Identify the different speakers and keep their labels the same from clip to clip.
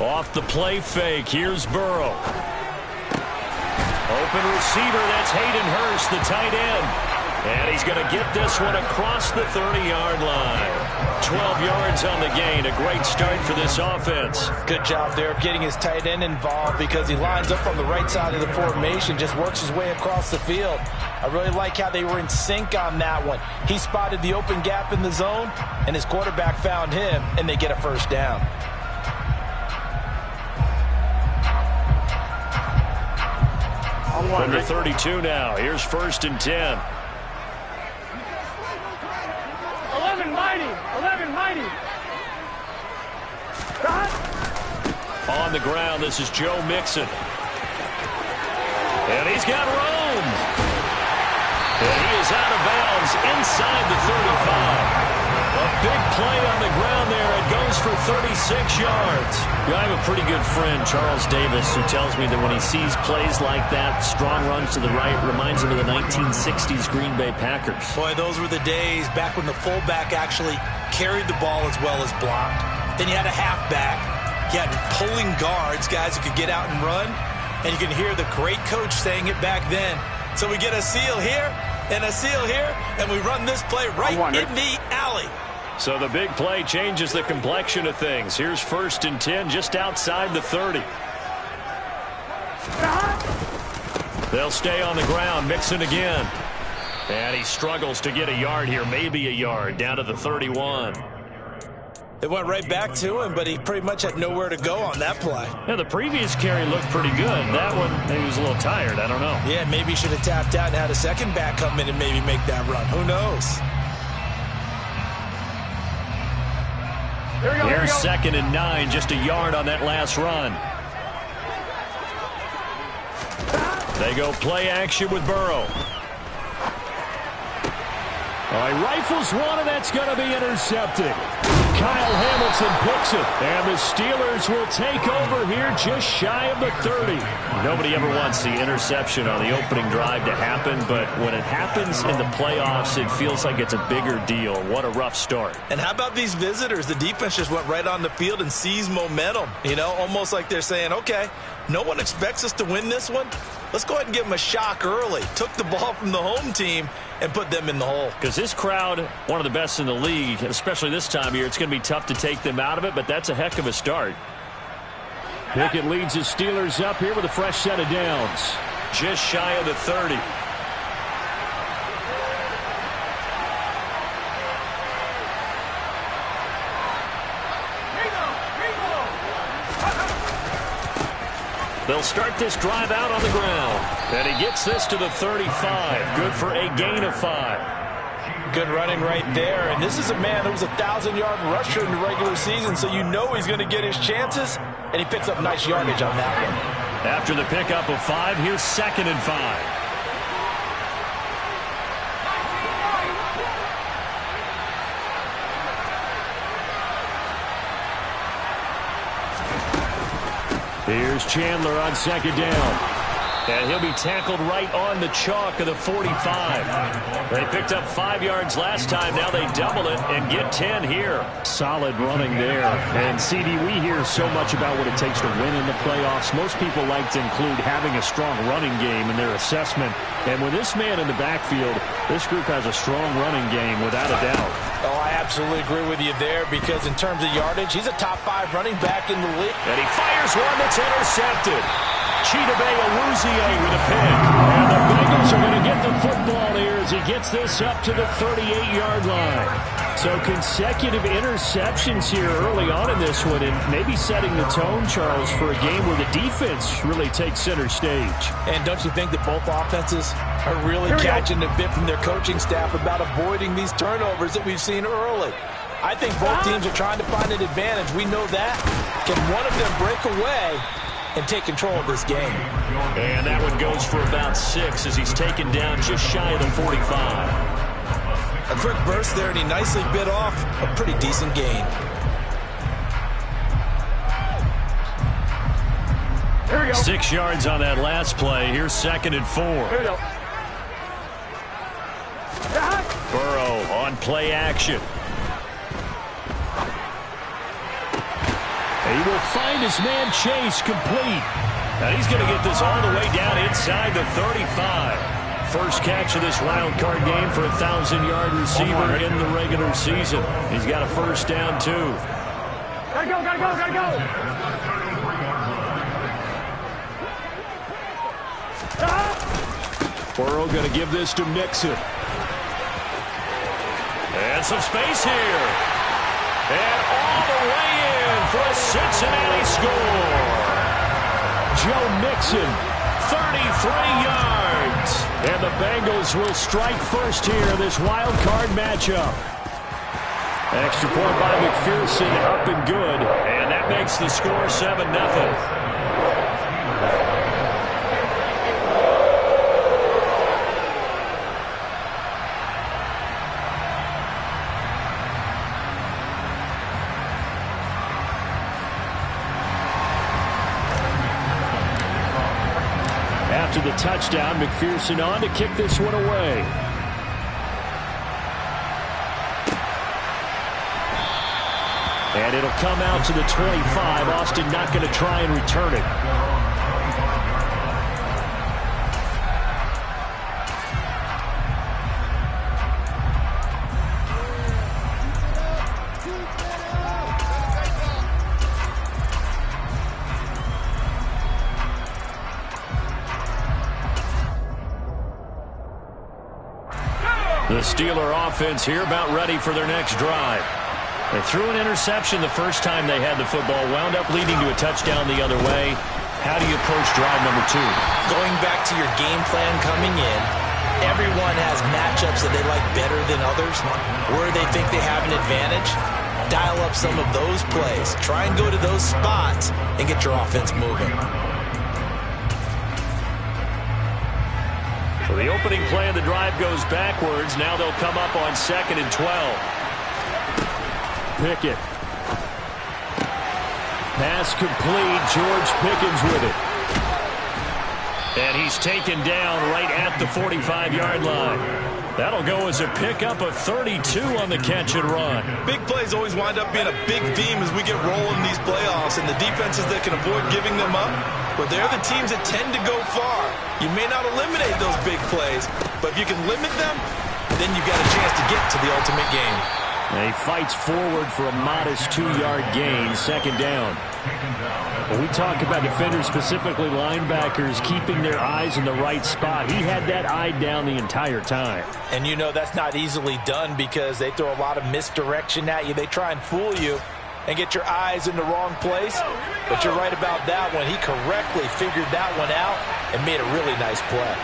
Speaker 1: Off the play fake, here's Burrow. Open receiver, that's Hayden Hurst, the tight end. And he's going to get this one across the 30-yard line. 12 yards on the gain. A great start for this offense.
Speaker 2: Good job there of getting his tight end involved because he lines up on the right side of the formation, just works his way across the field. I really like how they were in sync on that one. He spotted the open gap in the zone, and his quarterback found him, and they get a first down.
Speaker 1: Under 32 now. Here's 1st and 10.
Speaker 3: 11 mighty.
Speaker 1: On the ground, this is Joe Mixon. And he's got room. And he is out of bounds inside the 35. A big play on the ground there. It goes for 36 yards. I have a pretty good friend, Charles Davis, who tells me that when he sees plays like that, strong runs to the right, reminds him of the 1960s Green Bay Packers.
Speaker 2: Boy, those were the days back when the fullback actually carried the ball as well as blocked. Then you had a halfback. You had pulling guards, guys who could get out and run. And you can hear the great coach saying it back then. So we get a seal here and a seal here, and we run this play right in the alley.
Speaker 1: So the big play changes the complexion of things. Here's 1st and 10 just outside the 30. They'll stay on the ground. Mixon again. And he struggles to get a yard here, maybe a yard, down to the 31.
Speaker 2: It went right back to him, but he pretty much had nowhere to go on that play.
Speaker 1: Yeah, the previous carry looked pretty good. That one, maybe he was a little tired. I don't know.
Speaker 2: Yeah, maybe he should have tapped out and had a second back come in and maybe make that run. Who knows?
Speaker 1: Here's 2nd and 9, just a yard on that last run. They go play action with Burrow. All right, rifles one, and that's going to be intercepted. Kyle Hamilton picks it, and the Steelers will take over here just shy of the 30. Nobody ever wants the interception on the opening drive to happen, but when it happens in the playoffs, it feels like it's a bigger deal. What a rough start.
Speaker 2: And how about these visitors? The defense just went right on the field and seized momentum. You know, almost like they're saying, okay, no one expects us to win this one. Let's go ahead and give them a shock early. Took the ball from the home team and put them in the hole.
Speaker 1: Because this crowd, one of the best in the league, especially this time of year, it's going to be tough to take them out of it, but that's a heck of a start. Pickett leads his Steelers up here with a fresh set of downs. Just shy of the 30. They'll start this drive out on the ground. And he gets this to the 35. Good for a gain of 5.
Speaker 2: Good running right there. And this is a man who was a 1,000-yard rusher in the regular season, so you know he's going to get his chances. And he picks up nice yardage on that one.
Speaker 1: After the pickup of 5, here's 2nd and 5. Here's Chandler on 2nd down. And he'll be tackled right on the chalk of the 45. They picked up 5 yards last time. Now they double it and get 10 here. Solid running there. And, CD, we hear so much about what it takes to win in the playoffs. Most people like to include having a strong running game in their assessment. And with this man in the backfield, this group has a strong running game without a doubt.
Speaker 2: Oh, I absolutely agree with you there because in terms of yardage, he's a top 5 running back in the league.
Speaker 1: And he fires one that's intercepted. Chidobe Awuzie with a pick. And the Bengals are going to get the football here as he gets this up to the 38-yard line. So consecutive interceptions here early on in this one, and maybe setting the tone, Charles, for a game where the defense really takes center stage.
Speaker 2: And don't you think that both offenses are really catching a bit from their coaching staff about avoiding these turnovers that we've seen early? I think both teams are trying to find an advantage. We know that. Can one of them break away and take control of this game?
Speaker 1: And that one goes for about 6 as he's taken down just shy of the 45.
Speaker 2: A quick burst there, and he nicely bit off a pretty decent gain.
Speaker 3: Here we go.
Speaker 1: 6 yards on that last play. Here's 2nd and 4.
Speaker 3: Here we go.
Speaker 1: Burrow on play action. He will find his man Chase complete. And he's going to get this all the way down inside the 35. First catch of this wild card game for a 1,000-yard receiver in the regular season. He's got a first down, too.
Speaker 3: Gotta go, gotta go, gotta go!
Speaker 1: Burrow going to give this to Mixon. And some space here. And all the way in for a Cincinnati score. Joe Mixon, 33 yards. And the Bengals will strike first here, this wild card matchup. Extra point by McPherson, up and good. And that makes the score 7-0. After the touchdown, McPherson on to kick this one away. And it'll come out to the 25. Austin not going to try and return it. The Steeler offense here about ready for their next drive. They threw an interception the first time they had the football, wound up leading to a touchdown the other way. How do you approach drive number 2?
Speaker 2: Going back to your game plan coming in, everyone has matchups that they like better than others. Where they think they have an advantage, dial up some of those plays. Try and go to those spots and get your offense moving.
Speaker 1: So the opening play of the drive goes backwards. Now they'll come up on 2nd and 12. Pickett. Pass complete. George Pickens with it. And he's taken down right at the 45-yard line. That'll go as a pickup of 32 on the catch and run.
Speaker 2: Big plays always wind up being a big theme as we get rolling these playoffs, and the defenses that can avoid giving them up, but they're the teams that tend to go far. You may not eliminate those big plays, but if you can limit them, then you've got a chance to get to the ultimate game.
Speaker 1: And he fights forward for a modest 2-yard gain, 2nd down. When we talk about defenders, specifically linebackers, keeping their eyes in the right spot, he had that eye down the entire time.
Speaker 2: And you know that's not easily done because they throw a lot of misdirection at you. They try and fool you and get your eyes in the wrong place. But you're right about that one. He correctly figured that one out and made a really nice play.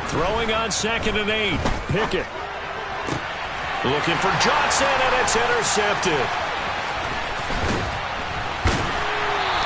Speaker 1: Throwing on 2nd and 8. Pickett. Looking for Johnson, and it's intercepted.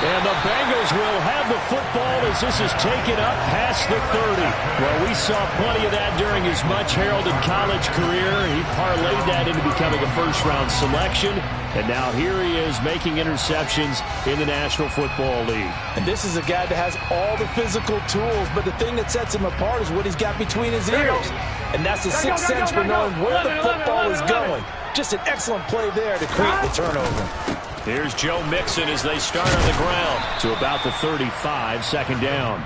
Speaker 1: And the Bengals will have the football as this is taken up past the 30. Well, we saw plenty of that during his much-heralded college career. He parlayed that into becoming a first-round selection. And now here he is making interceptions in the National Football League.
Speaker 2: And this is a guy that has all the physical tools, but the thing that sets him apart is what he's got between his ears. And that's the sixth sense for knowing where the football is going. Just an excellent play there to create the turnover.
Speaker 1: Here's Joe Mixon as they start on the ground to about the 35, 2nd down.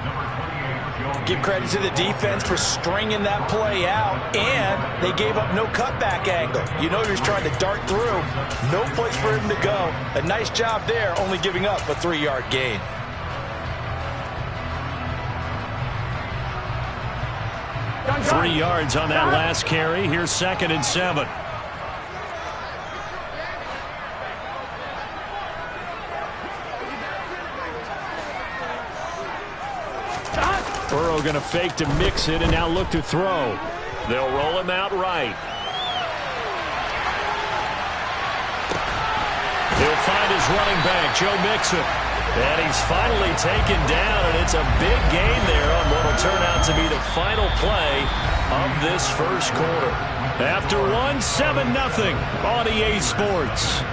Speaker 2: Give credit to the defense for stringing that play out, and they gave up no cutback angle. You know he was trying to dart through. No place for him to go. A nice job there, only giving up a 3-yard gain.
Speaker 1: Three yards on that last carry. Here's 2nd and 7. Burrow going to fake to Mixon and now look to throw. They'll roll him out right. He'll find his running back, Joe Mixon. And he's finally taken down, and it's a big gain there on what will turn out to be the final play of this first quarter. After one, 7-0 on EA Sports.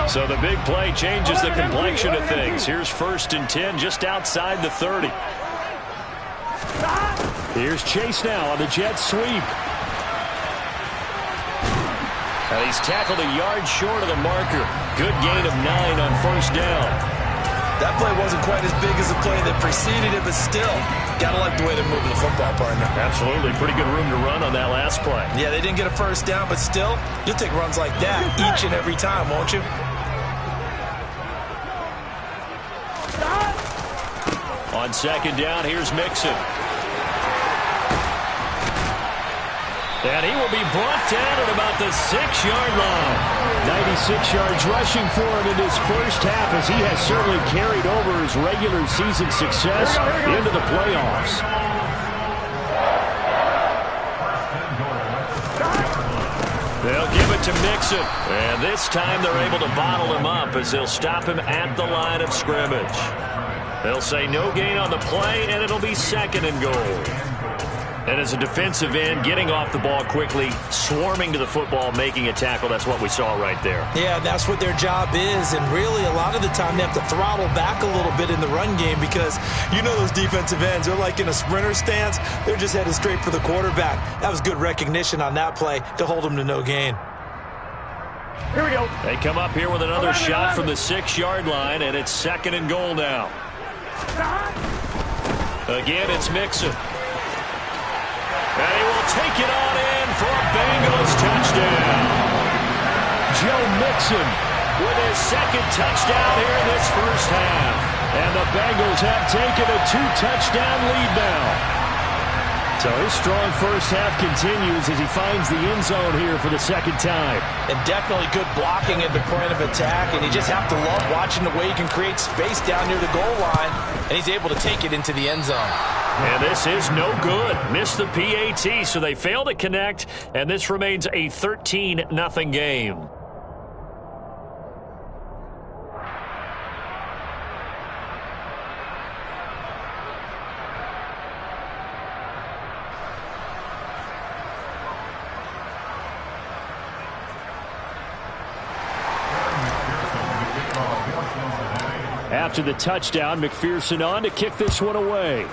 Speaker 1: So the big play changes the complexion of things. Here's 1st and 10 just outside the 30. Here's Chase now on the jet sweep. And he's tackled a yard short of the marker. Good gain of 9 on 1st down.
Speaker 2: That play wasn't quite as big as the play that preceded it, but still, gotta like the way they're moving the football, partner.
Speaker 1: Absolutely. Pretty good room to run on that last play.
Speaker 2: Yeah, they didn't get a 1st down, but still, you'll take runs like that each and every time, won't you?
Speaker 1: On 2nd down, here's Mixon. And he will be brought down at about the 6-yard line. 96 yards rushing for him in his first half, as he has certainly carried over his regular season success into the playoffs. They'll give it to Mixon. And this time they're able to bottle him up as they'll stop him at the line of scrimmage. They'll say no gain on the play, and it'll be 2nd and goal. And as a defensive end, getting off the ball quickly, swarming to the football, making a tackle, that's what we saw right there.
Speaker 2: Yeah, that's what their job is. And really, a lot of the time, they have to throttle back a little bit in the run game because you know those defensive ends, they're like in a sprinter stance. They're just headed straight for the quarterback. That was good recognition on that play to hold them to no gain.
Speaker 3: Here we go.
Speaker 1: They come up here with another shot from the 6-yard line, and it's 2nd and goal now. Again, it's Mixon. And he will take it on in for a Bengals touchdown. Joe Mixon with his 2nd touchdown here in this first half. And the Bengals have taken a 2-touchdown lead now. So his strong first half continues as he finds the end zone here for the 2nd time.
Speaker 2: And definitely good blocking at the point of attack. And you just have to love watching the way he can create space down near the goal line. And he's able to take it into the end zone.
Speaker 1: And this is no good. Missed the PAT, so they fail to connect, and this remains a 13-0 game. After the touchdown, McPherson on to kick this one away.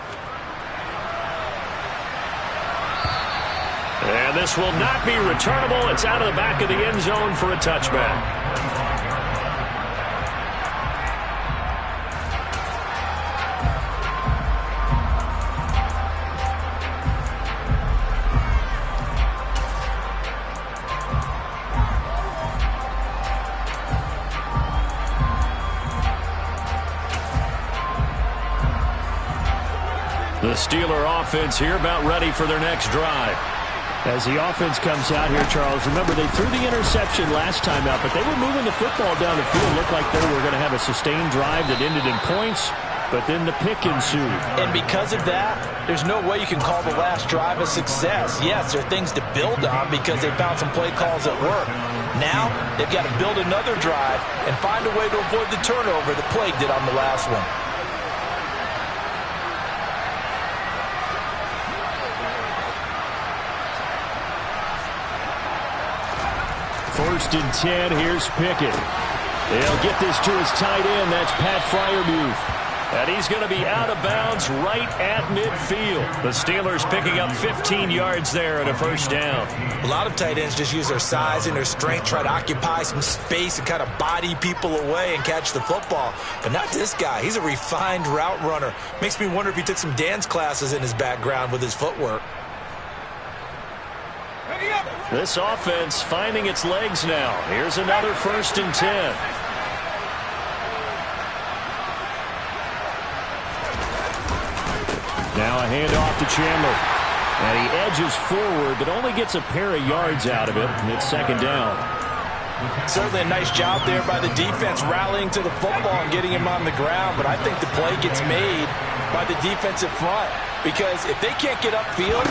Speaker 1: And this will not be returnable. It's out of the back of the end zone for a touchback. The Steeler offense here about ready for their next drive. As the offense comes out here, Charles, remember they threw the interception last time out, but they were moving the football down the field. Looked like they were going to have a sustained drive that ended in points, but then the pick ensued.
Speaker 2: And because of that, there's no way you can call the last drive a success. Yes, there are things to build on because they found some play calls that work. Now, they've got to build another drive and find a way to avoid the turnover that plagued it on the last one.
Speaker 1: First and 10, here's Pickett. They'll get this to his tight end. That's Pat Freiermuth. And he's going to be out of bounds right at midfield. The Steelers picking up 15 yards there and a first down.
Speaker 2: A lot of tight ends just use their size and their strength, try to occupy some space and kind of body people away and catch the football. But not this guy. He's a refined route runner. Makes me wonder if he took some dance classes in his background with his footwork.
Speaker 1: This offense finding its legs now. Here's another first and 10. Now a handoff to Chandler. And he edges forward, but only gets a pair of yards out of it. And it's 2nd down.
Speaker 2: Certainly a nice job there by the defense rallying to the football and getting him on the ground. But I think the play gets made by the defensive front. Because if they can't get upfield,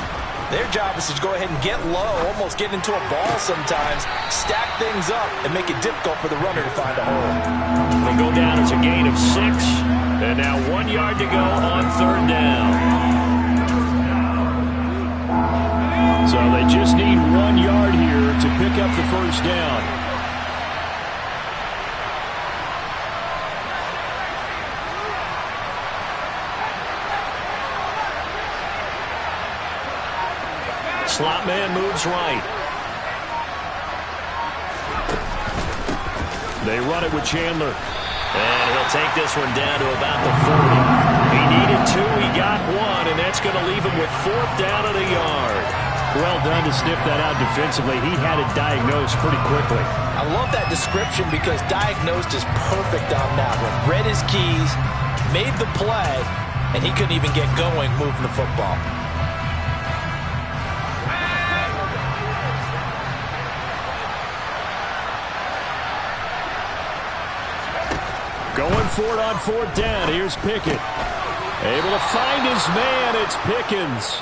Speaker 2: their job is to go ahead and get low, almost get into a ball sometimes, stack things up, and make it difficult for the runner to find a hole.
Speaker 1: It'll go down as a gain of 6. And now 1 yard to go on 3rd down. So they just need 1 yard here to pick up the first down. Slot man moves right. They run it with Chandler. And he'll take this one down to about the 40. He needed 2, he got 1, and that's going to leave him with 4th down and a yard.
Speaker 3: Well done to sniff that out defensively. He had it diagnosed pretty quickly.
Speaker 2: I love that description because diagnosed is perfect on that one. Read his keys, made the play, and he couldn't even get going moving the football.
Speaker 3: Going for it on 4th down. Here's Pickett. Able to find his man. It's Pickens.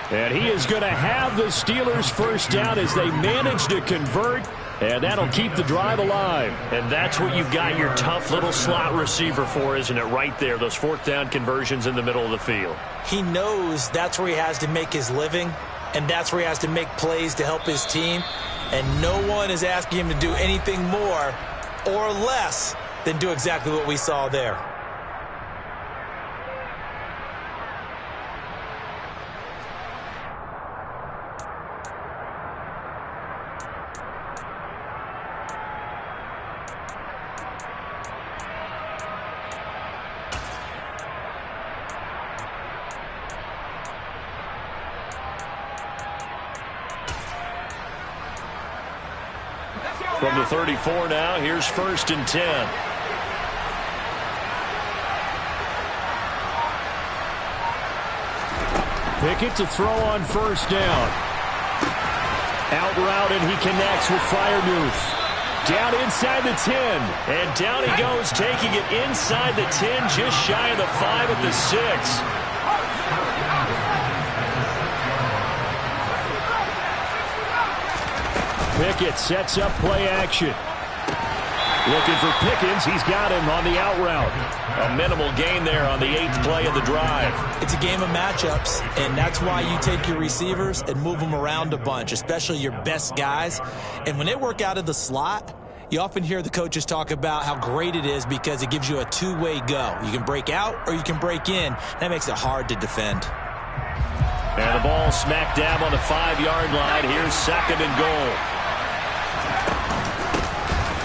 Speaker 3: And he is going to have the Steelers' 1st down as they manage to convert. And that'll keep the drive alive.
Speaker 1: And that's what you've got your tough little slot receiver for, isn't it? Right there, those 4th down conversions in the middle of the field.
Speaker 2: He knows that's where he has to make his living, and that's where he has to make plays to help his team. And no one is asking him to do anything more or less than do exactly what we saw there.
Speaker 1: From the 34 now, here's 1st and 10.
Speaker 3: Pickett to throw on 1st down. Out route, and he connects with Freiermuth. Down inside the 10.
Speaker 1: And down he goes, taking it inside the 10, just shy of the 5 at the 6.
Speaker 3: Pickett sets up play action. Looking for Pickens. He's got him on the out route.
Speaker 1: A minimal gain there on the 8th play of the drive.
Speaker 2: It's a game of matchups, and that's why you take your receivers and move them around a bunch, especially your best guys. And when they work out of the slot, you often hear the coaches talk about how great it is because it gives you a two-way go. You can break out or you can break in. That makes it hard to defend.
Speaker 1: And the ball smack dab on the 5-yard line. Here's 2nd and goal.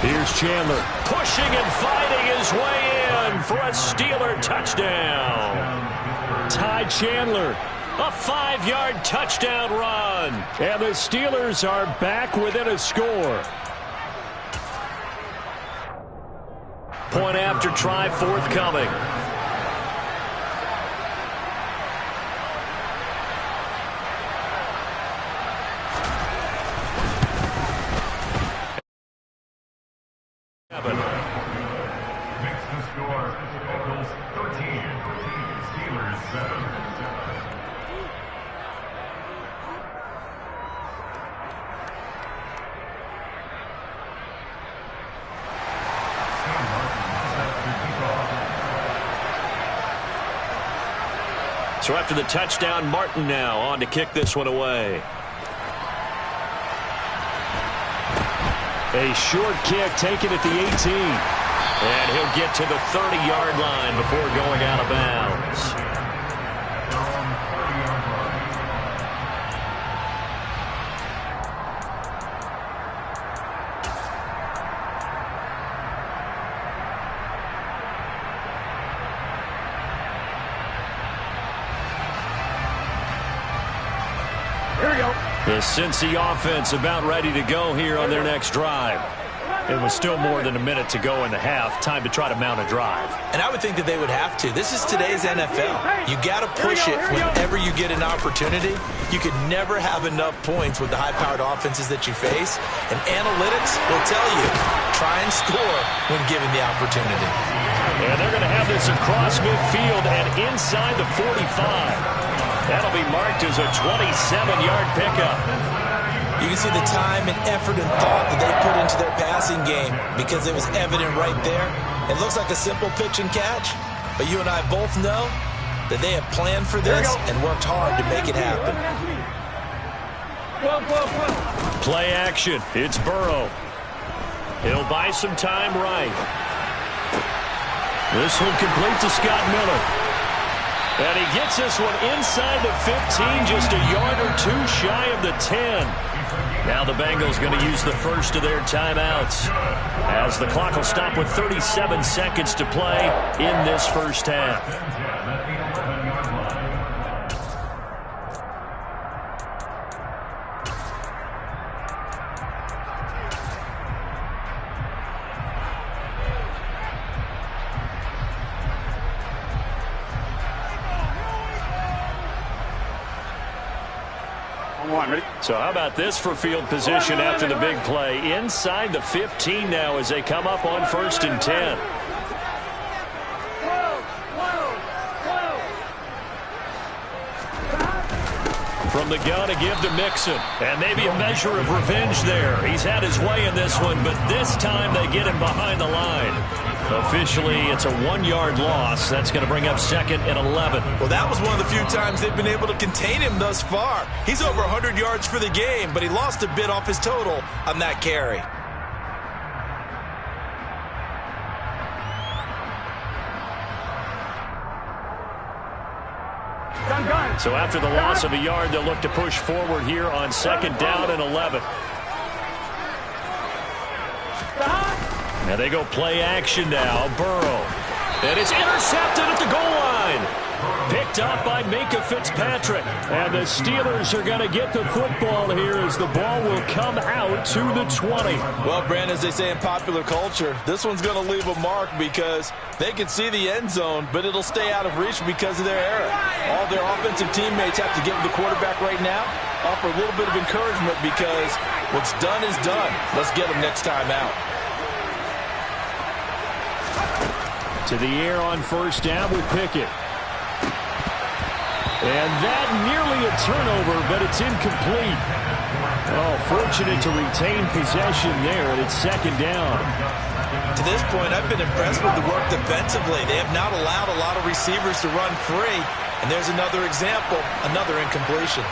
Speaker 3: Here's Chandler.
Speaker 1: Pushing and fighting his way in for a Steeler touchdown.
Speaker 3: Ty Chandler.
Speaker 1: A 5-yard touchdown run.
Speaker 3: And the Steelers are back within a score.
Speaker 1: Point after try forthcoming.
Speaker 4: Makes the score Eagles 13, Steelers 7.
Speaker 1: So after the touchdown, Martin now on to kick this one away.
Speaker 3: A short kick taken at the 18.
Speaker 1: And he'll get to the 30-yard line before going out of bounds. The Cincy offense about ready to go here on their next drive.
Speaker 3: It was still more than a minute to go in the half. Time to try to mount a drive.
Speaker 2: And I would think that they would have to. This is today's NFL. You got to push it whenever you get an opportunity. You could never have enough points with the high-powered offenses that you face. And analytics will tell you, try and score when given the opportunity.
Speaker 1: And they're going to have this across midfield and inside the 45. That'll be marked as a 27-yard pickup.
Speaker 2: You can see the time and effort and thought that they put into their passing game because it was evident right there. It looks like a simple pitch and catch, but you and I both know that they have planned for this and worked hard to make it happen.
Speaker 1: Play action. It's Burrow. He'll buy some time right.
Speaker 3: This one complete to Scott Miller.
Speaker 1: And he gets this one inside the 15, just a yard or two shy of the 10. Now the Bengals going to use the first of their timeouts, as the clock will stop with 37 seconds to play in this first half. So how about this for field position after the big play? Inside the 15 now as they come up on 1st and 10. From the gun to give to Mixon. And maybe a measure of revenge there. He's had his way in this one, but this time they get him behind the line. Officially, it's a 1-yard loss. That's going to bring up 2nd and 11.
Speaker 2: Well, that was one of the few times they've been able to contain him thus far. He's over 100 yards for the game, but he lost a bit off his total on that carry.
Speaker 1: So after the loss of a yard, they'll look to push forward here on 2nd down and 11. Now they go play action now. Burrow. And it's intercepted at the goal line. Picked up by Minkah Fitzpatrick. And the Steelers are going to get the football here as the ball will come out to the 20.
Speaker 2: Well, Brandon, as they say in popular culture, this one's going to leave a mark because they can see the end zone, but it'll stay out of reach because of their error. All their offensive teammates have to give the quarterback right now, offer a little bit of encouragement because what's done is done. Let's get them next time out.
Speaker 3: To the air on 1st down with Pickett. And that nearly a turnover, but it's incomplete. Oh, fortunate to retain possession there, and it's 2nd down.
Speaker 2: To this point, I've been impressed with the work defensively. They have not allowed a lot of receivers to run free. And there's another example, another incompletion.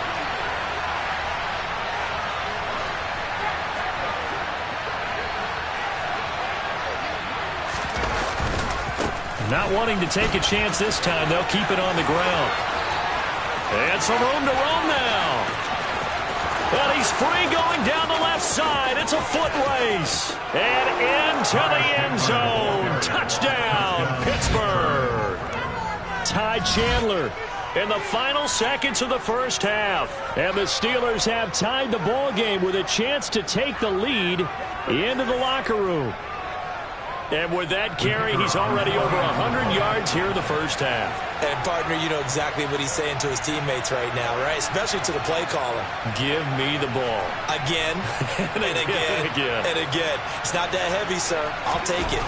Speaker 1: Not wanting to take a chance this time, they'll keep it on the ground. And some room to roam now. And he's free going down the left side. It's a foot race. And into the end zone. Touchdown, Pittsburgh.
Speaker 3: Ty Chandler in the final seconds of the first half. And the Steelers have tied the ball game with a chance to take the lead into the locker room.
Speaker 1: And with that carry, he's already over 100 yards here in the first half.
Speaker 2: And, partner, you know exactly what he's saying to his teammates right now, right? Especially to the play caller.
Speaker 1: Give me the ball.
Speaker 2: Again, and again, and again. It's not that heavy, sir. I'll take it.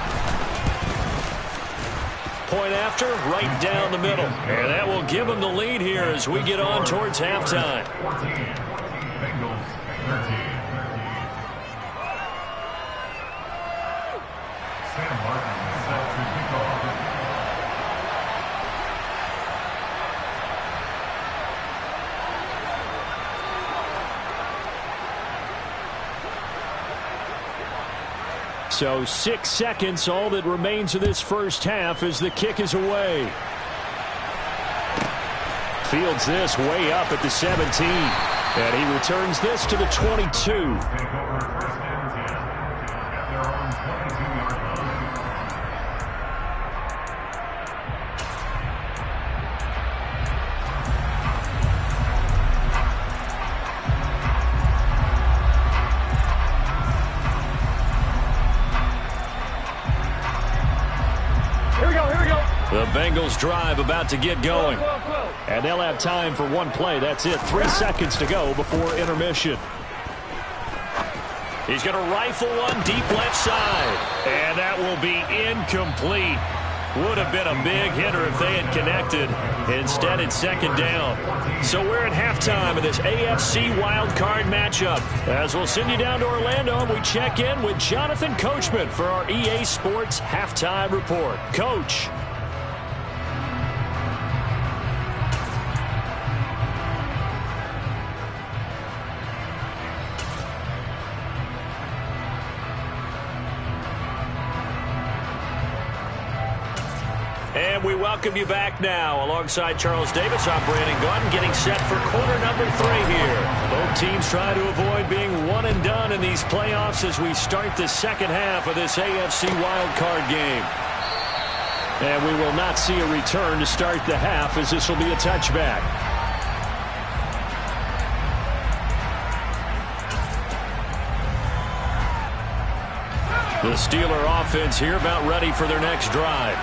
Speaker 1: Point after, right down the middle. And that will give him the lead here as we get on towards halftime.
Speaker 4: 14, Bengals 13. Sam Martin is set to kick off.
Speaker 3: So 6 seconds, all that remains of this first half as the kick is away. Fields this way up at the 17. And he returns this to the 22.
Speaker 4: Take over 1st and 10 at their own 22-yard line.
Speaker 1: The Bengals drive about to get going.
Speaker 3: And they'll have time for one play. That's it. 3 seconds to go before intermission.
Speaker 1: He's going to rifle one deep left side. And that will be incomplete. Would have been a big hitter if they had connected. Instead, it's 2nd down. So we're at halftime of this AFC wildcard matchup. As we'll send you down to Orlando, we check in with Jonathan Coachman for our EA Sports Halftime Report. Coach. And And we welcome you back now. Alongside Charles Davis, I'm Brandon Gaudin, getting set for quarter number 3 here. Both teams try to avoid being one and done in these playoffs as we start the second half of this AFC wildcard game. And we will not see a return to start the half, as this will be a touchback. The Steeler offense here about ready for their next drive.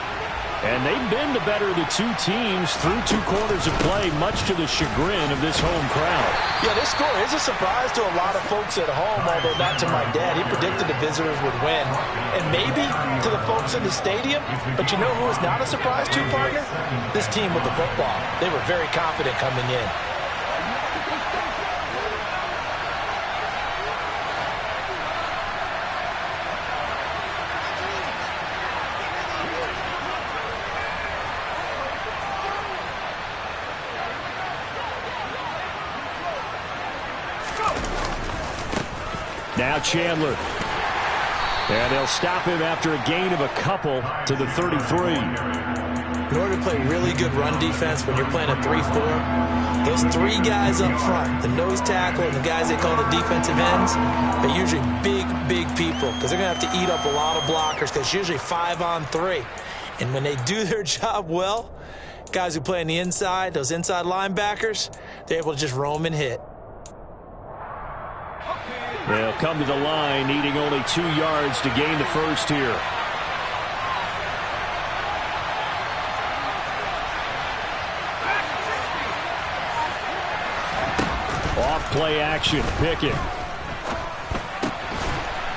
Speaker 1: And they've been the better of the two teams through 2 quarters of play, much to the chagrin of this home crowd.
Speaker 2: Yeah, this score is a surprise to a lot of folks at home, although not to my dad. He predicted the visitors would win. And maybe to the folks in the stadium. But you know who is not a surprise to, partner? This team with the football. They were very confident coming in.
Speaker 3: Now Chandler. And they'll stop him after a gain of a couple to the 33.
Speaker 2: In order to play really good run defense when you're playing a 3-4, those 3 guys up front, the nose tackle and the guys they call the defensive ends, they're usually big people because they're going to have to eat up a lot of blockers because it's usually 5-on-3. And when they do their job well, guys who play on the inside, those inside linebackers, they're able to just roam and hit.
Speaker 3: They'll come to the line, needing only 2 yards to gain the first here. Off play action, Pickett.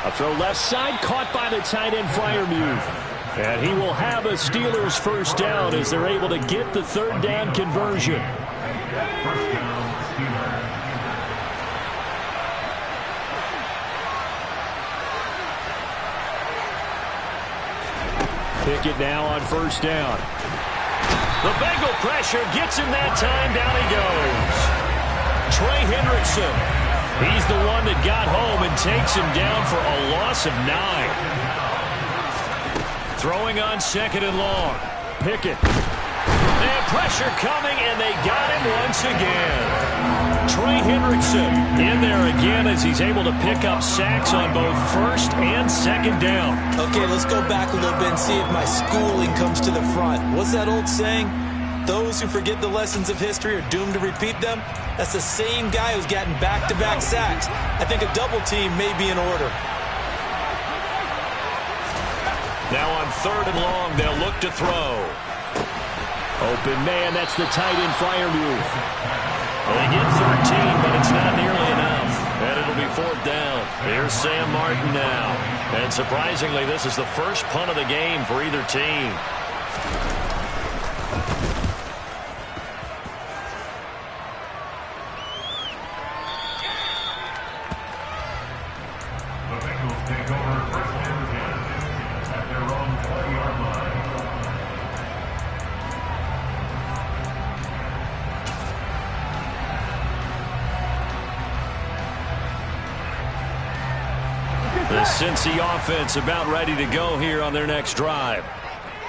Speaker 3: A throw left side, caught by the tight end Freiermuth. And he will have a Steelers first down as they're able to get the 3rd down conversion.
Speaker 4: First down, Steelers.
Speaker 3: Pickett now on first down.
Speaker 1: The Bengal pressure gets him that time. Down he goes. Trey Hendrickson. He's the one that got home and takes him down for a loss of 9. Throwing on 2nd and long. Pickett. And pressure coming, and they got him once again. Trey Hendrickson in there again as he's able to pick up sacks on both 1st and 2nd down.
Speaker 2: Okay, let's go back a little bit and see if my schooling comes to the front. What's that old saying? Those who forget the lessons of history are doomed to repeat them. That's the same guy who's gotten back-to-back sacks. I think a double team may be in order.
Speaker 1: Now on 3rd and long, they'll look to throw.
Speaker 3: Open man, that's the tight end Freiermuth.
Speaker 1: They get 13, but it's not nearly enough. And it'll be 4th down. Here's Sam Martin now. And surprisingly, this is the first punt of the game for either team.
Speaker 4: The Bengals take over 1st and 10 at their own 20-yard line.
Speaker 1: The Cincy offense about ready to go here on their next drive.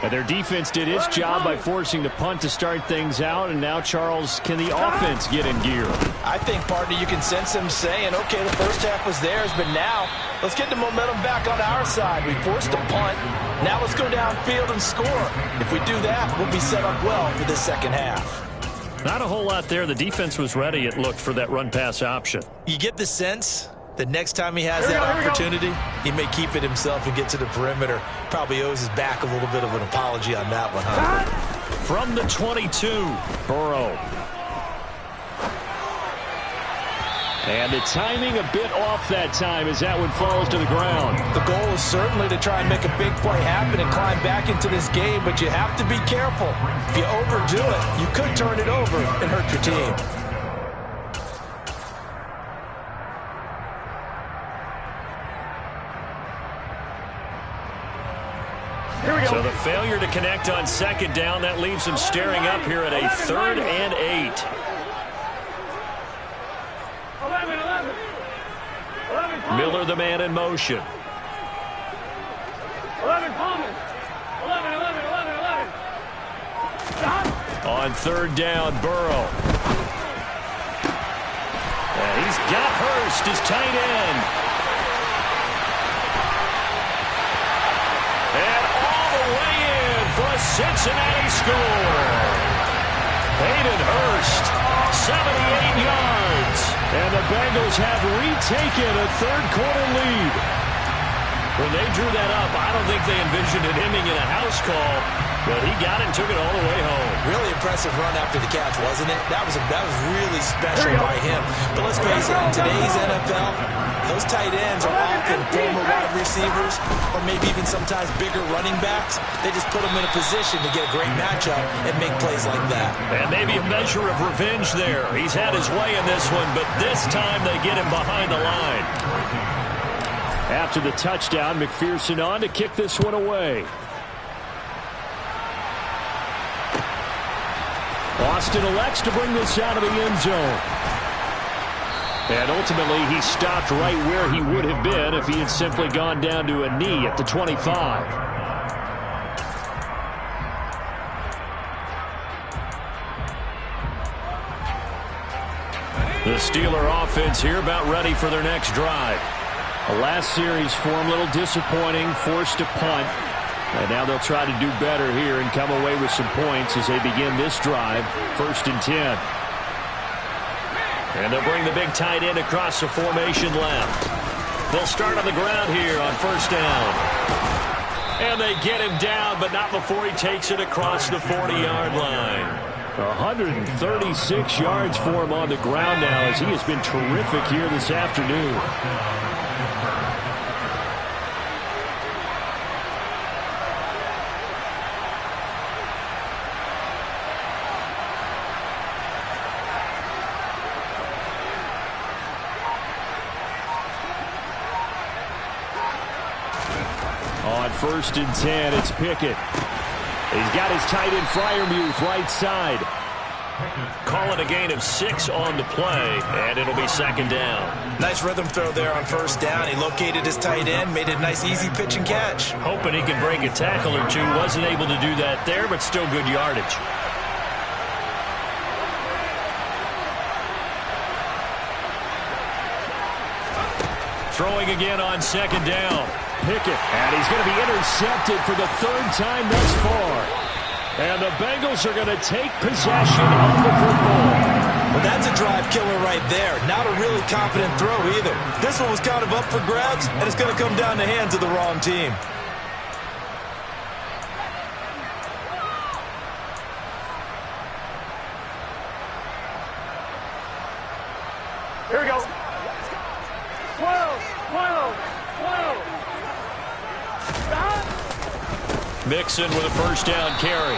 Speaker 3: And their defense did its job by forcing the punt to start things out. And now, Charles, can the offense get in gear?
Speaker 2: I think, partner, you can sense them saying, okay, the first half was theirs, but now let's get the momentum back on our side. We forced a punt. Now let's go downfield and score. If we do that, we'll be set up well for the second half.
Speaker 1: Not a whole lot there. The defense was ready, it looked, for that run-pass option.
Speaker 2: You get the sense that next time he has that opportunity, he may keep it himself and get to the perimeter. Probably owes his back a little bit of an apology on that one, huh?
Speaker 1: From the 22, Burrow.
Speaker 3: And the timing a bit off that time as that one falls to the ground.
Speaker 2: The goal is certainly to try and make a big play happen and climb back into this game, but you have to be careful. If you overdo it, you could turn it over and hurt your team.
Speaker 1: So the failure to connect on 2nd down, that leaves him staring up here at a 3rd and 8.
Speaker 4: 11.
Speaker 1: Miller, the man in motion.
Speaker 4: 11, Coleman. 11.
Speaker 1: On third down, Burrow. And he's got Hurst as tight end. And all the way in for a Cincinnati score. Hayden Hurst, 78 yards. And the Bengals have retaken a third-quarter lead. When they drew that up, I don't think they envisioned it ending in a house call, but he got it and took it all the way home.
Speaker 2: Really impressive run after the catch, wasn't it? That was really special by him. But let's face it, in today's NFL, those tight ends are often former wide receivers or maybe even sometimes bigger running backs. They just put them in a position to get a great matchup and make plays like that.
Speaker 1: And maybe a measure of revenge there. He's had his way in this one, but this time they get him behind the line. After the touchdown, McPherson on to kick this one away. Austin elects to bring this out of the end zone. And ultimately, he stopped right where he would have been if he had simply gone down to a knee at the 25. The Steeler offense here about ready for their next drive. The last series for them, a little disappointing, forced to punt. And now they'll try to do better here and come away with some points as they begin this drive, 1st and 10. And they'll bring the big tight end across the formation left. They'll start on the ground here on 1st down. And they get him down, but not before he takes it across the 40-yard line. 136 yards for him on the ground now as he has been terrific here this afternoon. On 1st and 10, it's Pickett. He's got his tight end Freiermuth right side. Call it a gain of 6 on the play, and it'll be 2nd down.
Speaker 2: Nice rhythm throw there on 1st down. He located his tight end, made it a nice easy pitch and catch.
Speaker 1: Hoping he can break a tackle or two. Wasn't able to do that there, but still good yardage. Throwing again on 2nd down. Pickett, and he's going to be intercepted for the 3rd time thus far. And the Bengals are going to take possession of the football.
Speaker 2: Well, that's a drive killer right there. Not a really confident throw either. This one was kind of up for grabs, and it's going to come down the hands of the wrong team.
Speaker 5: Here we go. 12.
Speaker 1: Mixon with a 1st down carry.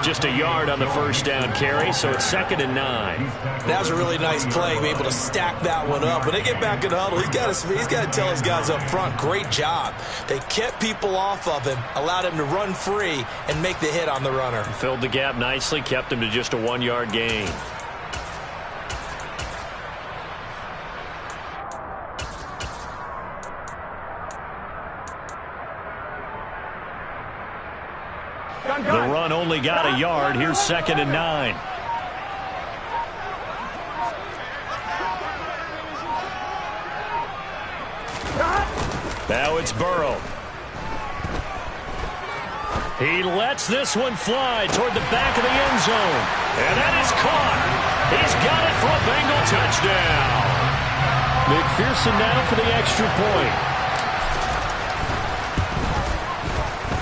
Speaker 1: Just a yard on the 1st down carry, so it's 2nd and 9.
Speaker 2: That was a really nice play, be able to stack that one up. When they get back in the huddle, he's got to tell his guys up front, great job. They kept people off of him, allowed him to run free, and make the hit on the runner.
Speaker 1: Filled the gap nicely, kept him to just a 1-yard gain. The run only got a yard. Here's 2nd and 9. Now it's Burrow. He lets this one fly toward the back of the end zone. And that is caught. He's got it for a Bengal touchdown. McPherson now for the extra point.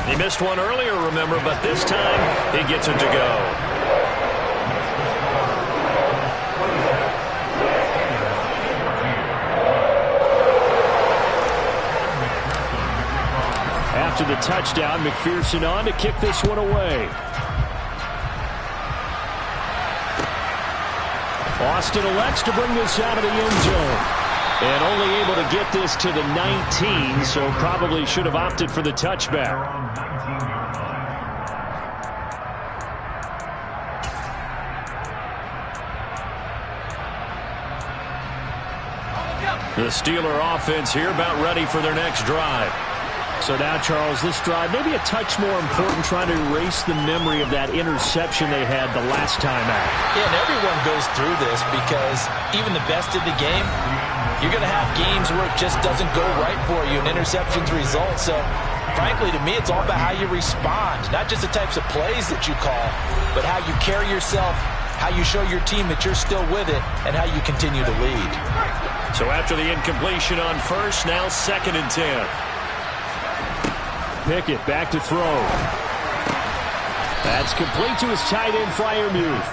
Speaker 1: He missed one earlier, remember, but this time he gets it to go. After the touchdown, McPherson on to kick this one away. Austin elects to bring this out of the end zone. And only able to get this to the 19, so probably should have opted for the touchback. The Steeler offense here about ready for their next drive.
Speaker 3: So now, Charles, this drive maybe a touch more important, trying to erase the memory of that interception they had the last time out.
Speaker 2: Yeah, and everyone goes through this because even the best in the game, you're going to have games where it just doesn't go right for you and interceptions result. So, frankly, to me, it's all about how you respond, not just the types of plays that you call, but how you carry yourself, how you show your team that you're still with it, and how you continue to lead.
Speaker 1: So after the incompletion on first, now 2nd and 10.
Speaker 3: Pickett back to throw. That's complete to his tight end, Freiermuth.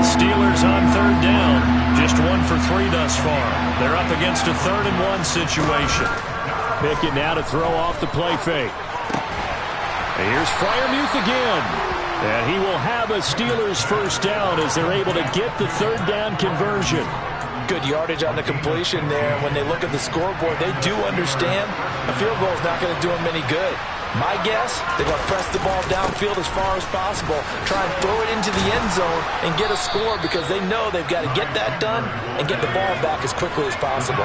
Speaker 1: Steelers on 3rd down. Just 1 for 3 thus far. They're up against a 3rd and 1 situation.
Speaker 3: Pickett now to throw off the play fake. Here's Freiermuth again. And he will have a Steelers first down as they're able to get the 3rd down conversion.
Speaker 2: Good yardage on the completion there. And when they look at the scoreboard, they do understand a field goal is not going to do them any good. My guess, they're going to press the ball downfield as far as possible, try and throw it into the end zone and get a score because they know they've got to get that done and get the ball back as quickly as possible.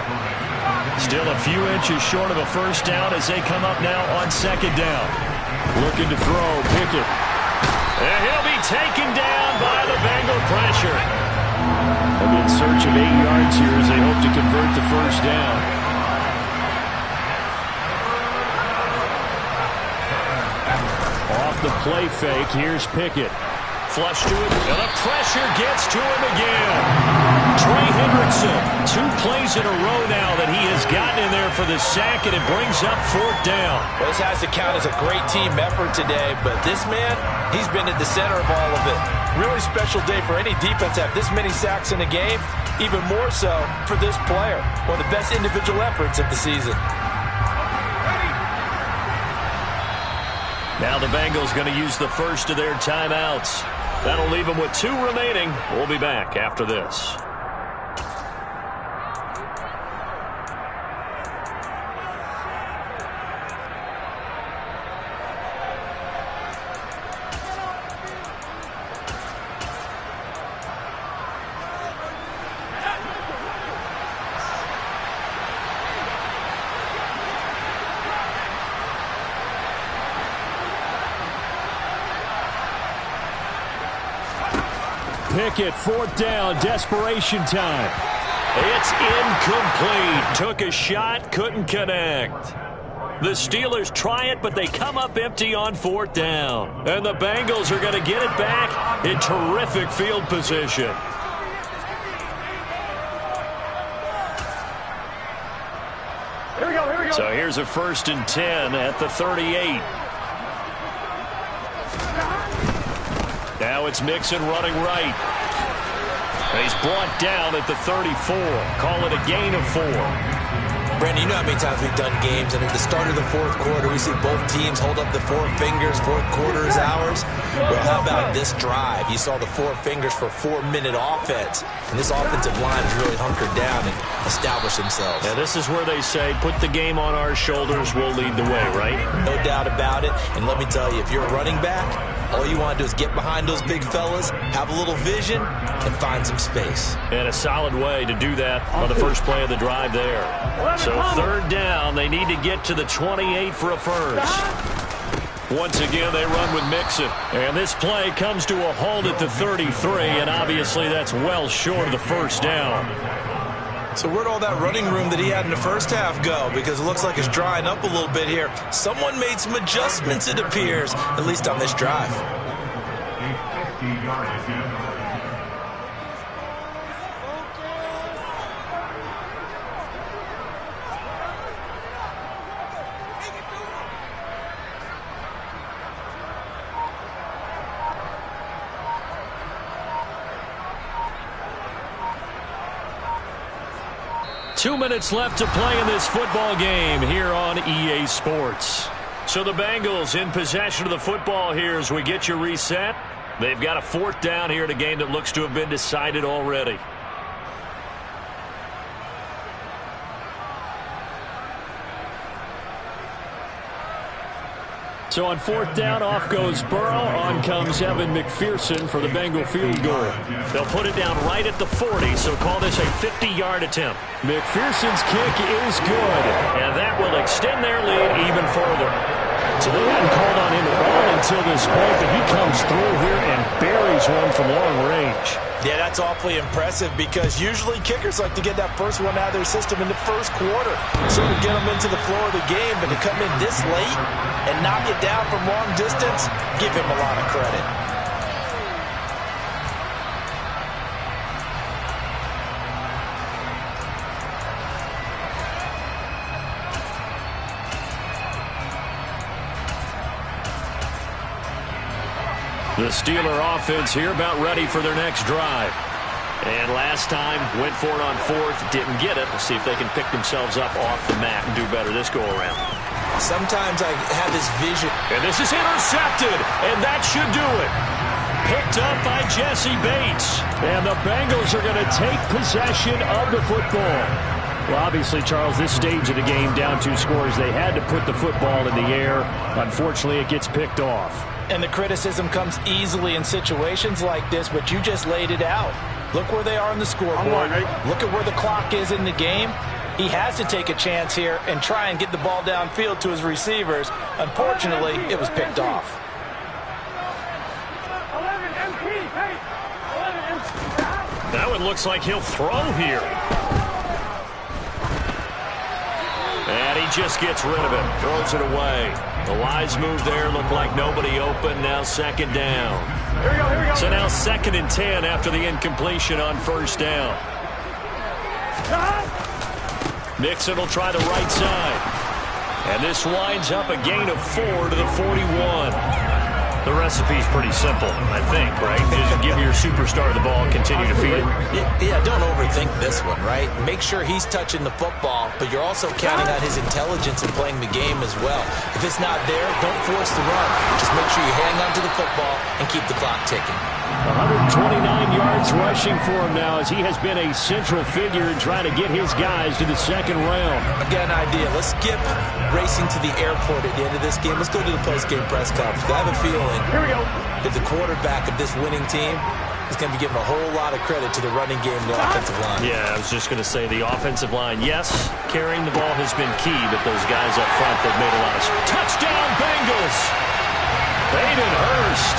Speaker 1: Still a few inches short of a first down as they come up now on 2nd down.
Speaker 3: Looking to throw, Pickett.
Speaker 1: And he'll be taken down by the Bengal pressure.
Speaker 3: And in search of 8 yards here as they hope to convert the first down. Off the play fake, here's Pickett.
Speaker 1: Flush to it, and the pressure gets to him again. Trey Hendrickson, 2 plays in a row now that he has gotten in there for the sack, and it brings up 4th down.
Speaker 2: Well, this has to count as a great team effort today, but this man, he's been at the center of all of it. Really special day for any defense to have this many sacks in a game, even more so for this player. One of the best individual efforts of the season.
Speaker 1: Now the Bengals going to use the first of their timeouts. That'll leave them with 2 remaining. We'll be back after this.
Speaker 3: Pickett, 4th down, desperation time.
Speaker 1: It's incomplete. Took a shot, couldn't connect. The Steelers try it, but they come up empty on 4th down. And the Bengals are going to get it back in terrific field position.
Speaker 5: Here we go, here we go.
Speaker 1: So here's a 1st and 10 at the 38. Now it's Mixon running right. And he's brought down at the 34. Call it a gain of 4.
Speaker 2: Brandon, you know how many times we've done games, and at the start of the 4th quarter, we see both teams hold up the 4 fingers, 4th quarter is ours. Well, how about this drive? You saw the 4 fingers for 4-minute offense, and this offensive line has really hunkered down and established themselves.
Speaker 1: Yeah, this is where they say, put the game on our shoulders, we'll lead the way, right?
Speaker 2: No doubt about it, and let me tell you, if you're a running back, all you want to do is get behind those big fellas, have a little vision, and find some space.
Speaker 1: And a solid way to do that on the first play of the drive there. So 3rd down, they need to get to the 28 for a first. Once again, they run with Mixon. And this play comes to a halt at the 33, and obviously that's well short of the first down.
Speaker 2: So where'd all that running room that he had in the first half go? Because it looks like it's drying up a little bit here. Someone made some adjustments, it appears, at least on this drive.
Speaker 4: A 50-yard attempt.
Speaker 1: 2 minutes left to play in this football game here on EA Sports. So the Bengals in possession of the football here as we get you reset. They've got a 4th down here in a game that looks to have been decided already.
Speaker 3: So on 4th down, off goes Burrow. On comes Evan McPherson for the Bengal field goal.
Speaker 1: They'll put it down right at the 40, so call this a 50-yard attempt.
Speaker 3: McPherson's kick is good.
Speaker 1: And that will extend their lead even further.
Speaker 3: So they hadn't called on him at all until this point, but he comes through here and buries one from long range.
Speaker 2: Yeah, that's awfully impressive because usually kickers like to get that first one out of their system in the first quarter. Sort of get them into the flow of the game, but to come in this late and knock it down from long distance, give him a lot of credit.
Speaker 1: The Steeler offense here about ready for their next drive. And last time, went for it on 4th, didn't get it. We'll see if they can pick themselves up off the mat and do better this go-around.
Speaker 2: Sometimes I have this vision.
Speaker 1: And this is intercepted, and that should do it. Picked up by Jesse Bates.
Speaker 3: And the Bengals are going to take possession of the football. Well, obviously, Charles, this stage of the game, down 2 scores, they had to put the football in the air. Unfortunately, it gets picked off.
Speaker 2: And the criticism comes easily in situations like this, but you just laid it out. Look where they are on the scoreboard. Look at where the clock is in the game. He has to take a chance here and try and get the ball downfield to his receivers. Unfortunately, it was picked off.
Speaker 5: 11 MP, hey! 11 MP.
Speaker 1: That one looks like he'll throw here. And he just gets rid of it, throws it away. The wise move there, looked like nobody open. Now 2nd down.
Speaker 5: Here we go, here we go.
Speaker 1: So now 2nd and 10 after the incompletion on 1st down. Mixon will try the right side. And this winds up a gain of 4 to the 41. The recipe's pretty simple, I think, right? Just give your superstar the ball, continue to feed it.
Speaker 2: Yeah, don't overthink this one, right? Make sure he's touching the football, but you're also counting on his intelligence in playing the game as well. If it's not there, don't force the run. Just make sure you hang on to the football and keep the clock ticking.
Speaker 3: 129 yards rushing for him now as he has been a central figure in trying to get his guys to the 2nd round.
Speaker 2: I've got an idea. Let's skip racing to the airport at the end of this game. Let's go to the post-game press conference. I have a feeling that the quarterback of this winning team is going to be giving a whole lot of credit to the running game and the offensive line.
Speaker 1: Yeah, I was just going to say the offensive line, yes, carrying the ball has been key, but those guys up front, they've made a lot of... Touchdown, Bengals! Hayden Hurst,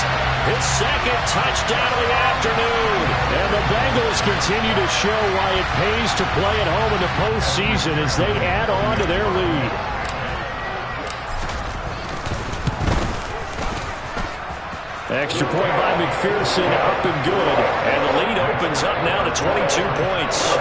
Speaker 1: his 2nd touchdown of the afternoon.
Speaker 3: And the Bengals continue to show why it pays to play at home in the postseason as they add on to their lead. Extra point by McPherson, up and good.
Speaker 1: And the lead opens up now to 22 points.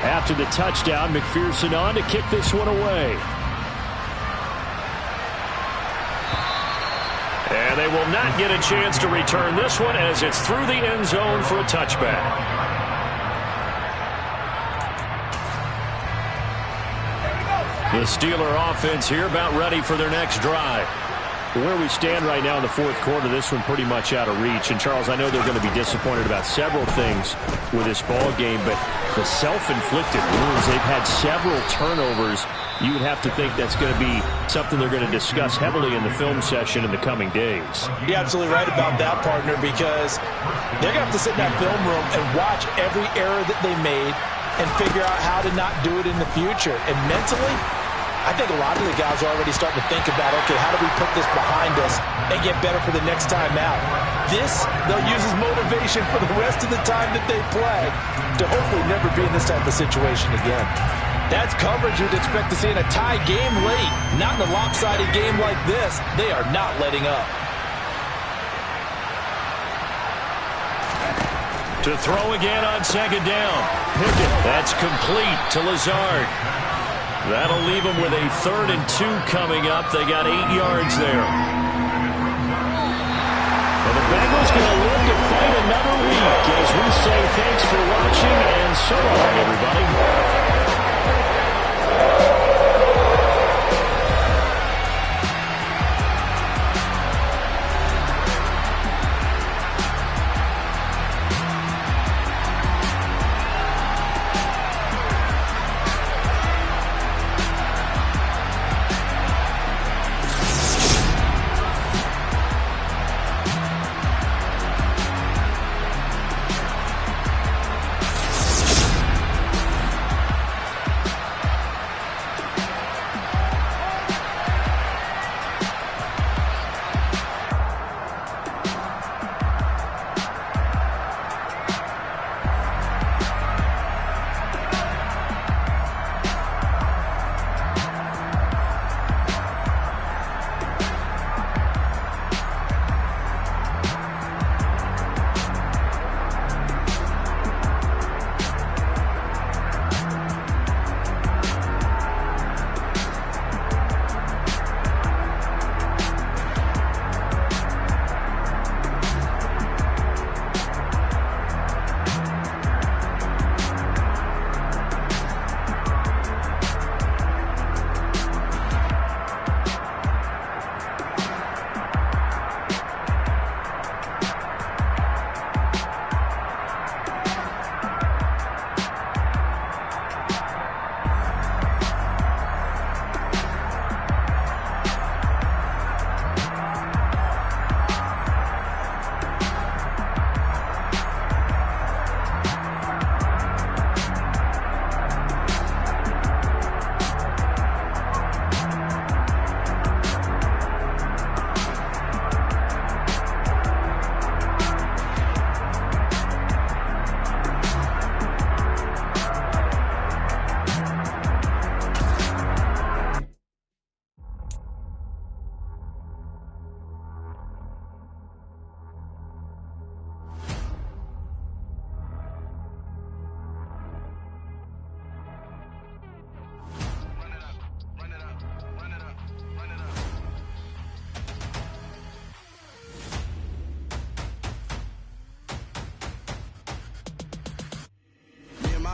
Speaker 3: After the touchdown, McPherson on to kick this one away.
Speaker 1: And they will not get a chance to return this one as it's through the end zone for a touchback. The Steeler offense here about ready for their next drive.
Speaker 3: Where we stand right now in the 4th quarter, this one pretty much out of reach. And, Charles, I know they're going to be disappointed about several things with this ball game, but the self-inflicted wounds, they've had several turnovers. You would have to think that's going to be something they're going to discuss heavily in the film session in the coming days.
Speaker 2: You're absolutely right about that, partner, because they're going to have to sit in that film room and watch every error that they made and figure out how to not do it in the future. And mentally, I think a lot of the guys are already starting to think about, okay, how do we put this behind us and get better for the next time out? This, they'll use as motivation for the rest of the time that they play to hopefully never be in this type of situation again. That's coverage you'd expect to see in a tie game late. Not in a lopsided game like this. They are not letting up.
Speaker 1: To throw again on 2nd down. Pickett, that's complete to Lazard. That'll leave them with a 3rd and 2 coming up. They got 8 yards there.
Speaker 3: And the Bengals going to live to fight another week as we say thanks for watching and so long, everybody.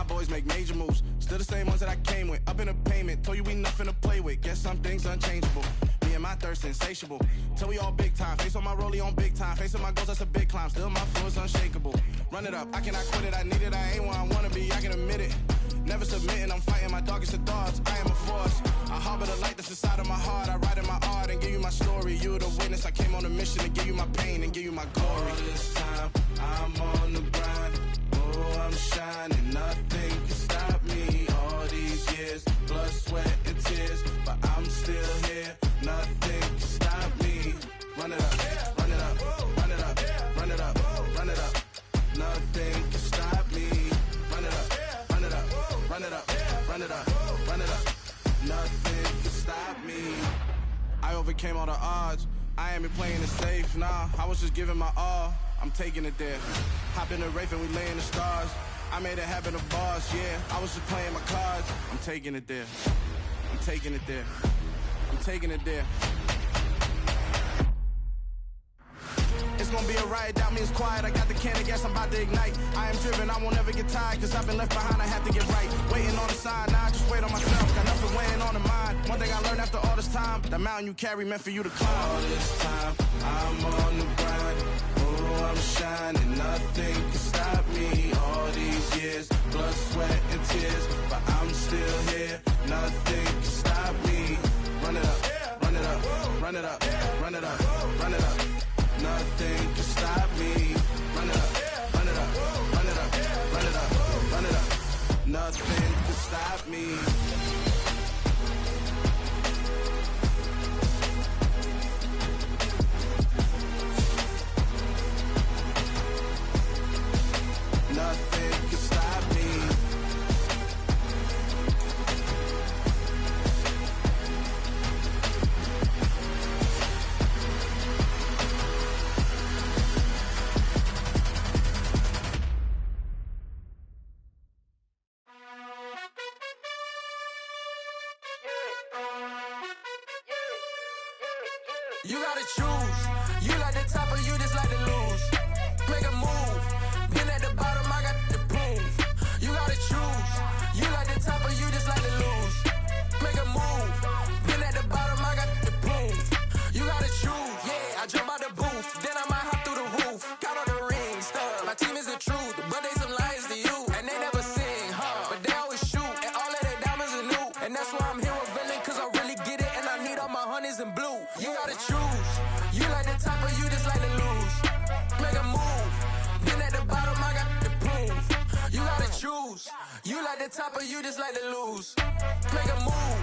Speaker 6: my boys make major moves. Still the same ones that I came with. Up in a payment, told you we nothing to play with. Guess some things unchangeable. Me and my thirst insatiable. Till we all big time. Face on my rollie on big time. Face on my goals, that's a big climb. Still my flow is unshakable. Run it up, I cannot quit it. I need it, I ain't where I wanna be, I can admit it. Never submitting, I'm fighting my darkest of thoughts. I am a force. I harbor the light that's inside of my heart. I write in my art and give you my story. You the witness, I came on a mission to give you my pain and give you my glory. All this time, I'm on the grind. Oh, I'm shining, nothing can stop me. All these years, blood, sweat, and tears, but I'm still here. Nothing can stop me. Run it up, run it up, run it up, run it up, run it up. Nothing can stop me. Run it up, run it up, run it up, run it up, run it up. Nothing can stop me. I overcame all the odds. I ain't been playing it safe, nah. I was just giving my all. I'm taking it there. Hop in the Wraith and we lay in the stars. I made it happen to bars, yeah. I was just playing my cards. I'm taking it there. I'm taking it there. I'm taking it there. It's gonna be a riot, doubt me it's quiet. I got the can of gas, I'm about to ignite. I am driven, I won't ever get tired, cause I've been left behind, I have to get right. Waiting on the sign, now I just wait on myself. Got nothing weighing on the mind. One thing I learned after all this time, the mountain you carry meant for you to climb. All this time, I'm on the grind. Oh, I'm shining, nothing can stop me. All these years, blood, sweat, and tears, but I'm still here. Nothing can stop me. Run it up, run it up, run it up, run it up, run it up. Nothing can stop me. Run it up, run it up, run it up, run it up, run it up. Nothing can stop me. Nothing can stop me. You gotta choose. You like the top or you just like to lose. Make a move. Been at the bottom, I got the proof. You gotta choose. You like the top or you just like to lose. Make a move. Been at the bottom, I got the proof. You gotta choose. Yeah, I jump out the booth. Then I might hop through the roof. Count on the rings, stuff. My team is the truth, but they some liars to you. And they never sing, huh? But they always shoot. And all of their diamonds are new. And that's why I'm here with villain, cause I really get it. And I need all my honeys in blue. You gotta choose. You like the top or you just like to lose. Make a move. Been at the bottom, I got the proof. You gotta choose. You like the top or you just like to lose. Make a move.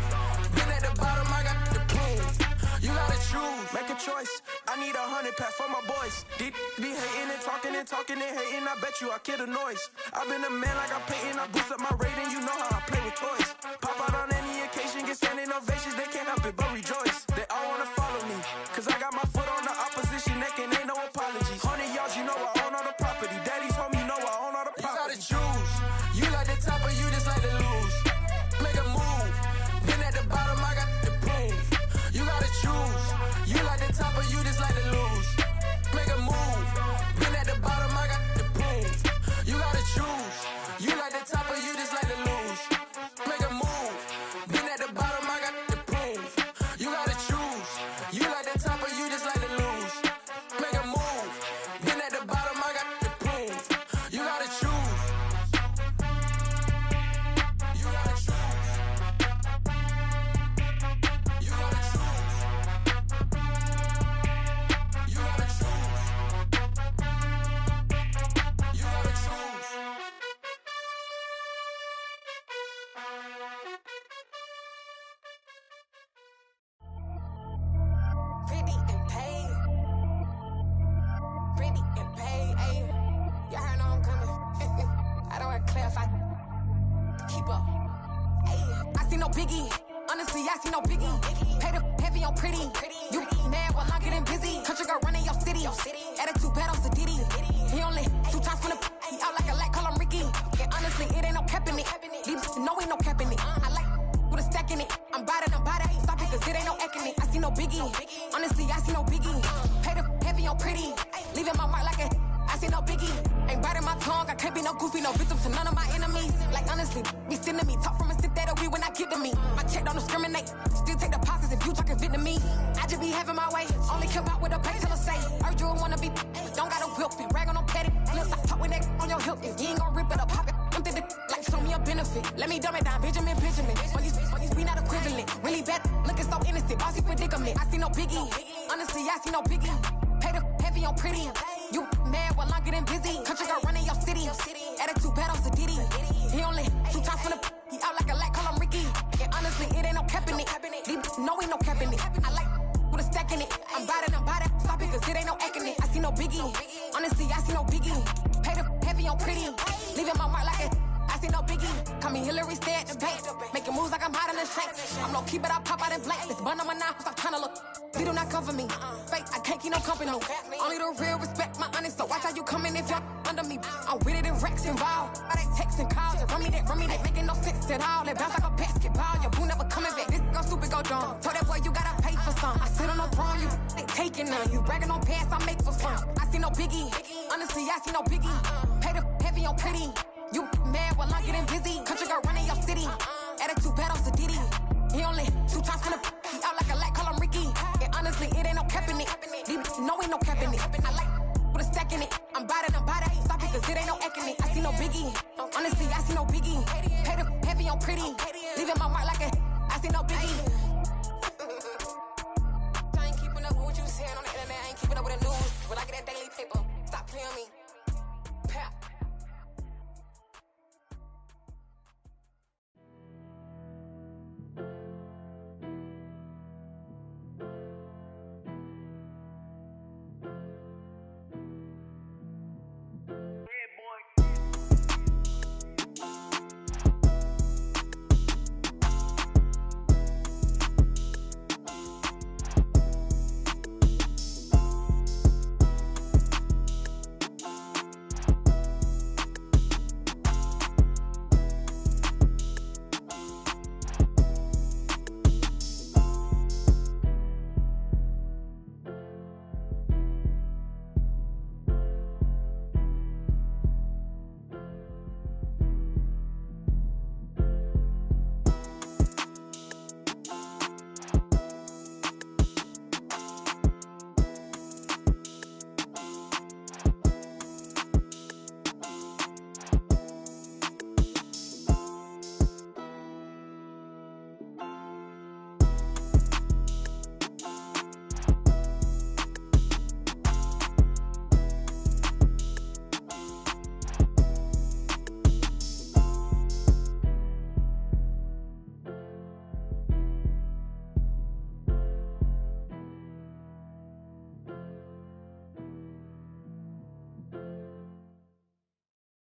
Speaker 6: Been at the bottom, I got the proof. You gotta choose. Make a choice. I need 100 pack for my boys. Be hating and talking and talking and hating. I bet you I kill the noise. I've been a man like I'm Peyton. I boost up my rating. You know how I play with toys. Pop out on any occasion, get standing ovations. They can't help it but rejoice. They all wanna follow me, cause I got my foot on the opposition neck and ain't no apologies. 100 yards, you know I own all the property. Daddy's home, you know I own all the property. You gotta choose. You like the top or you just like to lose. Make a move. Been at the bottom, I got the proof. You gotta choose. You like the top or you just like to lose. Make a move. Been at the bottom, I got the proof. You gotta choose. You like the top or you just like to lose. Make a move. Been at the bottom, I got the proof. You gotta choose. You like the top or you just like to lose. Make a move. Been at the bottom, I got the proof. You gotta choose. You gotta choose. You gotta choose. You gotta choose. You gotta choose.
Speaker 7: Pretty and paid. Pretty and paid, ayy. Y'all heard I'm coming. I don't want to clarify. Keep up. Ayy. I see no biggie. Honestly, I see no biggie. Pay the heavy on pretty. You mad, well, I'm getting busy. Country girl running your city. Attitude bad on Sadiddy. He only 2 times from the he out like a light, call him Ricky. And honestly, it ain't no cap in it. Leave no ain't no cap in it. I like with a stack in it. I'm bad at Stop it, cause it ain't no acting it. I see no biggie. Honestly, I see no biggie. Pay the heavy on pretty. Leaving my mark like a I see no biggie. Ain't biting my tongue, I can't be no goofy, no victim to none of my enemies. Like honestly, be sending me talk from a stick that'll be when I get to me. My check don't discriminate, still take deposits if you talking Vietnamese. I just be having my way, only come out with a pay till I say. Heard you wanna be, don't gotta whip it, brag on no petty. Lips, I talk with that on your hip. If you ain't gon' rip it up, pocket, empty the like show me a benefit. Let me dumb it down, Benjamin. For these we not equivalent. Really bad, looking so innocent, bossy predicament. I see no biggie, honestly, I see no biggie. Pay the heavy on pretty. You mad while I'm getting busy. Country girl running your city. Attitude bad on Diddy. He only 2 times from the he out like a lack, call him Ricky. And honestly, it ain't no cap in it. No, ain't no cap in it. I like with a stack in it. I'm about it. Stop it, cause it ain't no acting it. I see no biggie. Honestly, I see no biggie. Pay the heavy on pretty. Leaving my mark like it. I see no biggie. Call me Hillary, stay at the bank. Making moves like I'm hiding the shank. I'm low key, but I pop out in blank. This bun on my knife, I'm trying to look. You do not come for me. Fake, I can't keep no company. Only the real respect my honest. So watch how you coming if you're under me. I'm with it in Rex involved. All they texts and calls. Run me, they making no sense at all. They bounce like a basketball. Your boo never coming back. This go stupid, go dumb. Told that boy you gotta pay for some. I sit on no throne, you they taking none. You bragging on past, I make for fun. I see no biggie. Honestly, I see no biggie. Pay the heavy on pretty. You mad while I'm getting busy. Country girl running your city. Attitude bad on Diddy. He only 2 times from the he out like a lack, call him Ricky. And honestly, it ain't no cap in it. No, ain't no cap in it. I like with a stack in it. I'm about it. Stop it, cause it ain't no acting it. I see no biggie. Honestly, I see no biggie. Pay the heavy on pretty. Leaving my mark like a I see no biggie. I ain't keeping up with what you saying on the internet. I ain't keeping up with the news. When I get that daily paper, stop playing me. Pap.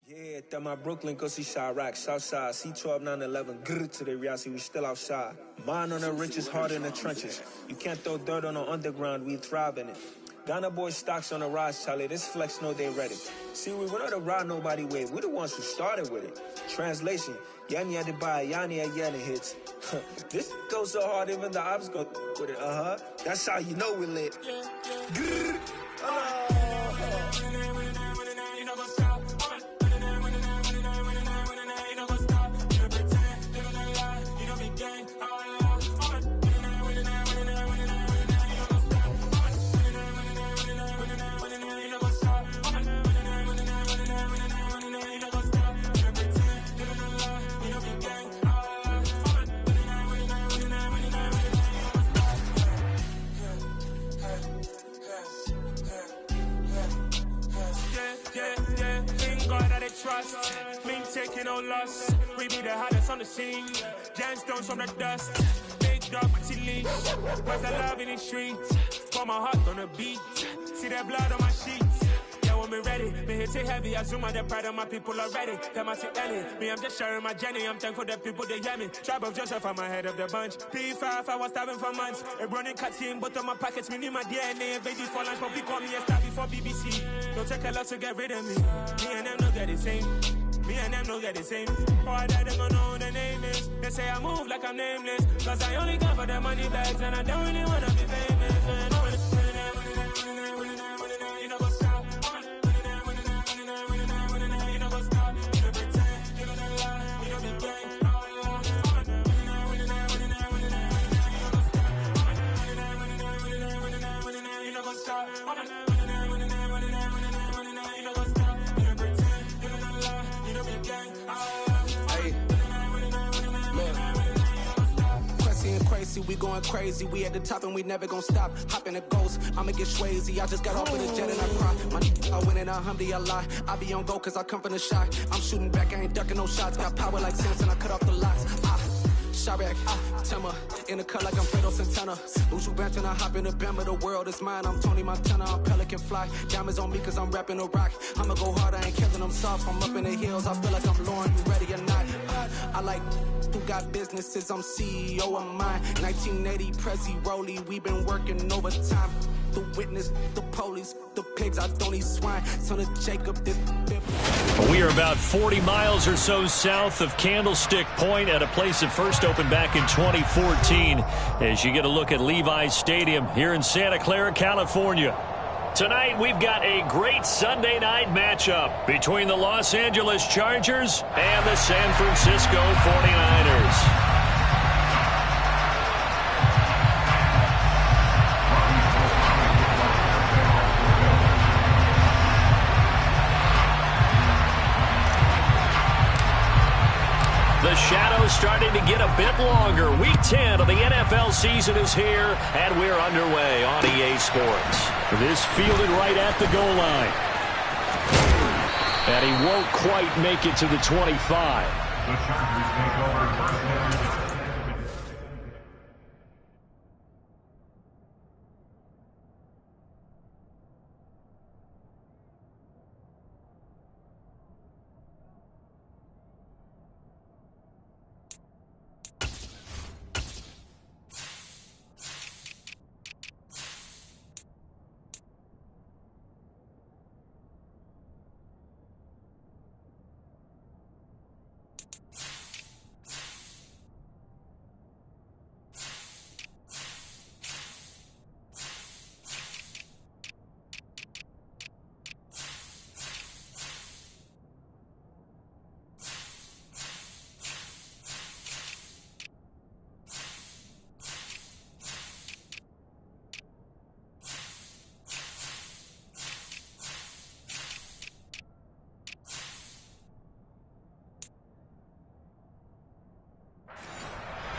Speaker 8: Yeah, that my Brooklyn, go see Chirac, Southside, C12, 911, grrr to the reality, we still outside. Mine on the riches, hard in the trenches. You can't throw dirt on the underground, we thrive in it. Ghana boys stocks on the rise, Charlie, this flex know they ready. See, we were not to ride nobody wave, we the ones who started with it. Translation, Yanni had to buy, Yanni had Yanni hits. This goes so hard, even the ops go with it, That's how you know we lit. Grrr,
Speaker 9: trust, me taking no loss. We be the hottest on the scene. Gemstones from the dust. Big dog with leash. Where's the love in the streets? Pour my heart on the beat. See that blood on my sheets. Yeah, when we ready, me hit it heavy. I zoom out the pride of my people already. Them I see Ellie. Me, I'm just sharing my journey. I'm thankful that people they hear me. Tribe of Joseph, I'm ahead of the bunch. P5, I was starving for months. A running cut team, but on my pockets, me need my DNA. Baby for lunch, but we call me a star before BBC. Don't take a lot to get rid of me. Me and them don't get the same. Me and them don't get the same. Boy, that they gonna know who the name is. They say I move like I'm nameless. Cause I only come for the money bags and I don't really wanna be famous. You know what's up?
Speaker 6: we going crazy. We at the top and we never gonna stop. Hop in a ghost, I'ma get Swayze. I just got off with a jet and I cry. My I win in a Humvee, I lie. I be on go cause I come from the shot. I'm shooting back, I ain't ducking no shots. Got power like Samson, I cut off the lots. Chirac, Timmer, in the cut like I'm Fredo Santana. Usual bench and I hop in the Bama, the world is mine. I'm Tony Montana, I'm Pelican Fly. Diamonds on me cause I'm rapping a rock. I'ma go hard, I ain't killing them soft. I'm up in the hills, I feel like I'm Lauren, you ready or not? I like who got businesses, I'm CEO of mine. 1980 Prezi Rolly, we been working overtime. The witness, the police, the pigs, I don't eat swine. Son of Jacob, this.
Speaker 1: We are about 40 miles or so south of Candlestick Point at a place that first opened back in 2014 as you get a look at Levi's Stadium here in Santa Clara, California. Tonight, we've got a great Sunday night matchup between the Los Angeles Chargers and the San Francisco 49ers. The shadow's starting to get a bit longer. Week 10 of the NFL season is here, and we're underway on EA Sports.
Speaker 3: This fielded right at the goal line. And he won't quite make it to the 25.
Speaker 4: The Chargers take over first down.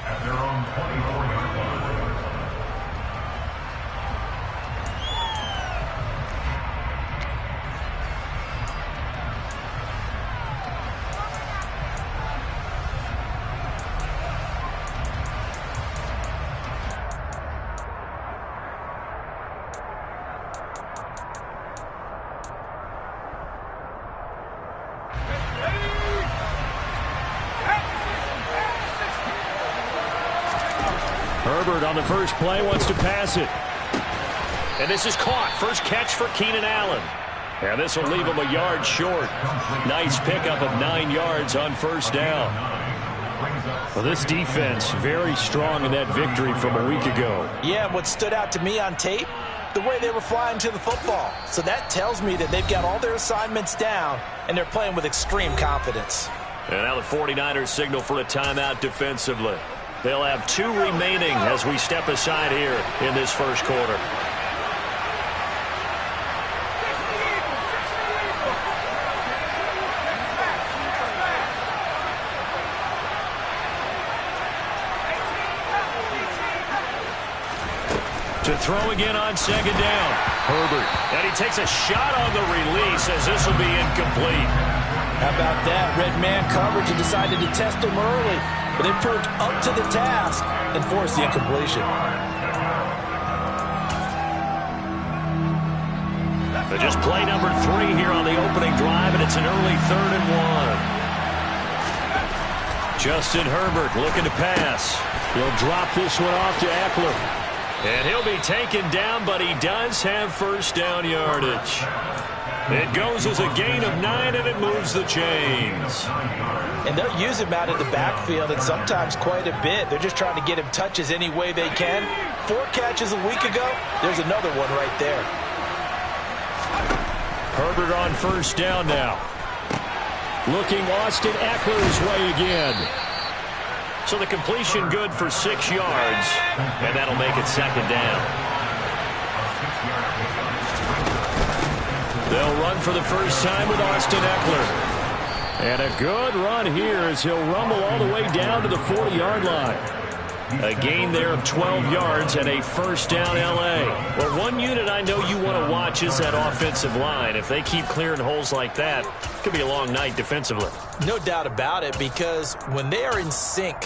Speaker 4: At their own 24-yard line.
Speaker 3: Herbert on the first play wants to pass it.
Speaker 1: And this is caught. First catch for Keenan Allen. And this will leave him a yard short. Nice pickup of 9 yards on first down.
Speaker 3: Well, this defense very strong in that victory from a week ago.
Speaker 2: Yeah, what stood out to me on tape, the way they were flying to the football. So that tells me that they've got all their assignments down, and they're playing with extreme confidence.
Speaker 1: And now the 49ers signal for a timeout defensively. They'll have 2 remaining as we step aside here in this first quarter. To throw again on second down. Herbert. And he takes a shot on the release as this will be incomplete.
Speaker 2: How about that? Red man coverage and decided to test him early. But they proved up to the task and forced the incompletion.
Speaker 1: But just play number 3 here on the opening drive, and it's an early 3rd and 1. Justin Herbert looking to pass.
Speaker 3: He'll drop this one off to Eckler.
Speaker 1: And he'll be taken down, but he does have first down yardage. It goes as a gain of 9, and it moves the chains.
Speaker 2: And they'll use him out of the backfield, and sometimes quite a bit. They're just trying to get him touches any way they can. 4 catches a week ago. There's another one right there.
Speaker 3: Herbert on first down now. Looking Austin Eckler's way again.
Speaker 1: So the completion good for 6 yards, and that'll make it second down. They'll run for the first time with Austin Eckler.
Speaker 3: And a good run here as he'll rumble all the way down to the 40-yard line. A gain there of 12 yards and a first down L.A.
Speaker 1: Well, one unit I know you want to watch is that offensive line. If they keep clearing holes like that, it could be a long night defensively.
Speaker 2: No doubt about it, because when they are in sync,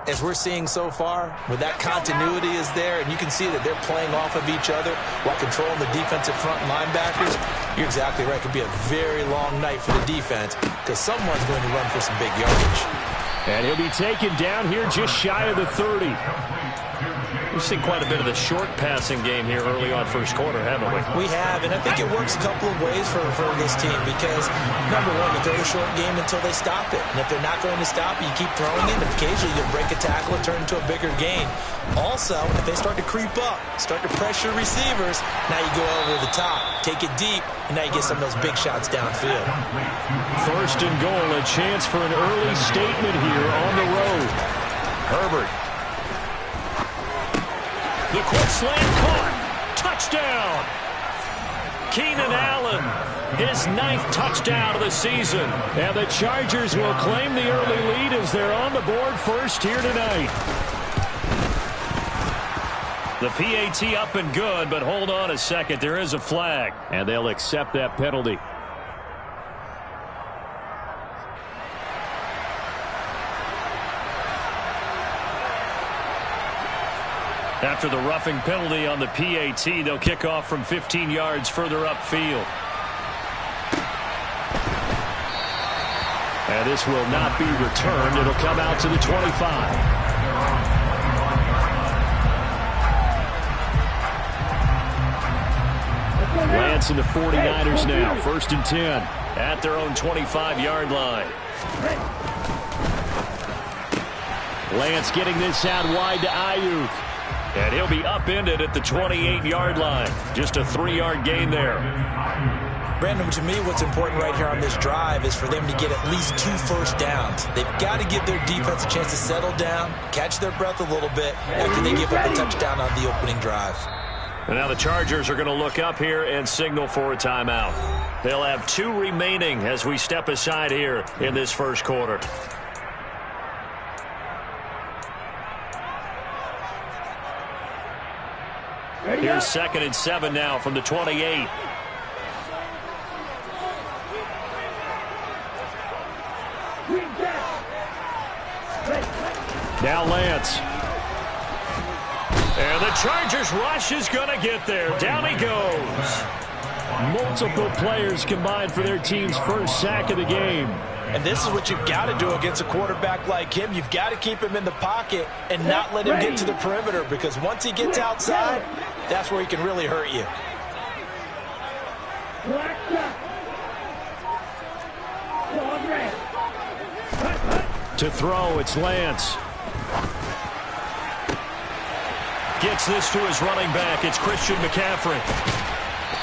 Speaker 2: as we're seeing so far, when that continuity is there, and you can see that they're playing off of each other while controlling the defensive front linebackers, you're exactly right. It could be a very long night for the defense because someone's going to run for some big yardage.
Speaker 3: And he'll be taken down here just shy of the 30.
Speaker 1: We've seen quite a bit of the short passing game here early on first quarter, haven't we?
Speaker 2: We have, and I think it works a couple of ways for this team because, number one, you throw the short game until they stop it. And if they're not going to stop it, you keep throwing it, and occasionally you'll break a tackle and turn into a bigger gain. Also, if they start to creep up, start to pressure receivers, now you go over the top, take it deep, and now you get some of those big shots downfield.
Speaker 3: First and goal, a chance for an early statement here on the road.
Speaker 1: Herbert. The quick slant caught. Touchdown. Keenan Allen, his 9th touchdown of the season.
Speaker 3: And the Chargers will claim the early lead as they're on the board first here tonight.
Speaker 1: The PAT up and good, but hold on a second. There is a flag.
Speaker 3: And they'll accept that penalty.
Speaker 1: After the roughing penalty on the PAT, they'll kick off from 15 yards further upfield.
Speaker 3: And this will not be returned. It'll come out to the 25. Lance and the 49ers now. First and 10.
Speaker 1: At their own 25-yard line.
Speaker 3: Lance getting this out wide to Ayuk.
Speaker 1: And he'll be upended at the 28-yard line. Just a 3-yard gain there.
Speaker 2: Brandon, to me, what's important right here on this drive is for them to get at least 2 first downs. They've got to give their defense a chance to settle down, catch their breath a little bit after they give up a touchdown on the opening drive.
Speaker 1: And now the Chargers are going to look up here and signal for a timeout. They'll have 2 remaining as we step aside here in this first quarter. Here's 2nd and 7 now from the 28.
Speaker 3: Now Lance.
Speaker 1: And the Chargers rush is going to get there. Down he goes.
Speaker 3: Multiple players combined for their team's first sack of the game.
Speaker 2: And this is what you've got to do against a quarterback like him. You've got to keep him in the pocket and not let him get to the perimeter, because once he gets outside, that's where he can really hurt you.
Speaker 3: To throw, it's Lance.
Speaker 1: Gets this to his running back. It's Christian McCaffrey.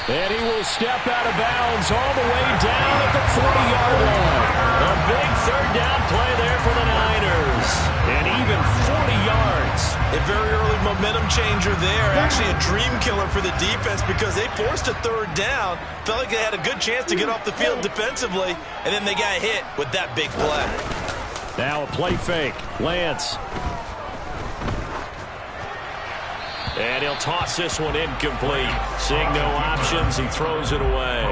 Speaker 3: And he will step out of bounds all the way down at the 40-yard line.
Speaker 1: A big 3rd down play there for the Niners. And even 40 yards.
Speaker 2: A very early momentum changer there. Actually a dream killer for the defense because they forced a 3rd down. Felt like they had a good chance to get off the field defensively. And then they got hit with that big play.
Speaker 3: Now a play fake. Lance.
Speaker 1: And he'll toss this one incomplete. Seeing no options, he throws it away.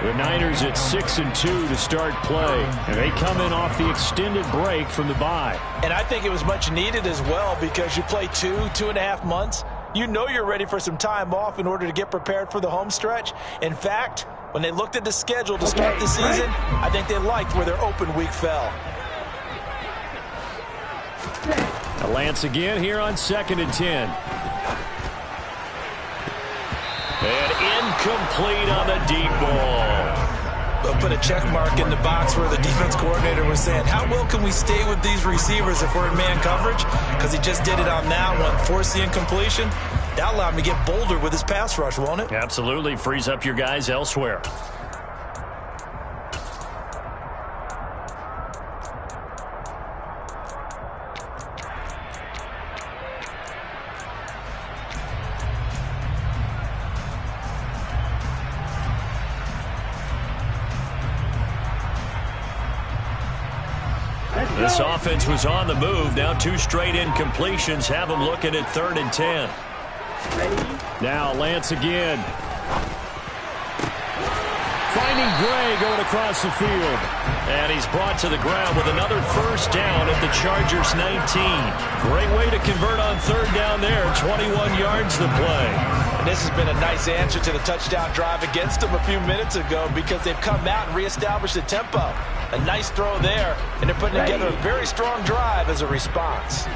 Speaker 3: The Niners at 6-2 to start play. And they come in off the extended break from the bye.
Speaker 2: And I think it was much needed as well because you play 2.5 months. You know you're ready for some time off in order to get prepared for the home stretch. In fact, when they looked at the schedule to start the season, I think they liked where their open week fell.
Speaker 3: Lance again here on 2nd and 10.
Speaker 1: And incomplete on the deep ball.
Speaker 2: They'll put a check mark in the box where the defense coordinator was saying, how well can we stay with these receivers if we're in man coverage? Because he just did it on that one, forced the incompletion. That allowed him to get bolder with his pass rush, won't it?
Speaker 1: Absolutely. Frees up your guys elsewhere. This offense was on the move. Now 2 straight incompletions have them looking at 3rd and 10.
Speaker 3: Now Lance again. Finding Gray going across the field.
Speaker 1: And he's brought to the ground with another first down at the Chargers 19. Great way to convert on 3rd down there. 21 yards the play.
Speaker 2: And this has been a nice answer to the touchdown drive against them a few minutes ago because they've come out and reestablished the tempo. A nice throw there, and they're putting together a very strong drive as a response.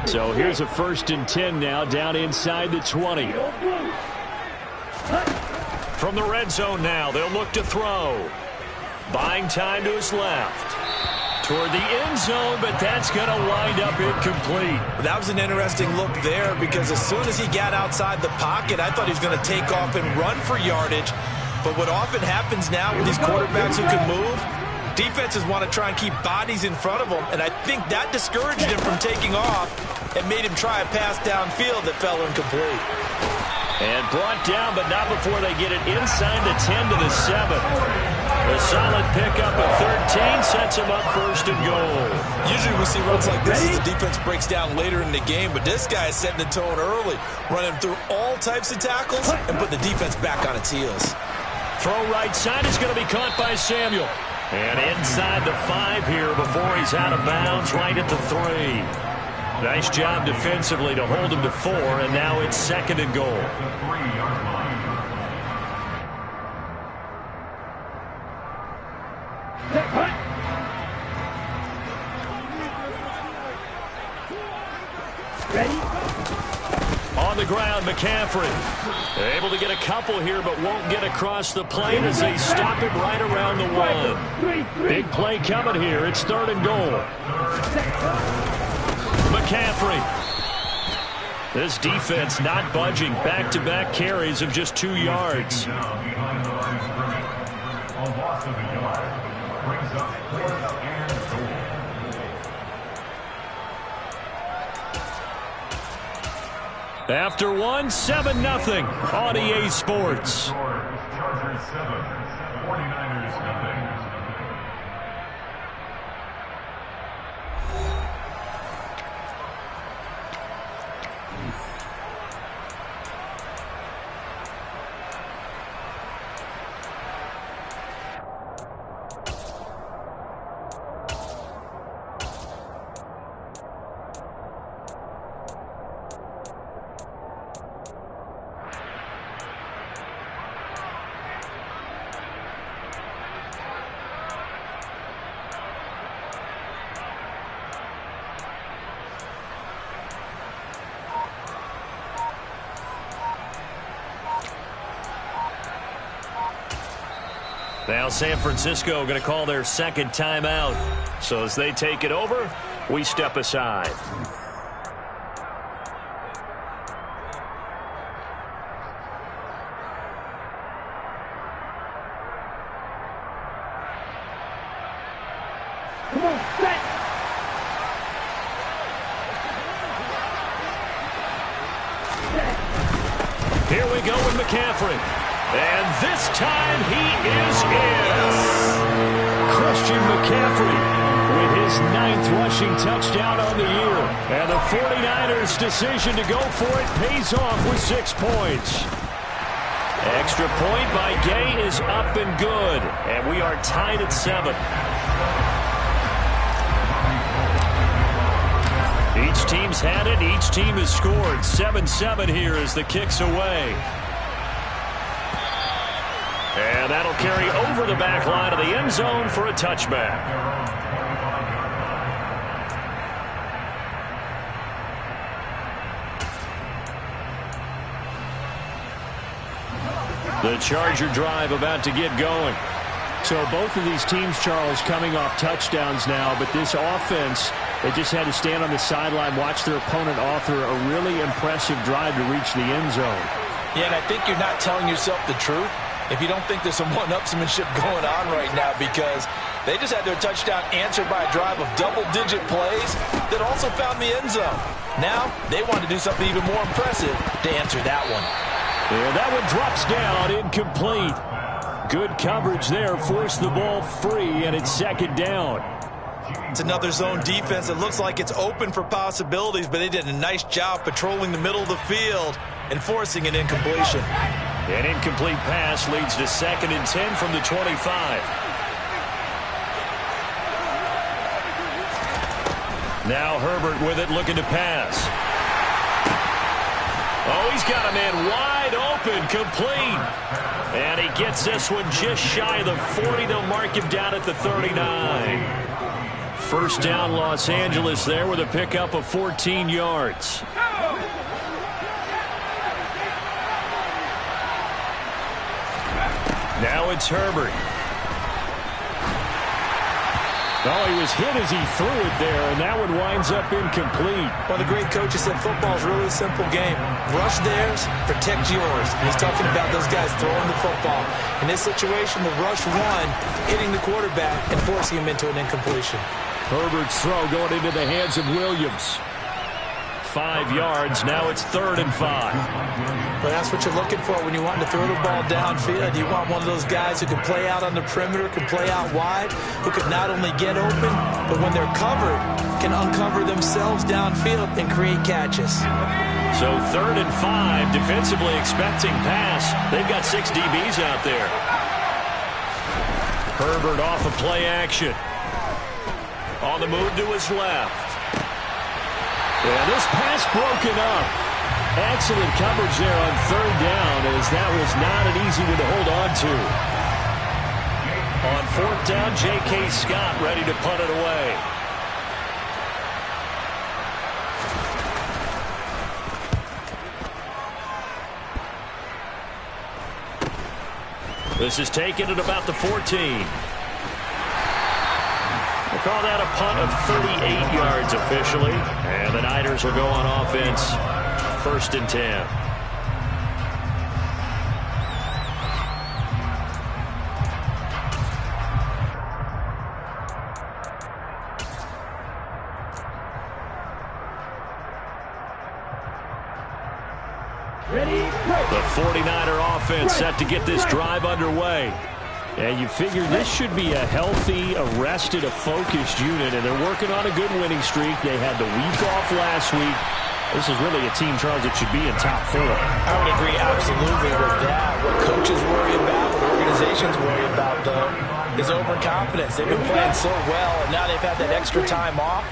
Speaker 3: So here's a 1st and 10 now, down inside the 20.
Speaker 1: From the red zone now, they'll look to throw. Buying time to his left. Toward the end zone, but that's going to wind up incomplete.
Speaker 2: That was an interesting look there because as soon as he got outside the pocket, I thought he was going to take off and run for yardage. But what often happens now with these quarterbacks who can move, defenses want to try and keep bodies in front of them, and I think that discouraged him from taking off and made him try a pass downfield that fell incomplete.
Speaker 1: And brought down, but not before they get it inside the 10 to the 7. A solid pickup of 13 sets him up 1st and goal.
Speaker 2: Usually we see runs like this as the defense breaks down later in the game, but this guy is setting the tone early, running through all types of tackles and putting the defense back on its heels.
Speaker 1: Throw right side is going to be caught by Samuel. And inside the 5 here before he's out of bounds right at the 3. Nice job defensively to hold him to 4, and now it's 2nd and goal. On the ground, McCaffrey. Able to get a couple here, but won't get across the plane as they stop it right around the 1. Big play coming here. It's 3rd and goal. McCaffrey. This defense not budging. Back-to-back carries of just 2 yards.
Speaker 4: A loss of a yard brings up 4th and goal.
Speaker 3: After 1, 7-0 on EA Sports.
Speaker 4: Chargers 7, 49ers nothing.
Speaker 1: Now San Francisco going to call their 2nd timeout. So as they take it over, we step aside.
Speaker 5: Come on, set.
Speaker 1: Here we go with McCaffrey. And this time he is in. Christian McCaffrey with his 9th rushing touchdown on the year. And the 49ers' decision to go for it pays off with 6 points. Extra point by Gay is up and good. And we are tied at 7. Each team's had it. Each team has scored. 7-7 here as the kick's away. And that'll carry over the back line of the end zone for a touchback. The Charger drive about to get going.
Speaker 3: So both of these teams, Charles, coming off touchdowns now, but this offense, they just had to stand on the sideline, watch their opponent author a really impressive drive to reach the end zone.
Speaker 2: Yeah, and I think you're not telling yourself the truth if you don't think there's some one-upsmanship going on right now, because they just had their touchdown answered by a drive of double-digit plays that also found the end zone. Now they want to do something even more impressive to answer that one.
Speaker 3: And that one drops down, incomplete. Good coverage there, forced the ball free, and it's 2nd down.
Speaker 2: It's another zone defense. It looks like it's open for possibilities, but they did a nice job patrolling the middle of the field and forcing an incompletion.
Speaker 1: An incomplete pass leads to 2nd and 10 from the 25. Now Herbert with it, looking to pass. Oh, he's got a man wide open, complete. And he gets this one just shy of the 40. They'll mark him down at the 39. First down, Los Angeles there with a pickup of 14 yards. Now it's Herbert. Oh, he was hit as he threw it there, and that one winds up incomplete.
Speaker 2: Well, the great coach has said football is really a simple game. Rush theirs, protect yours. And he's talking about those guys throwing the football. In this situation, the rush won, hitting the quarterback and forcing him into an incompletion.
Speaker 3: Herbert's throw going into the hands of Williams.
Speaker 1: 5 yards. Now it's 3rd and 5.
Speaker 2: Well, that's what you're looking for when you want to throw the ball downfield. You want one of those guys who can play out on the perimeter, can play out wide, who can not only get open, but when they're covered, can uncover themselves downfield and create catches.
Speaker 1: So 3rd and 5, defensively expecting pass. They've got 6 DBs out there. Herbert off of play action. On the move to his left.
Speaker 3: Yeah, this pass broken up. Excellent coverage there on 3rd down, as that was not an easy one to hold on to.
Speaker 1: On 4th down, J.K. Scott ready to punt it away. This is taken at about the 14. We'll call that a punt of 38 yards officially. And the Niners will go on offense. 1st and 10. The 49er offense set to get this drive underway.
Speaker 3: And you figure this should be a healthy, arrested, a focused unit, and they're working on a good winning streak. They had the week off last week. This is really a team, Charles, that should be in top 4.
Speaker 2: I would agree absolutely with that. What coaches worry about, what organizations worry about, though, is overconfidence. They've been playing so well, and now they've had that extra time off.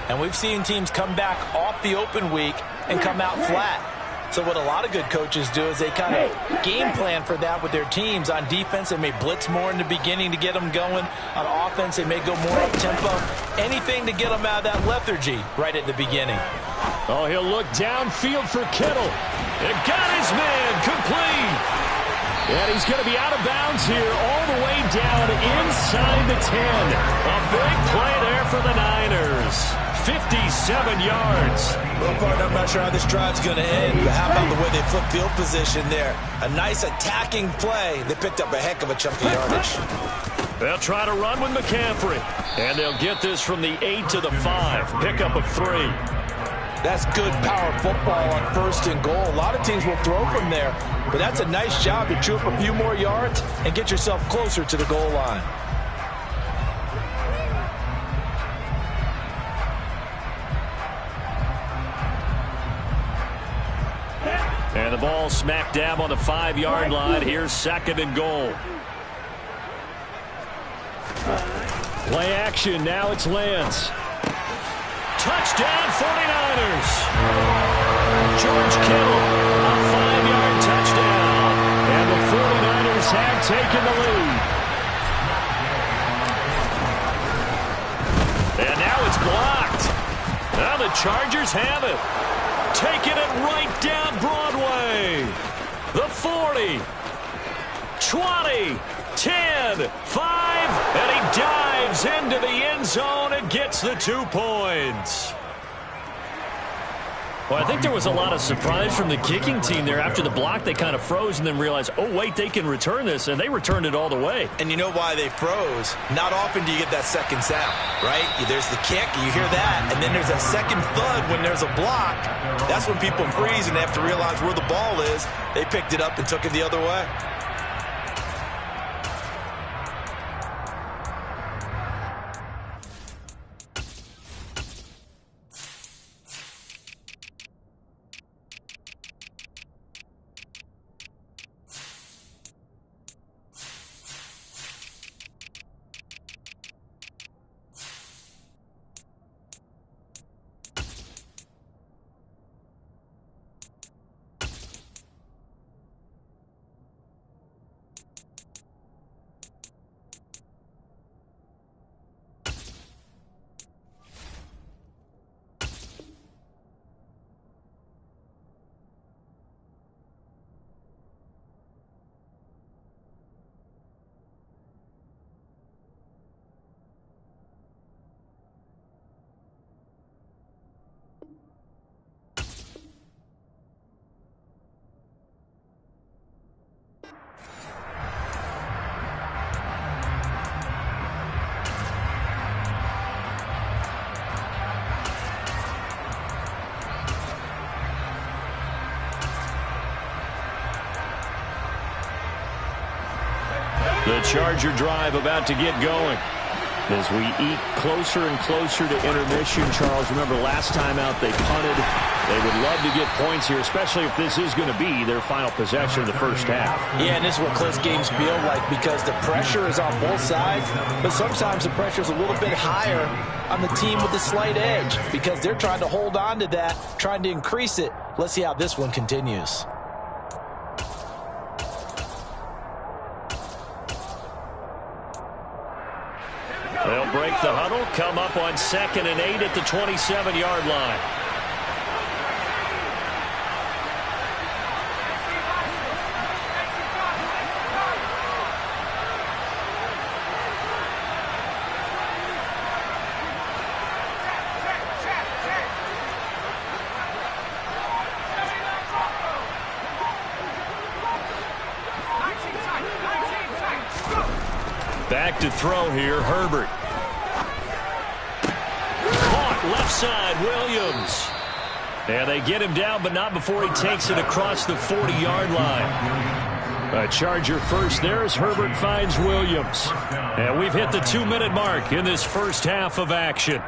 Speaker 2: And we've seen teams come back off the open week and come out flat. So what a lot of good coaches do is they kind of game plan for that with their teams. On defense, they may blitz more in the beginning to get them going. On offense, they may go more up-tempo. Anything to get them out of that lethargy right at the beginning.
Speaker 3: Oh, he'll look downfield for Kittle.
Speaker 1: It got his man complete.
Speaker 3: And he's going to be out of bounds here all the way down inside the 10.
Speaker 1: A big play there for the Niners. 57 yards.
Speaker 2: Well, partner, I'm not sure how this drive's going to end, but how about the way they flip field position there? A nice attacking play. They picked up a heck of a chunk of yardage.
Speaker 1: They'll try to run with McCaffrey. And they'll get this from the 8 to the 5. Pickup of 3.
Speaker 2: That's good power football on 1st and goal. A lot of teams will throw from there, but that's a nice job to chew up a few more yards and get yourself closer to the goal line.
Speaker 1: And the ball smack dab on the 5-yard line. Here's 2nd and goal.
Speaker 3: Play action. Now it's Lance.
Speaker 1: Touchdown 49ers. George Kittle, a 5-yard touchdown.
Speaker 3: And the 49ers have taken the lead.
Speaker 1: And now it's blocked. Now the Chargers have it. Taking it right down Broadway. The 40, 20, 10, 5, and he dives into the end zone and gets the 2 points. Well, I think there was a lot of surprise from the kicking team there. After the block, they kind of froze and then realized, oh, wait, they can return this, and they returned it all the way.
Speaker 2: And you know why they froze? Not often do you get that second sound, right? There's the kick, you hear that, and then there's that second thud when there's a block. That's when people freeze and they have to realize where the ball is. They picked it up and took it the other way.
Speaker 3: The Charger drive about to get going. As we eke closer and closer to intermission, Charles, remember last time out they punted. They would love to get points here, especially if this is going to be their final possession of the first half.
Speaker 2: Yeah, and this is what close games feel like because the pressure is on both sides, but sometimes the pressure is a little bit higher on the team with the slight edge because they're trying to hold on to that, trying to increase it. Let's see how this one continues.
Speaker 3: They'll break the huddle, come up on 2nd and 8 at the 27-yard line. Back to throw here, Herbert. Caught left side, Williams. And they get him down, but not before he takes it across the 40-yard line. A Charger first there as Herbert finds Williams. And we've hit the 2-minute mark in this first half of action.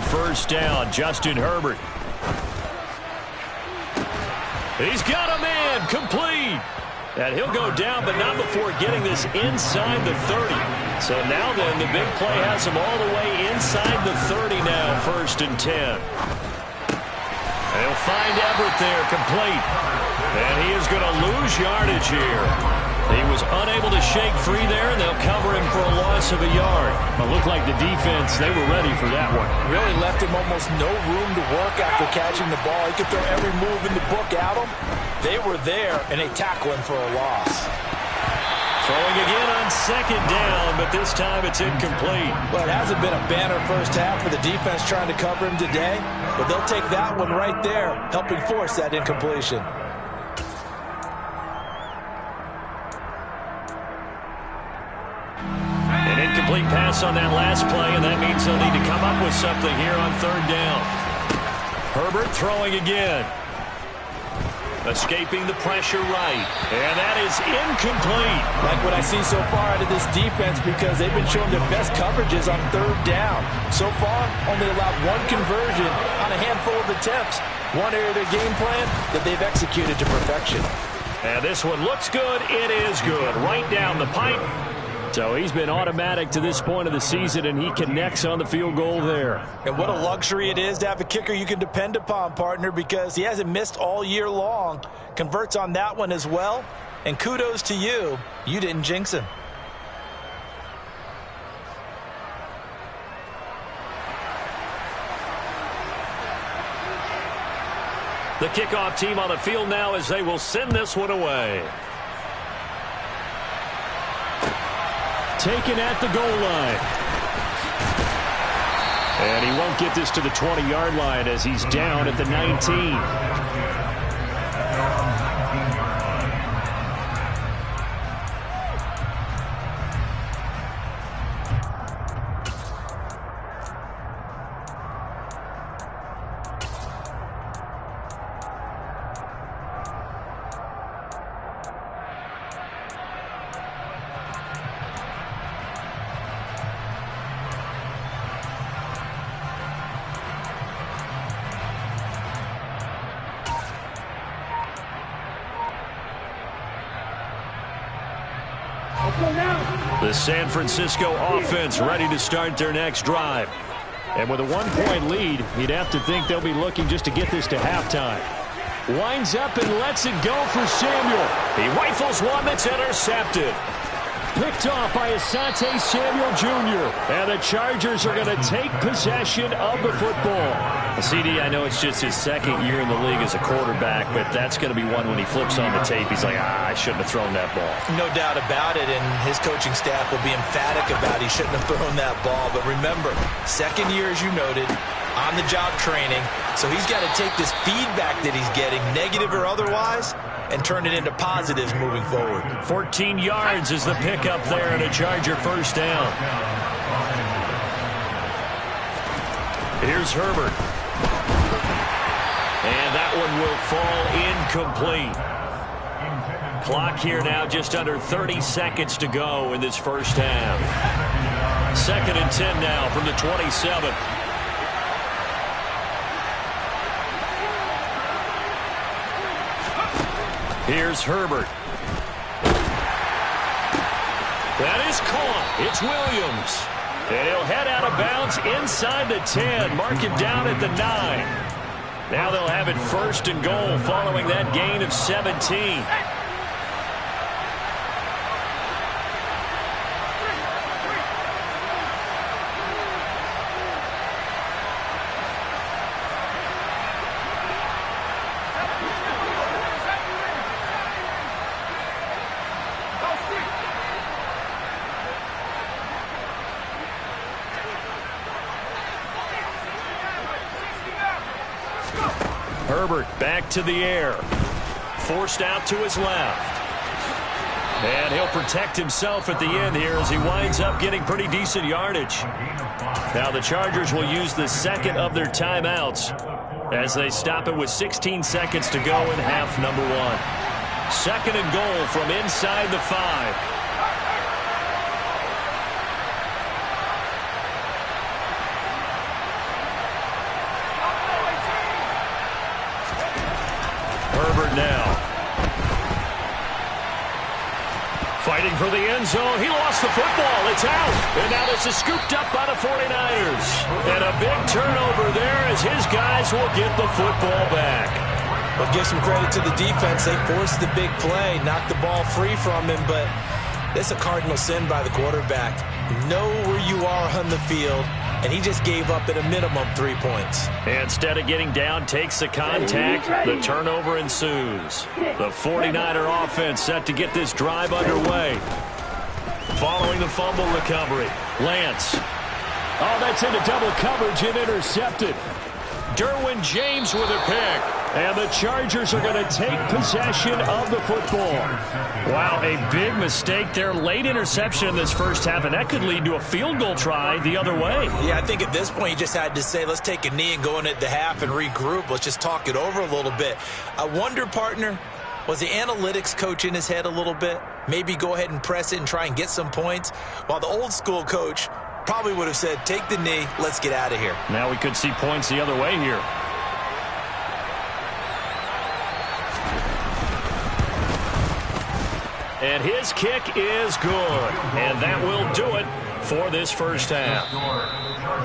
Speaker 3: First down, Justin Herbert. He's got a man, complete. And he'll go down, but not before getting this inside the 30. So now then, the big play has him all the way inside the 30 now, 1st and 10. They'll find Everett there, complete. And he is going to lose yardage here. He was unable to shake free there, and they'll cover him for a loss of a yard. But looked like the defense, they were ready for that one.
Speaker 2: Really left him almost no room to work after catching the ball. He could throw every move in the book at him. They were there, and they tackle him for a loss.
Speaker 3: Throwing again on 2nd down, but this time it's incomplete.
Speaker 2: Well, it hasn't been a banner first half for the defense trying to cover him today, but they'll take that one right there, helping force that incompletion.
Speaker 3: An incomplete pass on that last play, and that means they'll need to come up with something here on 3rd down. Herbert throwing again. Escaping the pressure right. And that is incomplete.
Speaker 2: Like what I see so far out of this defense because they've been showing their best coverages on 3rd down. So far, only allowed one conversion on a handful of attempts. One area of their game plan that they've executed to perfection.
Speaker 3: And this one looks good. It is good. Right down the pipe. So he's been automatic to this point of the season, and he connects on the field goal there.
Speaker 2: And what a luxury it is to have a kicker you can depend upon, partner, because he hasn't missed all year long. Converts on that one as well. And kudos to you. You didn't jinx him.
Speaker 3: The kickoff team on the field now as they will send this one away. Taken at the goal line. And he won't get this to the 20-yard line as he's down at the 19. The San Francisco offense ready to start their next drive. And with a 1-point lead, you'd have to think they'll be looking just to get this to halftime. Winds up and lets it go for Samuel. He rifles one that's intercepted. Picked off by Asante Samuel Jr. And the Chargers are going to take possession of the football.
Speaker 1: CD, I know it's just his second year in the league as a quarterback, but that's going to be one when he flips on the tape. He's like, I shouldn't have thrown that ball.
Speaker 2: No doubt about it, and his coaching staff will be emphatic about he shouldn't have thrown that ball. But remember, second year, as you noted, on-the-job training. So he's got to take this feedback that he's getting, negative or otherwise, and turn it into positives moving forward.
Speaker 1: 14 yards is the pickup there and a Charger first down. Here's Herbert. And that one will fall incomplete. Clock here now just under 30 seconds to go in this first half. 2nd and 10 now from the 27. Here's Herbert. That is caught. It's Williams. And he'll head out of bounds inside the 10. Mark him down at the 9. Now they'll have it 1st and goal following that gain of 17. Herbert back to the air. Forced out to his left. And he'll protect himself at the end here as he winds up getting pretty decent yardage. Now the Chargers will use the second of their timeouts as they stop it with 16 seconds to go in half number 1. 2nd and goal from inside the 5. Herbert now. Fighting for the end zone. He lost the football. It's out. And now this is scooped up by the 49ers. And a big turnover there as his guys will get the football back.
Speaker 2: But give some credit to the defense. They forced the big play, knocked the ball free from him, but that's a cardinal sin by the quarterback. Know where you are on the field, and he just gave up at a minimum 3 points.
Speaker 1: Instead of getting down, takes the contact. The turnover ensues. The 49er offense set to get this drive underway. Following the fumble recovery, Lance.
Speaker 3: Oh, that's into double coverage and intercepted.
Speaker 1: Derwin James with a pick.
Speaker 3: And the Chargers are going to take possession of the football.
Speaker 1: Wow, a big mistake there. Late interception in this first half, and that could lead to a field goal try the other way.
Speaker 2: Yeah, I think at this point you just had to say, let's take a knee and go in at the half and regroup. Let's just talk it over a little bit. I wonder, partner, was the analytics coach in his head a little bit? Maybe go ahead and press it and try and get some points? While the old school coach probably would have said, take the knee, let's get out of here.
Speaker 1: Now we could see points the other way here. And his kick is good. And that will do it for this first half.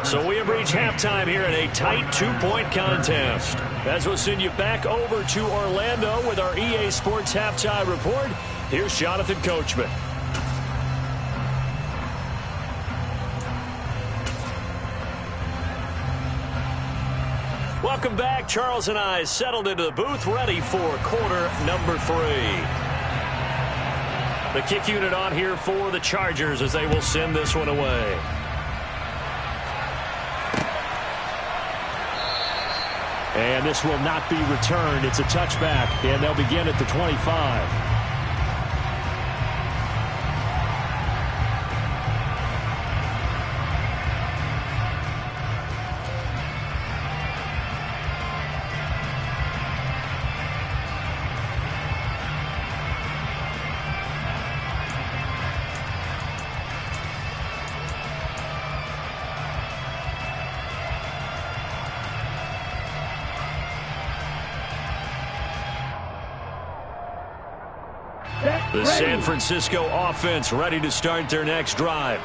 Speaker 1: So we have reached halftime here in a tight 2-point contest. As we'll send you back over to Orlando with our EA Sports Halftime Report, here's Jonathan Coachman. Welcome back. Charles and I settled into the booth, ready for quarter number 3. The kick unit on here for the Chargers as they will send this one away.
Speaker 3: And this will not be returned. It's a touchback, and they'll begin at the 25.
Speaker 1: The San Francisco offense ready to start their next drive.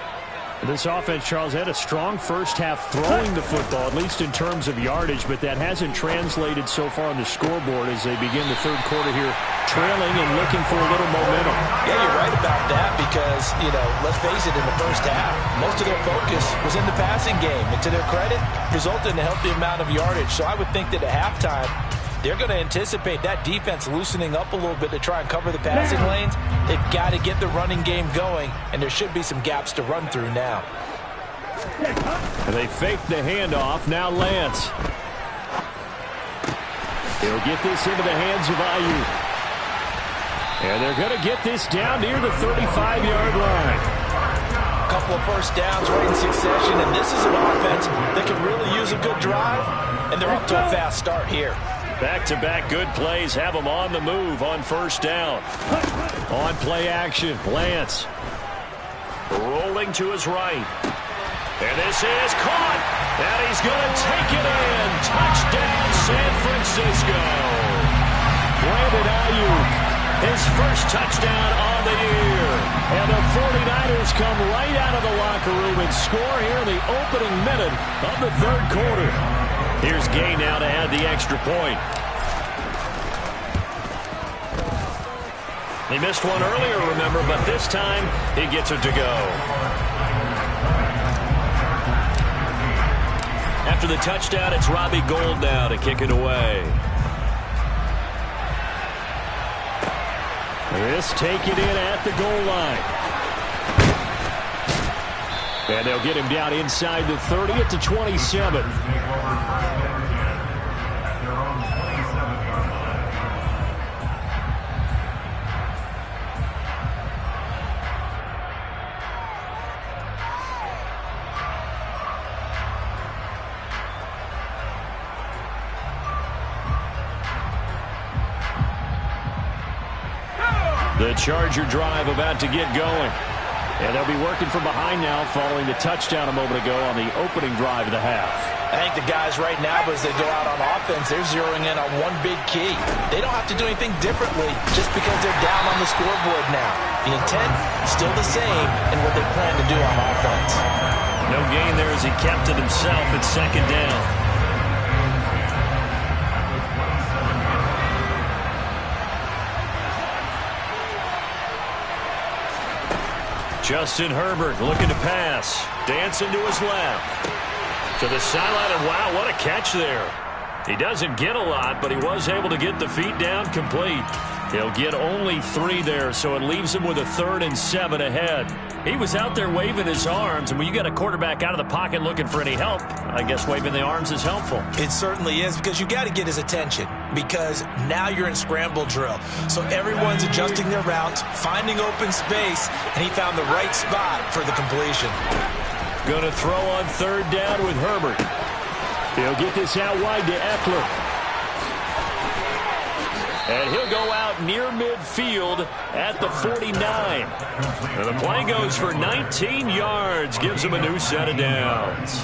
Speaker 3: This offense, Charles, had a strong first half throwing the football, at least in terms of yardage, but that hasn't translated so far on the scoreboard as they begin the third quarter here, trailing and looking for a little momentum.
Speaker 2: Yeah, you're right about that because, let's face it, in the first half, most of their focus was in the passing game. And to their credit, resulted in a healthy amount of yardage. So I would think that at halftime, they're going to anticipate that defense loosening up a little bit to try and cover the passing lanes. They've got to get the running game going, and there should be some gaps to run through now.
Speaker 3: And they fake the handoff. Now Lance. He'll get this into the hands of Ayuk. And they're going to get this down near the 35-yard line.
Speaker 2: A couple of first downs right in succession, and this is an offense that can really use a good drive, and they're off to a fast start here.
Speaker 3: Back-to-back good plays have them on the move on first down. On play action, Lance.
Speaker 1: Rolling to his right. And this is caught. And he's going to take it in. Touchdown, San Francisco. Brandon Ayuk, his first touchdown on the year. And the 49ers come right out of the locker room and score here in the opening minute of the third quarter. Here's Gay now to add the extra point. He missed one earlier, remember, but this time he gets it to go. After the touchdown, it's Robbie Gould now to kick it away.
Speaker 3: This take it in at the goal line. And they'll get him down inside the 30 at the 27. The Charger drive about to get going. And they'll be working from behind now following the touchdown a moment ago on the opening drive of the half.
Speaker 2: I think the guys right now, as they go out on offense, they're zeroing in on one big key. They don't have to do anything differently just because they're down on the scoreboard now. The intent still the same in what they plan to do on offense.
Speaker 1: No gain there as he kept it himself at second down. Justin Herbert looking to pass. Dancing to his left. To the sideline, and wow, what a catch there. He doesn't get a lot, but he was able to get the feet down complete. He'll get only 3 there, so it leaves him with a 3rd and 7 ahead. He was out there waving his arms, and when you got a quarterback out of the pocket looking for any help, I guess waving the arms is helpful.
Speaker 2: It certainly is, because you got to get his attention, because now you're in scramble drill. So everyone's adjusting their routes, finding open space, and he found the right spot for the completion.
Speaker 3: Going to throw on 3rd down with Herbert. He'll get this out wide to Eckler. And he'll go out near midfield at the 49. And the play goes for 19 yards, gives him a new set of downs.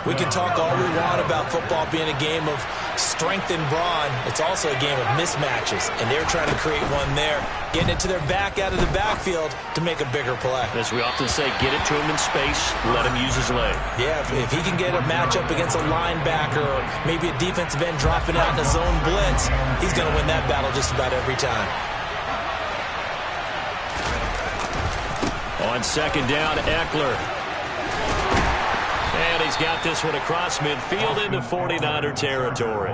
Speaker 2: We can talk all we want about football being a game of strength and brawn. It's also a game of mismatches, and they're trying to create one there, getting it to their back out of the backfield to make a bigger play.
Speaker 1: As we often say, get it to him in space, let him use his leg.
Speaker 2: Yeah, if he can get a matchup against a linebacker or maybe a defensive end dropping out in a zone blitz, he's going to win that battle just about every time.
Speaker 1: On 2nd down, Eckler. And he's got this one across midfield into 49er territory.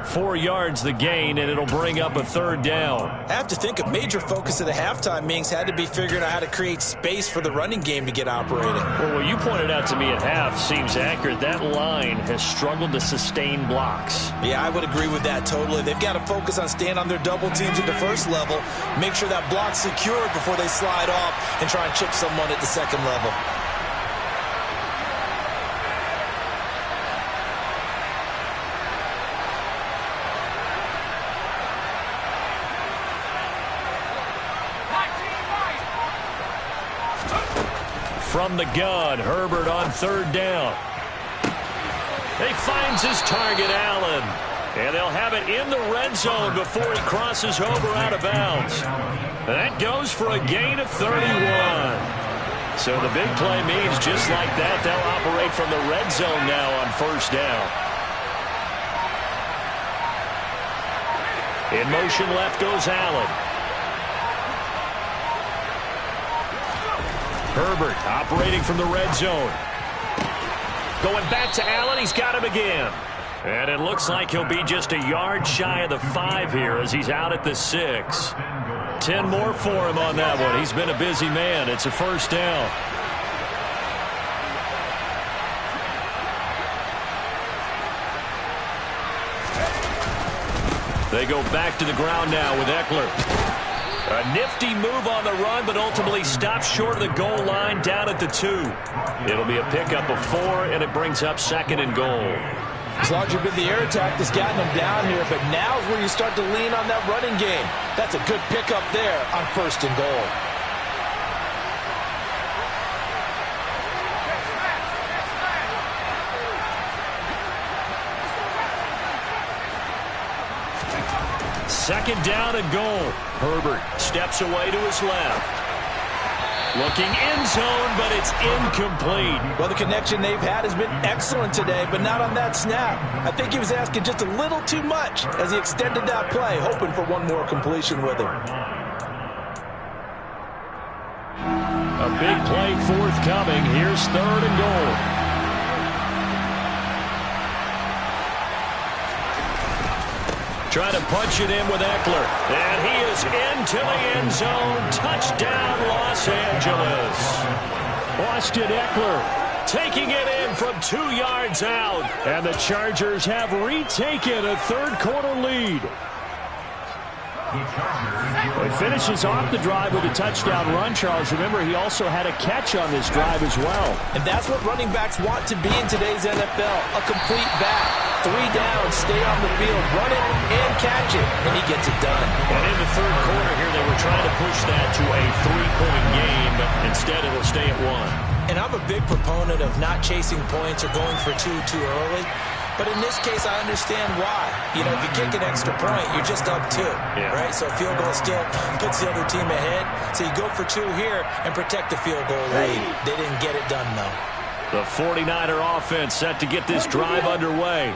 Speaker 1: 4 yards the gain, and it'll bring up a 3rd down.
Speaker 2: I have to think a major focus of the halftime meetings had to be figuring out how to create space for the running game to get operating.
Speaker 1: Well, what you pointed out to me at half seems accurate. That line has struggled to sustain blocks.
Speaker 2: Yeah, I would agree with that totally. They've got to focus on staying on their double teams at the first level, make sure that block's secured before they slide off and try and chip someone at the second level.
Speaker 1: From the gun, Herbert on 3rd down. He finds his target, Allen. And they'll have it in the red zone before he crosses over out of bounds. That goes for a gain of 31. So the big play means just like that, they'll operate from the red zone now on first down. In motion left goes Allen. Herbert operating from the red zone. Going back to Allen, he's got him again. And it looks like he'll be just a yard shy of the 5 here as he's out at the 6. 10 more for him on that one. He's been a busy man. It's a first down. They go back to the ground now with Eckler. A nifty move on the run, but ultimately stops short of the goal line down at the 2. It'll be a pickup of 4, and it brings up 2nd and goal.
Speaker 2: It's largely been the air attack that's gotten them down here, but now is where you start to lean on that running game. That's a good pickup there on 1st and goal.
Speaker 1: Second down and goal. Herbert steps away to his left. Looking end zone, but it's incomplete.
Speaker 2: Well, the connection they've had has been excellent today, but not on that snap. I think he was asking just a little too much as he extended that play, hoping for one more completion with him.
Speaker 3: A big play forthcoming. Here's 3rd and goal.
Speaker 1: Trying to punch it in with Eckler. And he is into the end zone. Touchdown, Los Angeles.
Speaker 3: Austin Eckler taking it in from 2 yards out. And the Chargers have retaken a 3rd quarter lead. He finishes off the drive with a touchdown run, Charles. Remember, he also had a catch on this drive as well.
Speaker 2: And that's what running backs want to be in today's NFL, a complete back. 3 downs, stay on the field, run it and catch it, and he gets it done.
Speaker 1: And in the 3rd quarter here, they were trying to push that to a 3-point game, but instead it'll stay at 1.
Speaker 2: And I'm a big proponent of not chasing points or going for 2 too early. But in this case, I understand why. You know, if you kick an extra point, you're just up 2, right? So a field goal still puts the other team ahead. So you go for 2 here and protect the field goal lead. They didn't get it done, though.
Speaker 1: The 49er offense set to get this drive underway.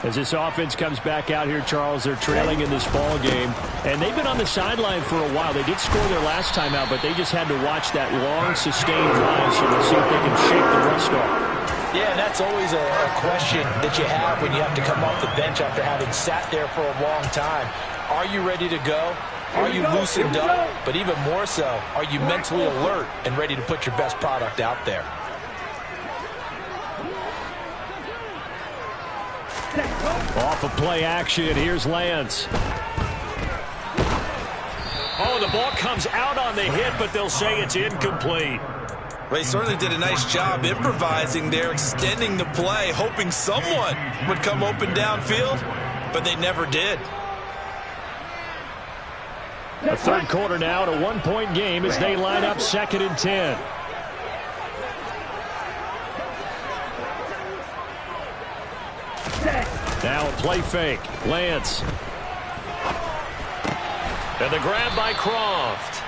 Speaker 3: As this offense comes back out here, Charles, they're trailing in this ball game. And they've been on the sideline for a while. They did score their last time out, but they just had to watch that long, sustained drive. So we'll see if they can shake the rust off.
Speaker 2: Yeah, and that's always a question that you have when you have to come off the bench after having sat there for a long time. Are you ready to go? Are you loosened up? But even more so, are you mentally alert and ready to put your best product out there?
Speaker 3: Off of play action, here's Lance.
Speaker 1: Oh, the ball comes out on the hit, but they'll say it's incomplete.
Speaker 2: Well, he certainly did a nice job improvising there, extending the play, hoping someone would come open downfield, but they never did.
Speaker 3: The 3rd quarter now to 1-point game as they line up 2nd and 10. Now a play fake. Lance.
Speaker 1: And the grab by Croft.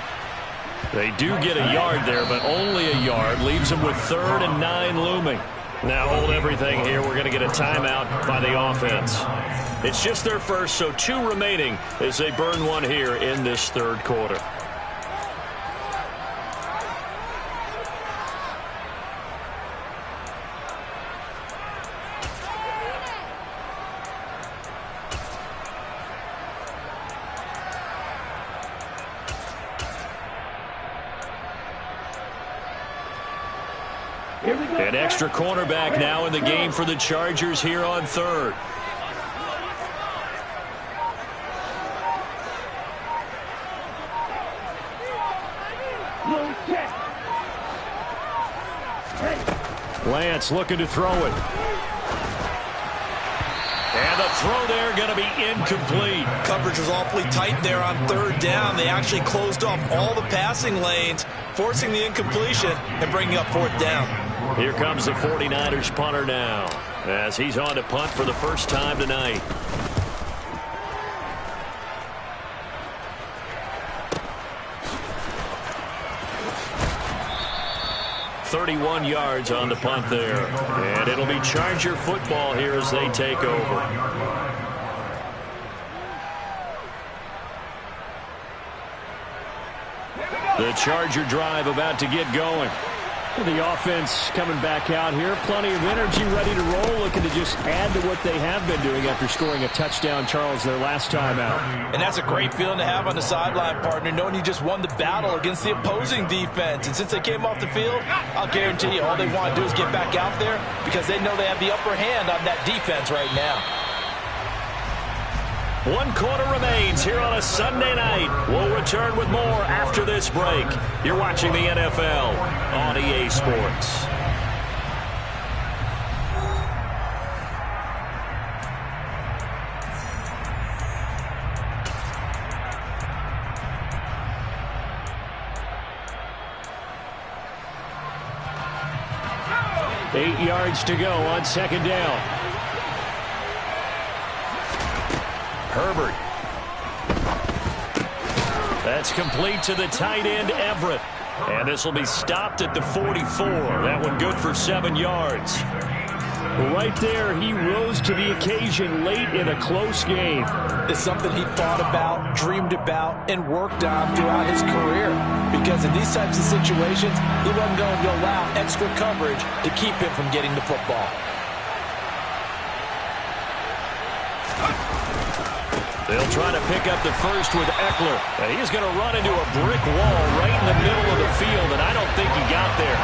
Speaker 1: They do get a yard there, but only a yard. Leaves them with 3rd and 9 looming. Now hold everything here. We're going to get a timeout by the offense. It's just their first, so 2 remaining as they burn one here in this 3rd quarter. An extra cornerback now in the game for the Chargers here on 3rd.
Speaker 3: Lance looking to throw it.
Speaker 1: And the throw there going to be incomplete.
Speaker 2: Coverage was awfully tight there on 3rd down. They actually closed off all the passing lanes, forcing the incompletion and bringing up 4th down.
Speaker 1: Here comes the 49ers punter now as he's on to punt for the first time tonight. 31 yards on the punt there. And it'll be Charger football here as they take over. The Charger drive about to get going.
Speaker 3: The offense coming back out here. Plenty of energy, ready to roll, looking to just add to what they have been doing after scoring a touchdown, Charles, their last time out.
Speaker 2: And that's a great feeling to have on the sideline, partner, knowing you just won the battle against the opposing defense. And since they came off the field, I'll guarantee you all they want to do is get back out there because they know they have the upper hand on that defense right now.
Speaker 1: 1 quarter remains here on a Sunday night. We'll return with more after this break. You're watching the NFL on EA Sports.
Speaker 3: Eight yards to go on second down.
Speaker 1: Herbert. That's complete to the tight end, Everett. And this will be stopped at the 44. That one good for 7 yards.
Speaker 3: Right there, he rose to the occasion late in a close game.
Speaker 2: It's something he thought about, dreamed about, and worked on throughout his career. Because in these types of situations, he wasn't going to allow extra coverage to keep him from getting the football.
Speaker 1: They'll try to pick up the first with Eckler. And he's going to run into a brick wall right in the middle of the field, and I don't think he got there.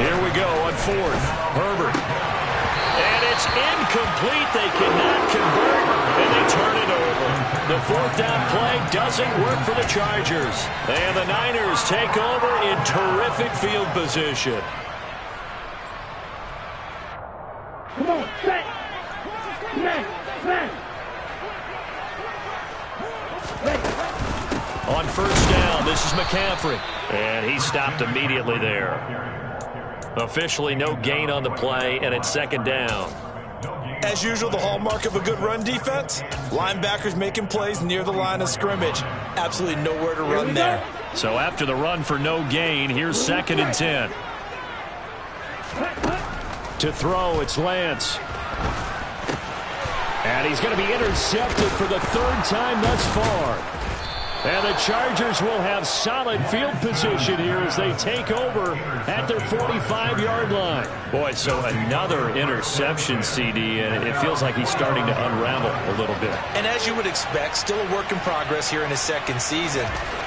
Speaker 1: Here we go on fourth. Herbert. And it's incomplete. They cannot convert, and they turn it over. The fourth down play doesn't work for the Chargers. And the Niners take over in terrific field position.
Speaker 5: Come on, set.
Speaker 1: On first down, this is McCaffrey. And he stopped immediately there. Officially no gain on the play, and it's second down.
Speaker 2: As usual, the hallmark of a good run defense, linebackers making plays near the line of scrimmage. Absolutely nowhere to run there.
Speaker 1: So after the run for no gain, here's 2nd and 10.
Speaker 3: To throw, it's Lance. And he's going to be intercepted for the 3rd time thus far. And the Chargers will have solid field position here as they take over at their 45-yard line.
Speaker 1: Boy, so another interception, CD, and it feels like he's starting to unravel a little bit.
Speaker 2: And as you would expect, still a work in progress here in his 2nd season.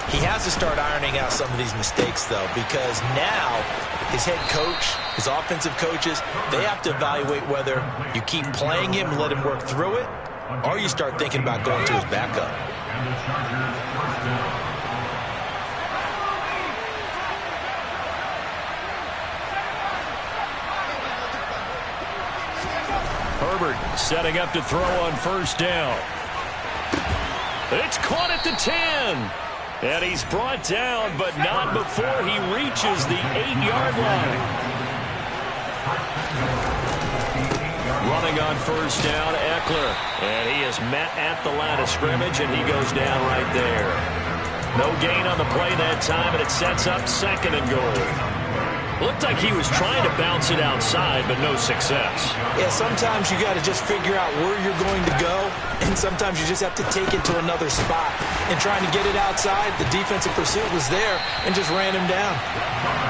Speaker 2: He has to start ironing out some of these mistakes, though, because now his head coach, his offensive coaches, they have to evaluate whether you keep playing him and let him work through it, or you start thinking about going to his backup.
Speaker 1: Herbert setting up to throw on first down. It's caught at the 10. And he's brought down, but not before he reaches the 8-yard line. Running on first down, Eckler. And he is met at the line of scrimmage, and he goes down right there. No gain on the play that time, and it sets up 2nd and goal. Looked like he was trying to bounce it outside, but no success.
Speaker 2: Yeah, sometimes you got to just figure out where you're going to go, and sometimes you just have to take it to another spot. And trying to get it outside, the defensive pursuit was there and just ran him down.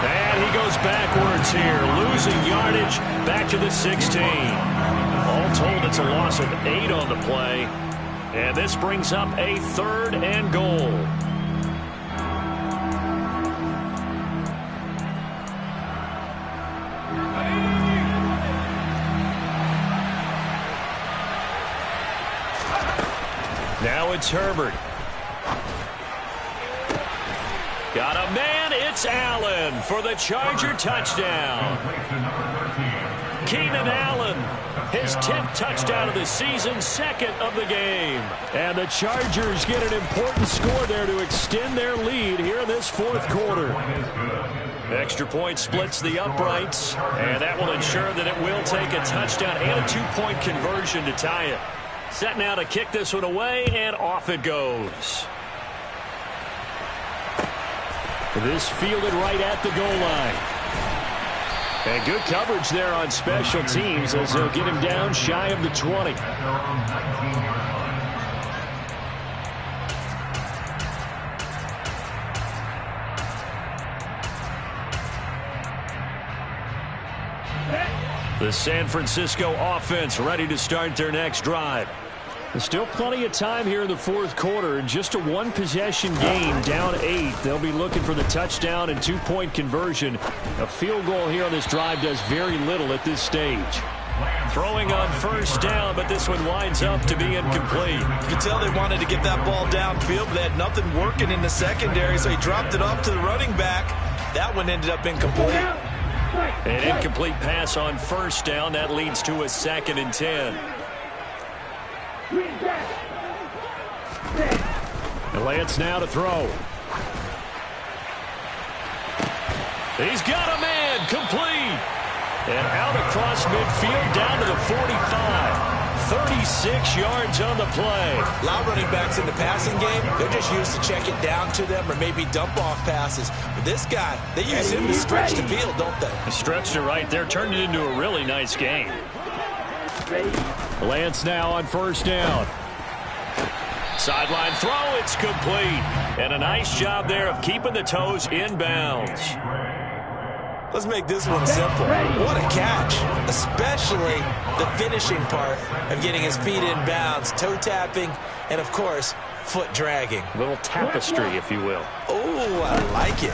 Speaker 1: And he goes backwards here, losing yardage back to the 16. All told, it's a loss of 8 on the play. And this brings up a 3rd and goal. Now it's Herbert. Got a man, it's Allen for the Charger touchdown. Keenan Allen, his 10th touchdown of the season, 2nd of the game.
Speaker 3: And the Chargers get an important score there to extend their lead here in this 4th quarter.
Speaker 1: Extra point splits the uprights, and that will ensure that it will take a touchdown and a 2-point conversion to tie it. Set now to kick this one away, and off it goes.
Speaker 3: This fielded right at the goal line. And good coverage there on special teams as they'll get him down shy of the 20. The San Francisco offense ready to start their next drive. There's still plenty of time here in the fourth quarter. Just a one-possession game, down 8. They'll be looking for the touchdown and two-point conversion. A field goal here on this drive does very little at this stage. Throwing on first down, but this one winds up to be incomplete.
Speaker 2: You can tell they wanted to get that ball downfield, but they had nothing working in the secondary, so he dropped it off to the running back. That one ended up incomplete.
Speaker 3: An incomplete pass on first down. That leads to a 2nd and 10. And Lance now to throw. He's got a man, complete. And out across midfield down to the 45. 36 yards on the play.
Speaker 2: A lot of running backs in the passing game, they're just used to check it down to them or maybe dump off passes. But this guy, they use him to stretch the field, don't they?
Speaker 3: Stretched it right there, turned it into a really nice game. Lance now on first down. Sideline throw, it's complete. And a nice job there of keeping the toes inbounds.
Speaker 2: Let's make this one simple. What a catch, especially the finishing part of getting his feet in bounds, toe tapping, and of course, foot dragging.
Speaker 3: A little tapestry, if you will.
Speaker 2: Oh, I like it.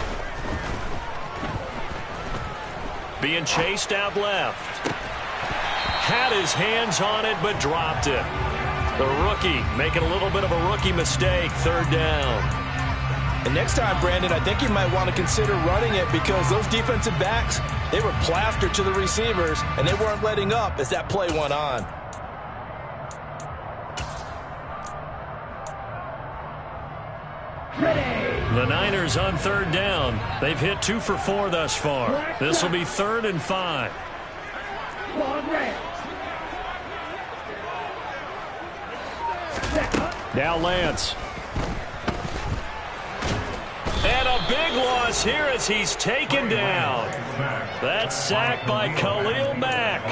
Speaker 3: Being chased out left. Had his hands on it, but dropped it. The rookie making a little bit of a rookie mistake, 3rd down.
Speaker 2: And next time, Brandon, I think you might want to consider running it because those defensive backs, they were plastered to the receivers, and they weren't letting up as that play went on.
Speaker 3: The Niners on 3rd down. They've hit 2 for 4 thus far. This will be 3rd and 5. Now Lance. And a big loss here as he's taken down. That's sacked by Khalil Mack.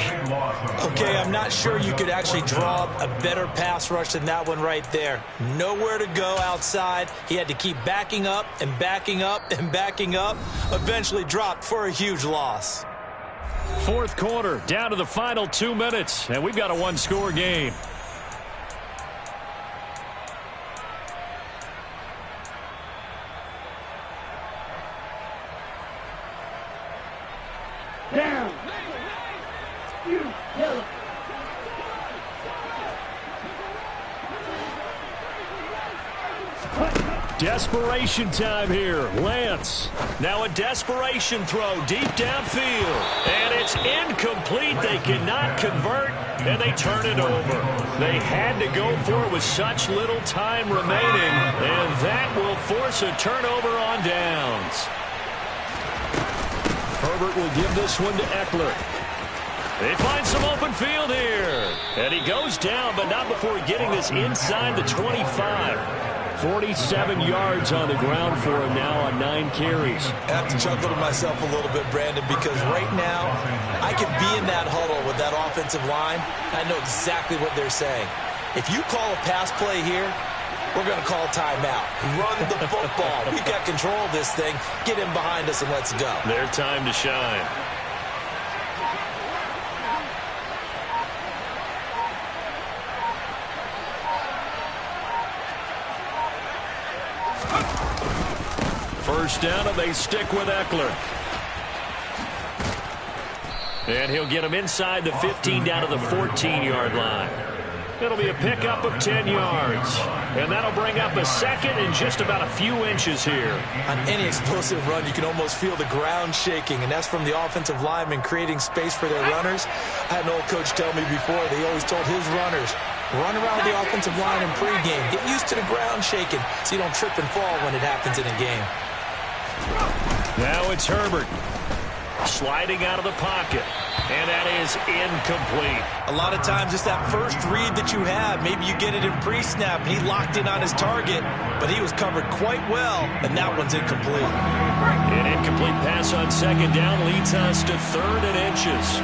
Speaker 2: Okay, I'm not sure you could actually draw a better pass rush than that one right there. Nowhere to go outside. He had to keep backing up and backing up and backing up. Eventually dropped for a huge loss.
Speaker 3: Fourth quarter, down to the final 2 minutes, and we've got a one-score game.
Speaker 5: Down. You yellow.
Speaker 3: Desperation time here. Lance. Now a desperation throw deep downfield. And it's incomplete. They cannot convert, and they turn it over. They had to go for it with such little time remaining, and that will force a turnover on downs. Herbert will give this one to Eckler. They find some open field here. And he goes down, but not before getting this inside the 25. 47 yards on the ground for him now on 9 carries.
Speaker 2: I have to chuckle to myself a little bit, Brandon, because right now I could be in that huddle with that offensive line. I know exactly what they're saying. If you call a pass play here, we're going to call timeout. Run the football. We've got control of this thing. Get in behind us and let's go.
Speaker 3: Their time to shine. First down, and they stick with Eckler. And he'll get him inside the 15 down to the 14-yard line. It'll be a pickup of 10 yards. And that'll bring up a second in just about a few inches here.
Speaker 2: On any explosive run, you can almost feel the ground shaking, and that's from the offensive linemen creating space for their runners. I had an old coach tell me before, they always told his runners, run around the offensive line in pregame. Get used to the ground shaking so you don't trip and fall when it happens in a game.
Speaker 3: Now it's Herbert.
Speaker 1: Sliding out of the pocket. And that is incomplete.
Speaker 2: A lot of times it's that first read that you have. Maybe you get it in pre-snap, and he locked in on his target, but he was covered quite well, and that one's incomplete.
Speaker 1: An incomplete pass on second down leads us to 3rd and inches.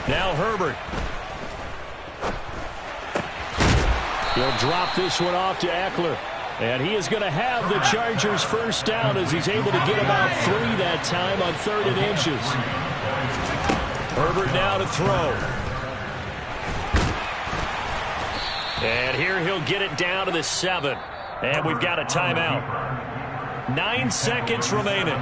Speaker 1: Now Herbert. He'll drop this one off to Eckler. And he is going to have the Chargers first down as he's able to get about 3 that time on 3rd and inches. Herbert now to throw. And here he'll get it down to the 7. And we've got a timeout. 9 seconds remaining.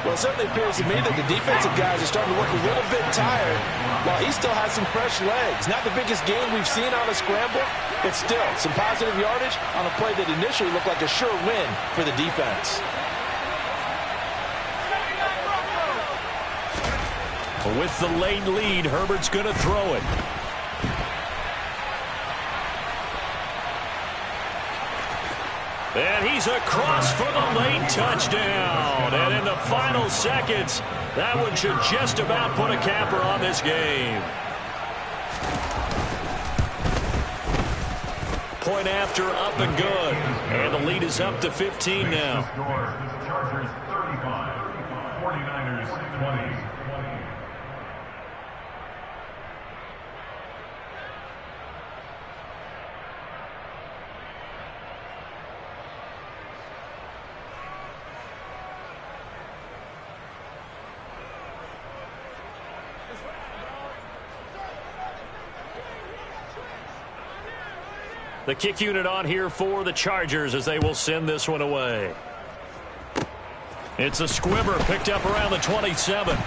Speaker 2: Well, it certainly appears to me that the defensive guys are starting to look a little bit tired while he still has some fresh legs. Not the biggest gain we've seen on a scramble, but still some positive yardage on a play that initially looked like a sure win for the defense.
Speaker 1: With the late lead, Herbert's going to throw it. And he's across for the late touchdown. And in the final seconds, that one should just about put a capper on this game. Point after, up and good. And the lead is up to 15 now.
Speaker 4: Chargers 35, 49ers 20.
Speaker 1: The kick unit on here for the Chargers as they will send this one away. It's a squibber picked up around the 27.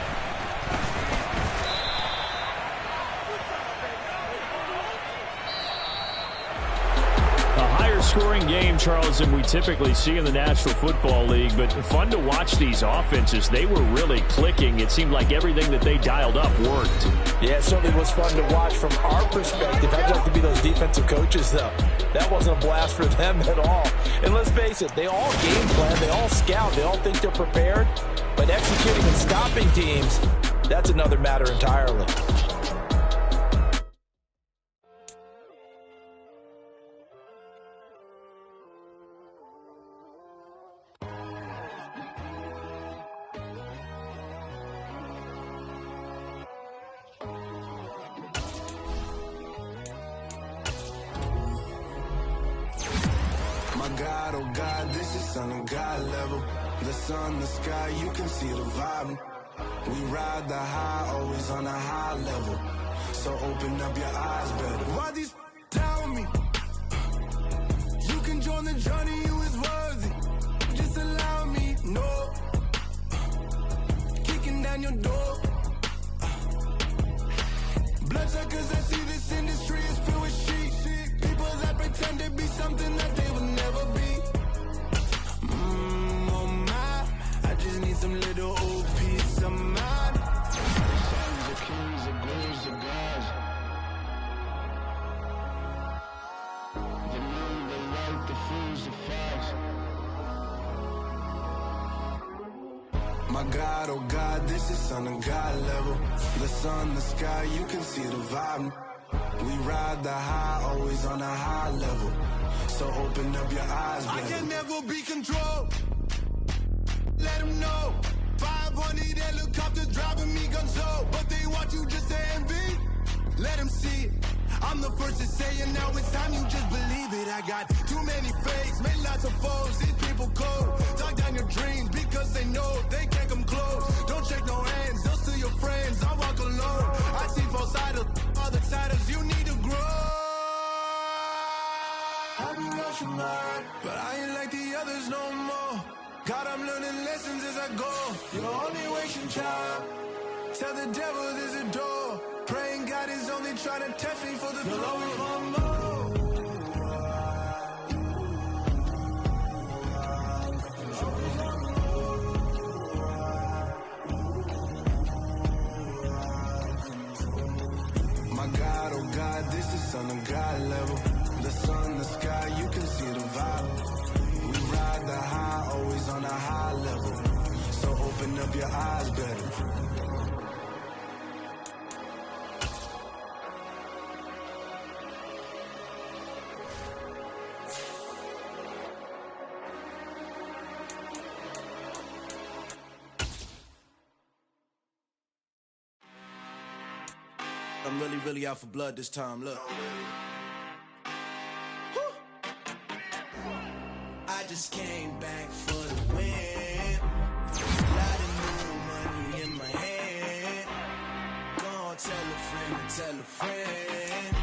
Speaker 1: Scoring game, Charles, than we typically see in the National Football League, but fun to watch these offenses. They were really clicking. It seemed like everything that they dialed up worked.
Speaker 2: Yeah, it certainly was fun to watch from our perspective. I'd like to be those defensive coaches, though. That wasn't a blast for them at all. And let's face it, they all game plan, they all scout, they all think they're prepared, but executing and stopping teams, that's another matter entirely.
Speaker 6: God, oh God, this is Son of God level. The sun, the sky, you can see the vibe. We ride the high, always on a high level. So open up your eyes better. Why these tell me? You can join the journey, you is worthy. Just allow me, no. Kicking down your door. Bloodsuckers, I see this industry is filled with shit. People that pretend to be something that they will never be. Oh my, I just need some little old peace of mind. Sons of kings, the glorious of gods. The moon, the light, the fools, the facts. My God, oh God, this is Son of God level. The sun, the sky, you can see the vibe. We ride the high, always on a high level. So open up your eyes, baby. I can never be controlled. Let them know. 500 helicopters driving me gonzo. But they want you just to envy. Let them see it. I'm the first to say it, now it's time you just believe it. I got too many fakes, made lots of foes. These people cold. Talk down your dreams because they know they can't come close. Don't shake no hands, they'll steal your friends. I walk alone. I see false idols, other titles, you need to grow. I be rushing mine, but I ain't like the others no more. God, I'm learning lessons as I go. You're only wasting time. Tell the devil there's a door. Praying God is only trying to test me for the glory of more. My my God, oh God, this is Son of God level. The sun, the sky, you can see the vibe. We ride the high, always on a high level. So open up your eyes better. I'm really out for blood this time, look. Woo. I just came back for the win. Lot of new money in my hand. Go on, tell a friend and tell a friend.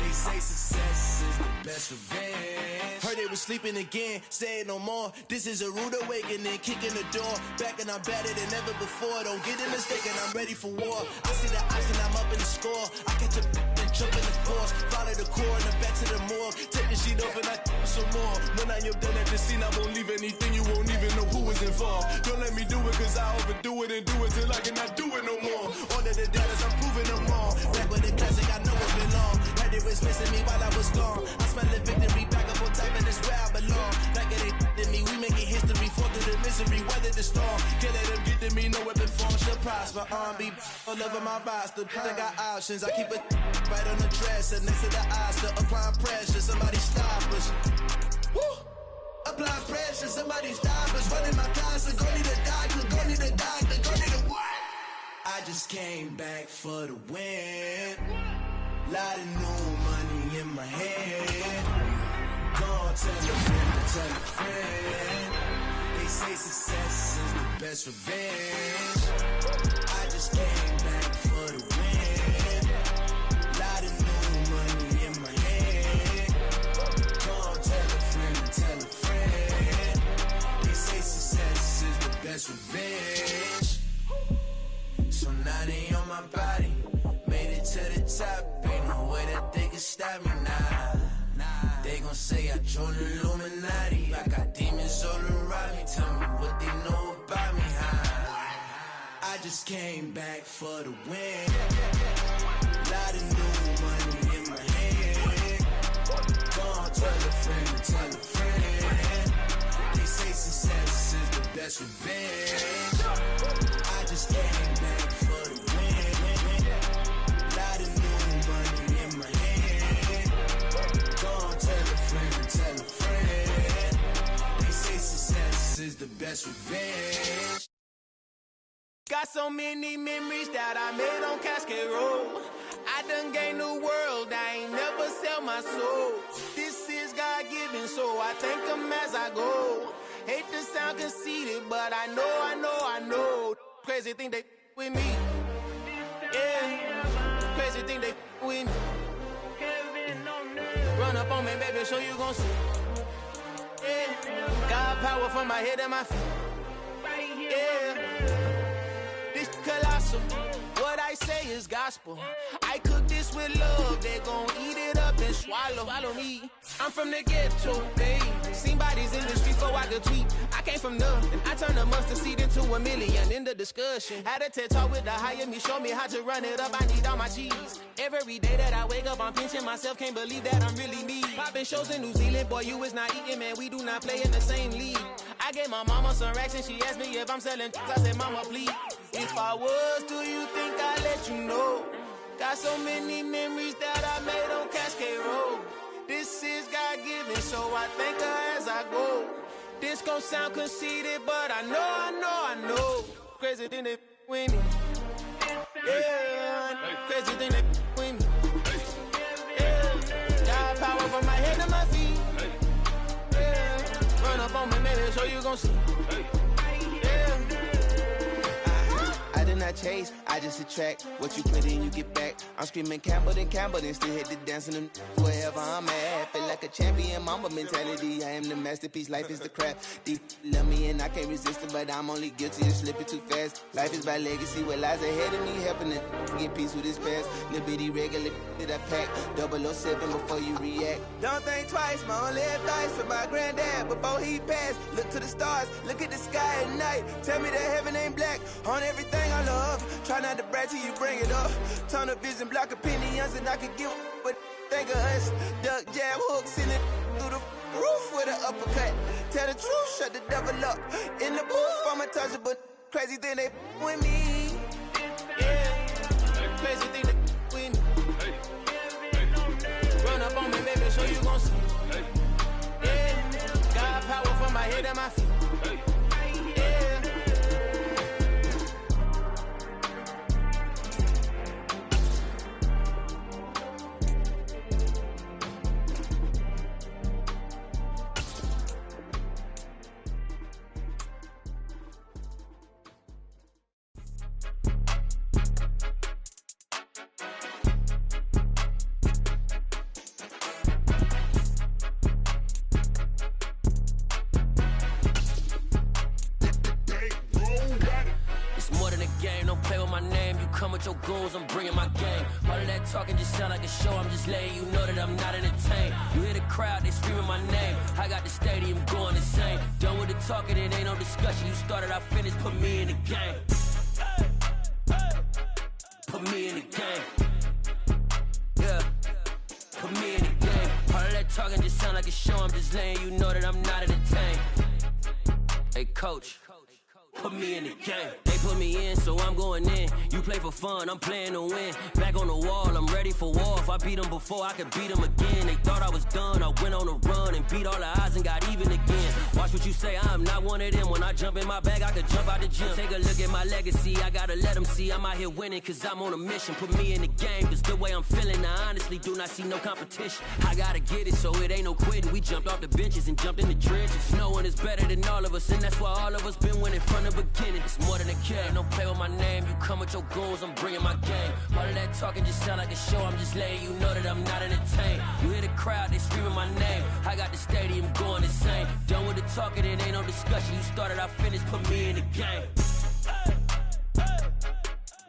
Speaker 6: They say success is the best revenge. Heard they was sleeping again, say it no more. This is a rude awakening, kicking the door. Back and I'm better than ever before. Don't get it mistaken, I'm ready for war. I see the option, I'm up in the score. I catch a and jump in the course. Follow the core and then back to the morgue. Take the sheet off and I some more. When I am done at the scene, I won't leave anything. You won't even know who is involved. Don't let me do it, cause I overdo it and do it till I cannot do it no more. All of the data, I'm proving them wrong. Back with the classic, I know it belong. Had it was missing me while I was gone. I smell the victory back up on top, and it's where I belong. Like it ain't to me, we making history. Fall through the misery, weather the storm. Can't let them get to me, no weapon form shall prosper. R&B all over my roster. I got options, I keep it right on the dresser. Next to the Oscar, applying pressure. Somebody stop us. Woo! Applying pressure, somebody stop us. Running my closet, go need a doctor, go need a doctor, go need a what? I just came back for the win. Lot of new money in my hand. Go on, tell a friend, tell a friend. They say success is the best revenge. I just came back for the win. Lot of new money in my hand. Go on, tell a friend, tell a friend. They say success is the best revenge. So now they on my body. Made it to the top. Ain't no way that they can stop me now. They gon' say I joined the Illuminati. I got demons all around me. Tell me what they know about me, huh? I just came back for the win. Lot of new money in my hand. Go on, tell a friend, tell a friend. They say success is the best revenge. I just came back for the win. Lot of new money in my hand. Go on, tell a friend, tell a friend. They say success is the best revenge. Got so many memories that I made on Cascade Road. I done gained the world, I ain't never sell my soul. This is God-given, so I thank him as I go. Hate to sound conceited, but I know. Crazy thing they with me. Yeah, crazy thing they with me. Run up on me, baby, so you gon' see. Yeah, God power from my head and my feet. Yeah, this colossal. What I say is gospel. I cook this with love. They gon' eat it up and swallow me. I'm from the ghetto, babe. Seen bodies in the streets so I could tweet. I came from nothing. I turned a mustard seed into a million. In the discussion, had a TED talk with the higher me. Show me how to run it up. I need all my cheese. Every day that I wake up, I'm pinching myself. Can't believe that I'm really me. Popping shows in New Zealand, boy, you is not eating, man. We do not play in the same league. I gave my mama some racks and she asked me if I'm selling. I said, mama, please. If I was, do you think I'd let you know? Got so many memories that I made on Cascade Road. This is God-given, so I thank her as I go. This gon' sound conceited, but I know. Crazy thing they with me. Yeah, crazy thing they with me. Yeah, got power from my head to my feet. Yeah, run up on me, maybe, so you gon' see. Yeah. I did not chase, I just attract. What you put in, you get back. I'm screaming Campbell, then still hit the dancing them wherever I'm at. Feel like a champion, mamba mentality. I am the masterpiece, life is the crap. Deep love me and I can't resist it, but I'm only guilty of slipping too fast. Life is by legacy, what lies ahead of me, helping it get peace with his past. Little bitty regular that I pack, 007 before you react. Don't think twice, my only advice for my granddad before he passed. Look to the stars, look at the sky at night. Tell me that heaven ain't black on everything I love. Trying out the brat till you bring it up. Turn the vision, block opinions, and I could give but think of us. Duck, jab, hook, send it through the roof with an uppercut. Tell the truth, shut the devil up. In the booth, I'm untouchable. Crazy thing they with me. Yeah, crazy thing they with me. Run up on me, baby, so you gon' see. Yeah, got power from my head and my feet. Yeah.
Speaker 10: Your goals, I'm bringing my game. All of that talking just sound like a show. I'm just letting you know that I'm not entertained. You hear the crowd, they screaming my name. I got the stadium going insane. Done with the talking, it ain't no discussion. You started, I finished, put me in the game. Put me in the game. Yeah, put me in the game. All of that talking just sound like a show. I'm just letting you know that I'm not entertained. Hey, coach, put me in the game. They put me in, so I'm going in. You play for fun, I'm playing to win. Back on the wall, I'm ready for war. If I beat them before, I could beat them again. They thought I was done, I went on a run and beat all the odds and got even again. Watch what you say, I'm not one of them. When I jump in my bag, I could jump out the gym. Take a look at my legacy, I gotta let them see I'm out here winning, cause I'm on a mission. Put me in the game, cause the way I'm feeling, I honestly do not see no competition. I gotta get it, so it ain't no quitting. We jumped off the benches and jumped in the trenches. No one is better than all of us, and that's why all of us been winning from the beginning. It's more than a game, don't play with my name. You come with your goons, I'm bringing my game. All of that talking just sound like a show. I'm just letting you know that I'm not entertained. You hear the crowd, they screaming my name. I got the stadium going insane. Done with the talking, it ain't no discussion. You started, I finished, put me in the game.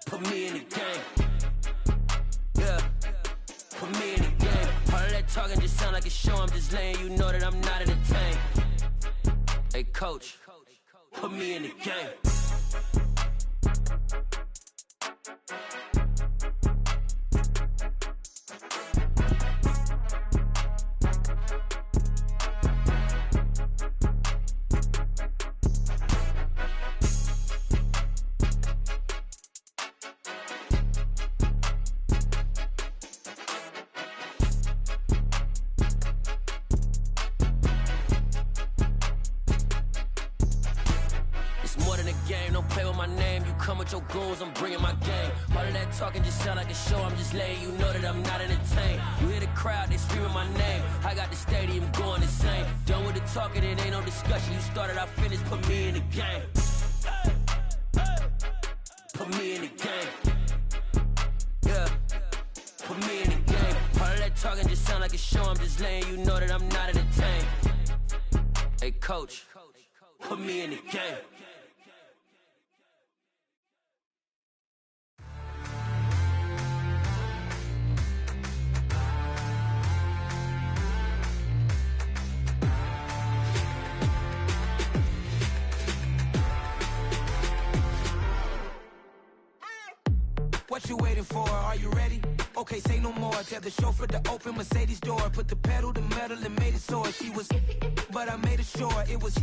Speaker 10: Put me in the game. Yeah, put me in the game. All of that talking just sound like a show. I'm just letting you know that I'm not entertained. Hey, coach, put me in the game. Your goals, I'm bringing my game. All of that talking just sound like a show. I'm just letting you know that I'm not entertained. You hear the crowd, they screaming my name. I got the stadium going insane. Done with the talking, it ain't no discussion. You started, I finished, put me in the game. Put me in the game. Yeah, put me in the game. All of that talking just sound like a show. I'm just letting you know that I'm not entertained. Hey, coach, put me in the game.
Speaker 6: What you waiting for? Are you ready? Okay, say no more. Tell the chauffeur to open Mercedes door. Put the pedal to metal and made it soar. She was, but I made it sure it was.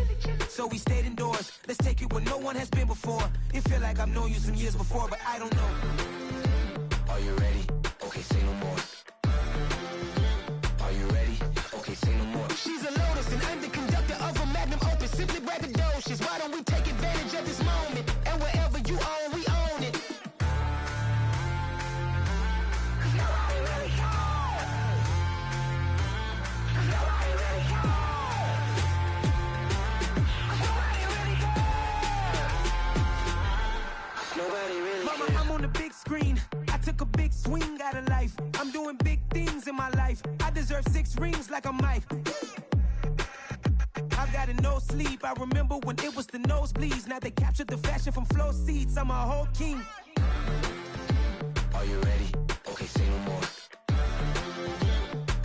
Speaker 6: So we stayed indoors. Let's take it where no one has been before. It feel like I've known you some years before, but I don't know. Are you ready? Okay, say no more. Are you ready? Okay, say no more. She's a Lotus and I'm the conductor of a Magnum Opus. Simply braggadocious. Why don't we take advantage of this moment? And wherever you own, we own it. Screen. I took a big swing out of life. I'm doing big things in my life. I deserve 6 rings like a Mike. I've got a no sleep. I remember when it was the nosebleeds. Now they captured the fashion from flow seats. I'm a whole king. Are you ready? Okay, say no more.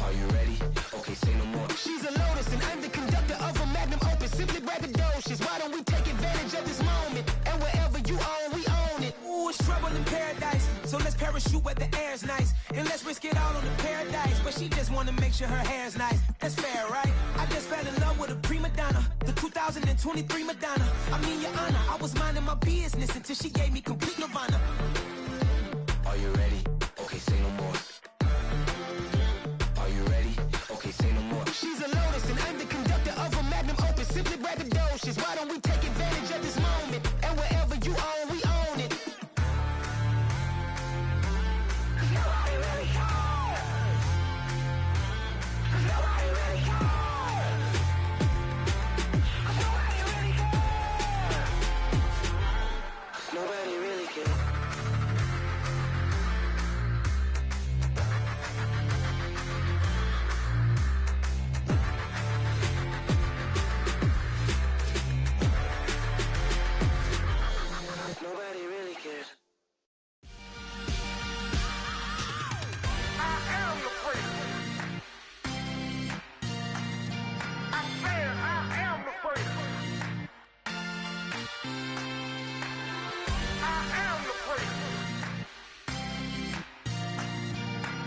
Speaker 6: Are you ready? Okay, say no more. She's a Lotus and I'm the conductor of a Magnum Opus. Simply braggadocious. Why don't we take advantage of this moment? And wherever you own, we own it. Ooh, it's trouble in Paris. parachute where the air's nice. And let's risk it all on the paradise. But she just wanna make sure her hair's nice. That's fair, right? I just fell in love with a prima donna. The 2023 Madonna. I mean, Your Honor, I was minding my business until she gave me complete nirvana.
Speaker 11: Are you ready? Okay, say no more. Are you ready? Okay, say no more.
Speaker 6: She's a lotus and I'm the conductor of a magnum opus. Simply braggadocious. Why don't we take advantage of this moment? And wherever you own, we own it. Nobody really cares. Nobody really cares. Nobody really cares. Nobody really cares. Nobody really cares. I am the prince. I said I am the prince. I am the prince.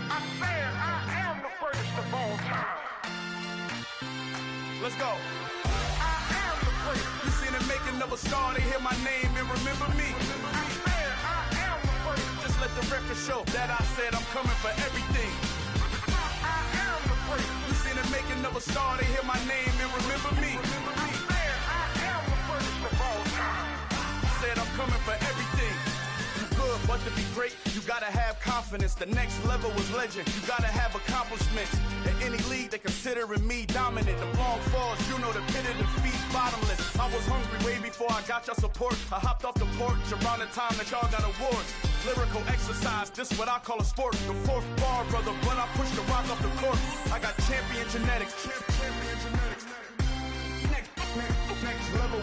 Speaker 6: I said I am the first of all time.
Speaker 12: Let's go.
Speaker 6: I am the prince.
Speaker 12: You seen the making of a star, they hear my name and remember me.
Speaker 6: I said I am the prince.
Speaker 12: Just let the record show that I said I'm coming for everything.
Speaker 6: I am the prince.
Speaker 12: You seen the making of a star, they hear my name and remember me.
Speaker 6: I said I am the first of all time.
Speaker 12: Said I'm coming for everything. You good, but to be great, you gotta have confidence. The next level was legend. You gotta have accomplishments. In any league, they considering me dominant. The long falls, you know the pit of defeat, bottomless. I was hungry way before I got your support. I hopped off the porch around the time that y'all got awards. Lyrical exercise, this what I call a sport. The fourth bar, brother, when I push the rock off the court. I got champion genetics. Champion genetics. Next level.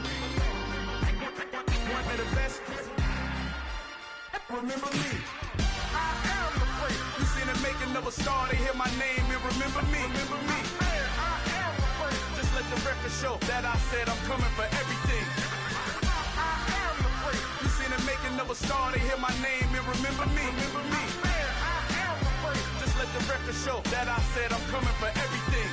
Speaker 12: One of the best. Remember me.
Speaker 6: I am the prince.
Speaker 12: You seen the making of a star, they hear my name and remember me. Remember me.
Speaker 6: I said I am the prince.
Speaker 12: Just let the record show that I said I'm coming for everything.
Speaker 6: I am the prince.
Speaker 12: You seen the making of a star, they hear my name and remember me. Remember me.
Speaker 6: I said I am the prince.
Speaker 12: Just let the record show that I said I'm coming for everything.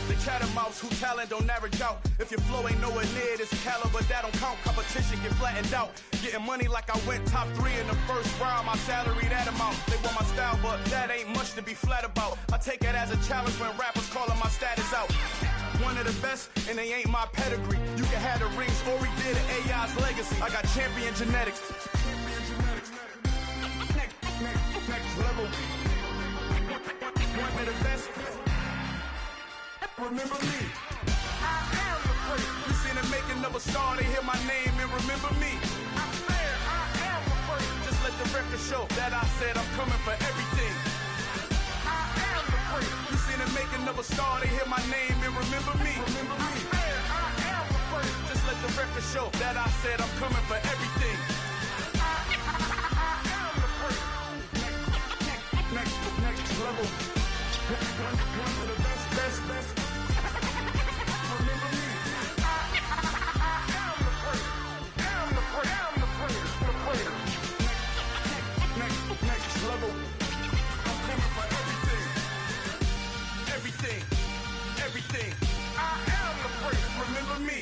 Speaker 12: The chattermouths who talent don't average out. If your flow ain't nowhere near this caliber, that don't count. Competition get flattened out. Getting money like I went top 3 in the first round. My salary that amount. They want my style, but that ain't much to be flat about. I take it as a challenge when rappers calling my status out. One of the best, and they ain't my pedigree. You can have the rings, or we did an AI's legacy. I got champion genetics. Next level. One of the best. Remember me.
Speaker 6: I am the prince.
Speaker 12: You seen the making of a star, they hear my name and remember me.
Speaker 6: I said I am the prince.
Speaker 12: Just let the record show that I said I'm coming for everything.
Speaker 6: I am the prince.
Speaker 12: You seen the making of a star, they hear my name and remember me. Remember me.
Speaker 6: I said I am the prince.
Speaker 12: Just let the record show that I said I'm coming for everything.
Speaker 6: I am the prince.
Speaker 12: Next level. One of the best. Remember me.
Speaker 6: I am the prince. Am the prince. Am the prince. The prince.
Speaker 12: Next level. I'm coming for everything. Everything.
Speaker 6: I am the prince.
Speaker 12: Remember me.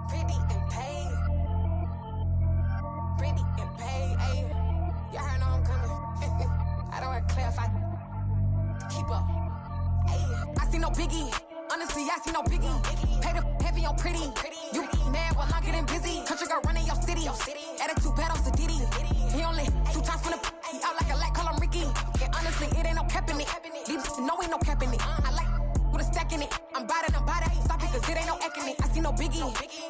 Speaker 7: Pretty and paid. Pretty and paid, ayy. Y'all heard I'm coming. I don't want to clarify. Keep up. Ayy. I see no biggie. Honestly, I see no biggie. Pay the heavy on pretty. You mad while I'm getting busy. Country girl running your city. Attitude bad on Sadiddy. He only 2 times from the he out like a light, call him Ricky. And honestly, it ain't no cap in it. Leave no ain't no cap in it. I like with a stack in it. I'm bad. Stop it, cause it ain't no acting it. I see no biggie.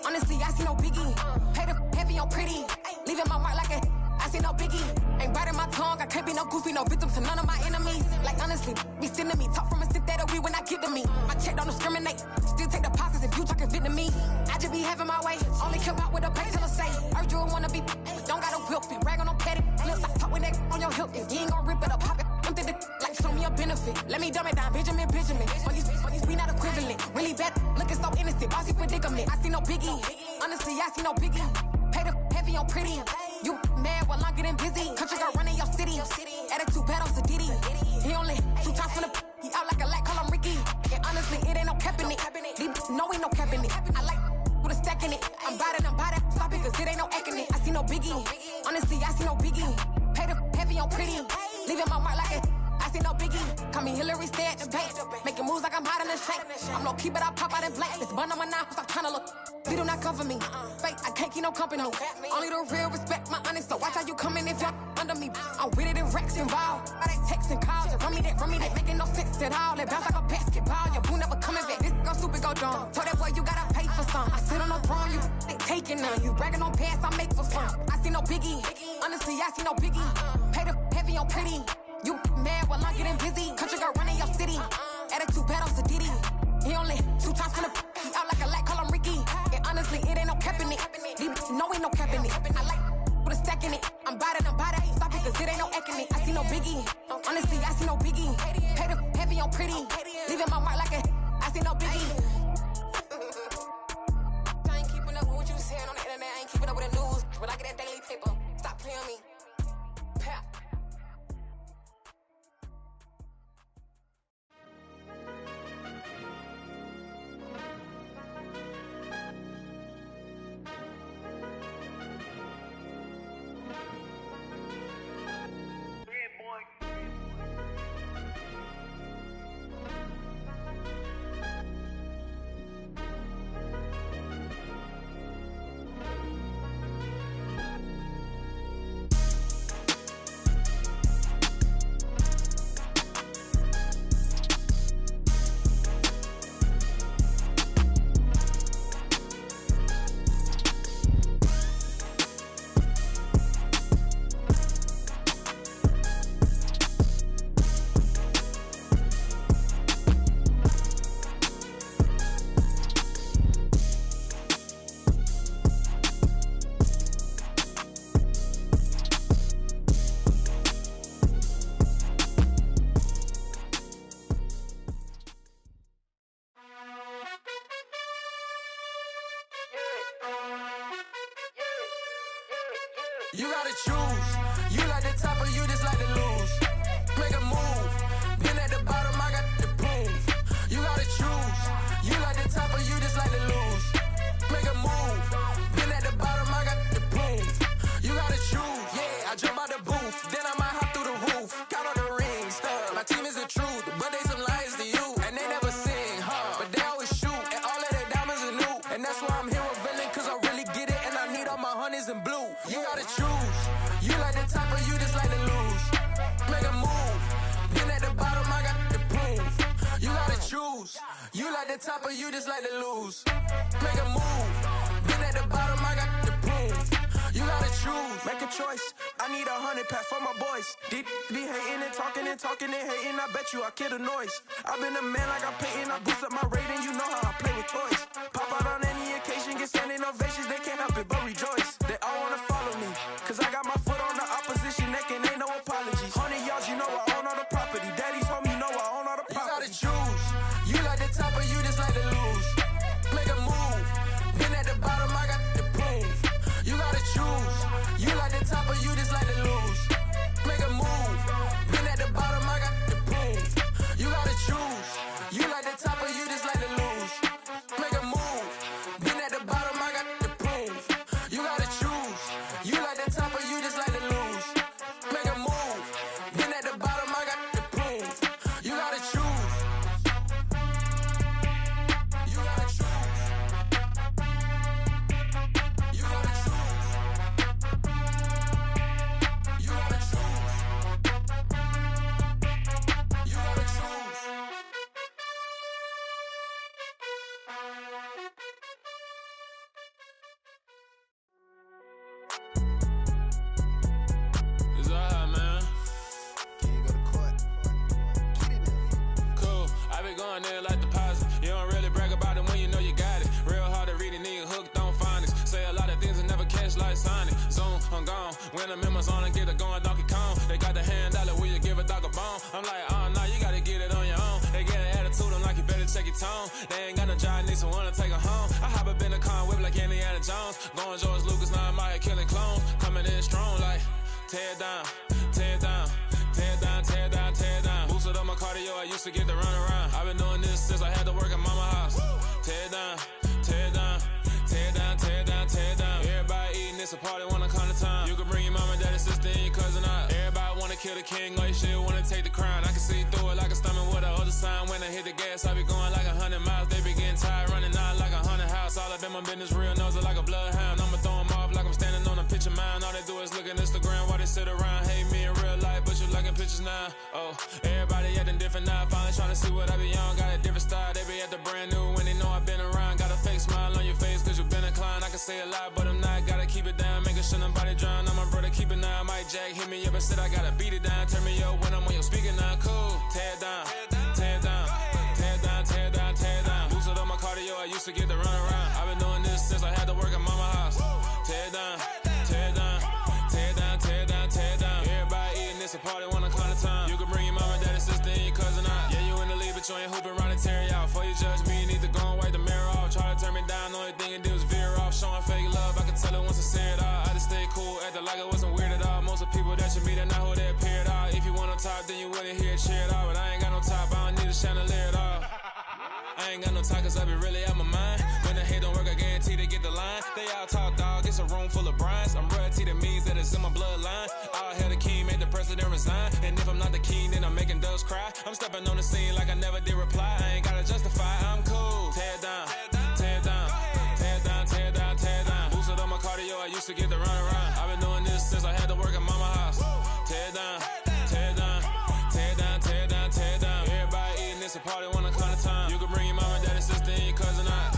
Speaker 7: Honestly, I see no biggie. Pay the heavy on pretty. Leaving my mark like a I see no biggie. Ain't biting my tongue. I can't be no goofy, no victim to none of my enemies. Like honestly, be sending me talk from a stick that'll read when I get to me. My check don't discriminate. Still take deposits if you talking Vietnamese. I just be having my way. Only come out with a pay till I say. Urge you wanna be, but don't gotta whip it. Rag on no petty. Look, I talk with that on your hip. If you ain't gon' rip it up, pop it. Empty the like show me a benefit. Let me dumb it down, Benjamin. For these we not equivalent. Really bad, looking so innocent. Bossy predicament. I see no biggie. Honestly, I see no biggie. Pay the heavy on pretty. You mad while I'm getting busy. Country girl running your city. Attitude bad on Diddy. He only 2 times from the he out like a light, call him Ricky. And honestly, it ain't no cap in it. These know ain't no cap in it. I like with a stack in it. I'm bad. Stop it, cause it ain't no acting it. I see no biggie. Honestly, I see no biggie. Pay the heavy on pretty. Leaving my mark like it. I see no biggie. Call me Hillary, stay at the bank. Making moves like I'm hot in the shank. I'm no keep it, I pop out in blank. This bun on my knife, stop trying to look. We do not come for me. Fake, I can't keep no company. Only the real respect my honest. So watch how you coming if y'all under me. I'm with it in Rex involved. I they texting calls. Run me that making no sense at all. They bounce like a basketball. Your boo never coming back. This go stupid, go dumb. Told that boy you gotta pay for some. I sit on the throne, you they taking none. You bragging on pants, I make for fun. I see no biggie. Honestly, I see no biggie. Pay the heavy on pretty. You mad while I'm getting busy. Country girl running your city. Attitude bad on Diddy. He only 2 times from the he out like a light, call him Ricky. And honestly, it ain't no cap in it. These know ain't no cap in it. I like with a stack in it. I'm bad. Stop it, cause it ain't no acting it. I see no biggie. Honestly, I see no biggie. Pay the heavy on pretty. Leaving my mark like a I see no biggie. I ain't keeping up with what you saying on the internet. I ain't keeping up with the news. When I get that daily paper, stop playing me. Pap. You gotta choose. You like the top or you just like to lose. Make a move. Been at the bottom, I got the prove. You gotta choose. You like the top or you just like to lose. Make a move. Been at the bottom, I got the prove. You gotta choose. Yeah, I jump out the booth. Then I might hop through the roof. Count on the rings. My team is the truth, but they some liars to you. And they never sing, but they always shoot. And all of their diamonds are new. And that's why I'm here with villain, cause I really get it. And I need all my honeys in blue. You gotta choose. You like the top or you just like to lose. Make a move. Been at the bottom, I got the proof. You gotta choose. You like the top or you just like to lose. Make a move. Been at the bottom, I got the proof. You gotta choose. Make a choice. I need 100 pack for my boys. Deep be hating and talking and hating. I bet you I kill the noise. I've been a man like I'm painting. I boost up my rating. You know how I play with toys. Pop out on any occasion, get standing ovations. They can't help it but rejoice. They all wanna follow me, cause I got my foot on the opposition neck and ain't no apologies. 100 yards, you know I own all the property. Daddy's home, you know I own all the property. You gotta choose. You like the top or you just like to lose. Make a move. Been at the bottom, I got the proof. You gotta choose. You like the top or you just like to lose. Make a move. Been at the bottom, I got the proof. You gotta choose. You like the top or you just like to lose. Make a move. Been at the bottom, I got the proof. You gotta choose. You like the top or you just like to lose. Make a move. Been at the bottom, I got the proof. You gotta choose. You gotta choose. You gotta choose. You gotta choose. You gotta choose.
Speaker 9: It's all right, man.
Speaker 6: Can you go to court? Get it now.
Speaker 9: Cool. I been going there like deposit. You don't really brag about it when you know you got it. Real hard to read a nigga hooked on phonics. Say a lot of things and never catch like Sonic. Zoom, I'm gone. When I'm in my zone and get it going Donkey Kong. They got the $100, will you give a dog a bone? I'm like, oh no, you gotta get it on your own. They get an attitude, I'm like, you better check your tone. They ain't got no job, need someone to take her home. I hop up in the car and whip like Indiana Jones. Going George Lucas, now I'm out here killing clones.
Speaker 13: it strong like tear down, tear down, tear down, tear down, tear down. Boosted up my cardio, I used to get to run around. I've been doing this since I had to work at mama house. Tear down, tear down, tear down, tear down, tear down. Everybody eating, it's a party, wanna come to time. You can bring your mama, daddy, sister, and your cousin out. Everybody wanna kill the king, like shit, wanna take the crown. I can see through it like a stomach with a other sign. When I hit the gas, I be going like 100 miles. They be getting tired, running out like 100 house. All up in my business, real nose like a bloodhound. I'ma throw 'em off like I'm standing on a picture mound. All they do is look at Instagram while they sit around. Hate me in real life, but you liking pictures now. Oh, everybody acting different now. Finally trying to see what I be on. Got a different style, they be at the brand new when they know I've been around. Got a fake smile on your face cause you been inclined. I can say a lot, but I'm not. Gotta keep it down, making sure nobody drown. I'm my brother, keep it now. Mike Jack hit me up and said I gotta beat it down. Turn me up when I'm on your speaker now. Cool, tear down, tear down, tear down, tear down, tear down. Boosted up my cardio, I used to get to run around. I've been doing this since I had to work at mama house. Tear down, tear down, tear down, tear down, tear down. Everybody eating, it's a party, wanna come to time. You can bring your mama, daddy, sister, and your cousin out. Yeah, you in the league, but you ain't hooping around and tear you out. Before you judge me, you need to go and wipe the mirror off. Try to turn me down, the only thing you do is veer off. Showing fake love, I can tell it once I see it all. I just stay cool, acting like it wasn't weird at all. Most of the people that you meet are not who they appear at all. If you want on top, then you wouldn't hear it cheer at all. But I ain't got no top, I don't need a chandelier at all. I ain't got no time cause I be really out my mind. When the hate don't work, I guarantee they get the line. They all talk dog, it's a room full of brinds. I'm royalty, that means that it's in my bloodline. All hail the king, made the president resign. And if I'm not the king, then I'm making doves cry. I'm stepping on the scene like I never did reply. I ain't gotta justify, I'm cool. Tear down, tear down, tear down, tear down, tear down. Boosted up my cardio, I used to get to run around. I've been doing this since I had to work at mama house. Tear down, tear down, tear down, tear down, tear down. Everybody eating, it's a party, wanna come to time. You can bring your mama, daddy, sister, and your cousin out.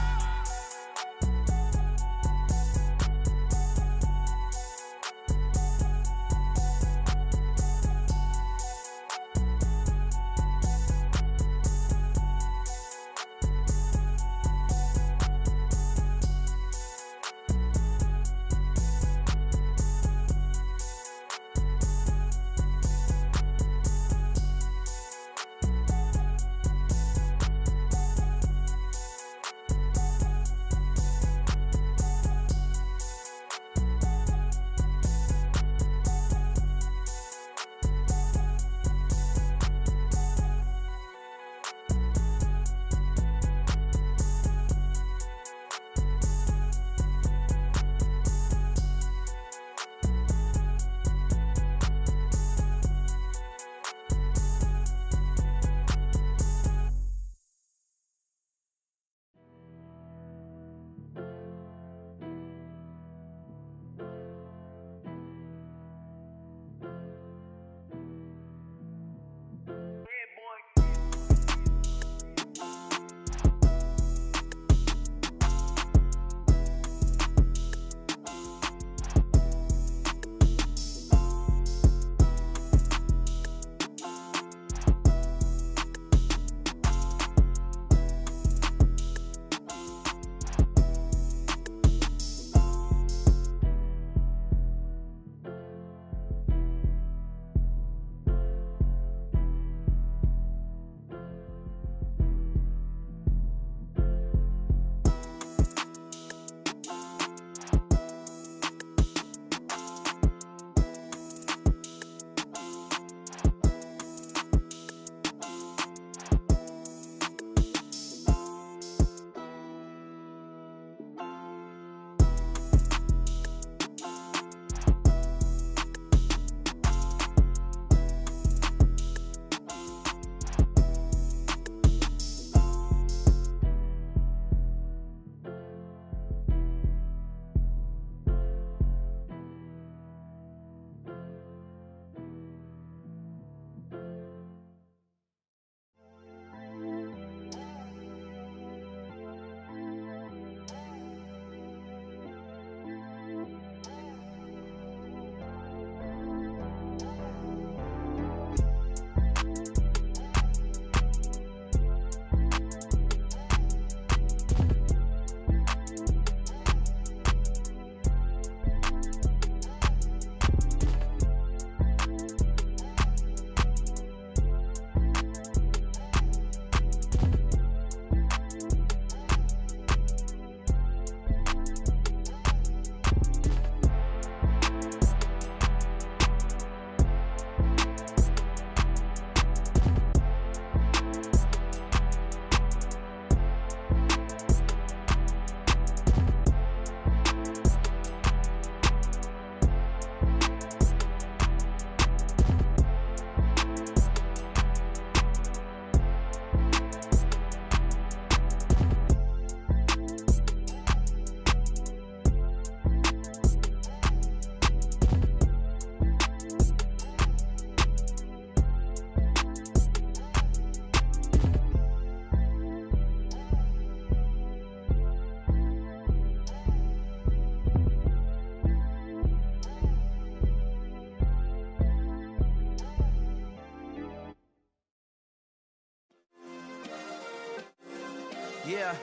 Speaker 6: Yeah.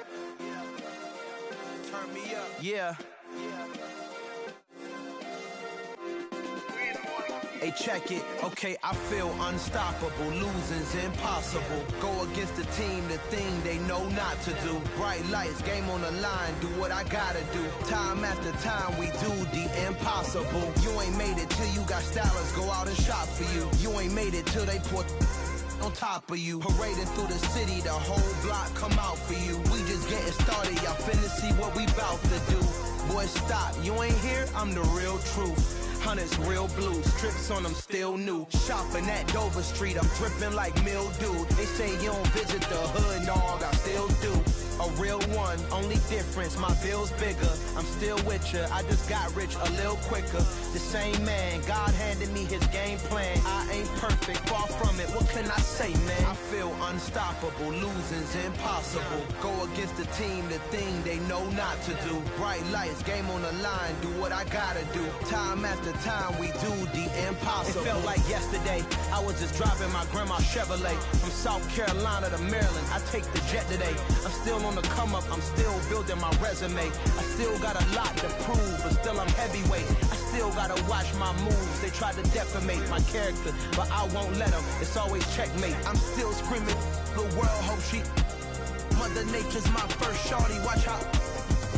Speaker 6: Turn me up. Yeah. Hey, check it. Okay, I feel unstoppable. Losing's impossible. Go against the team, the thing they know not to do. Bright lights, game on the line, do what I gotta do. Time after time, we do the impossible. You ain't made it till you got stylers go out and shop for you. You ain't made it till they put on top of you. Parading through the city, the whole block come out for you. We just getting started, y'all finna see what we bout to do. Boy, stop, you ain't here, I'm the real truth. Hunters, real blue, strips on them still new. Shopping at Dover Street, I'm dripping like mildew. They say you don't visit the hood, dog, I still do. A real one, only difference, my bill's bigger. I'm still with ya, I just got rich a little quicker. The same man, God handed me his game plan. I ain't perfect, far from it, what can I say, man? I feel unstoppable, losing's impossible. Go against the team, the thing they know not to do. Bright lights, game on the line, do what I gotta do. Time after time, we do the impossible. It felt like yesterday, I was just driving my grandma's Chevrolet. From South Carolina to Maryland, I take the jet today. I'm still on the come up, I'm still building my resume. I still got a lot to prove, but still I'm heavyweight. I still gotta watch my moves. They try to defamate my character, but I won't let them. It's always checkmate. I'm still screaming, the world hope she. Mother Nature's my first shorty, watch how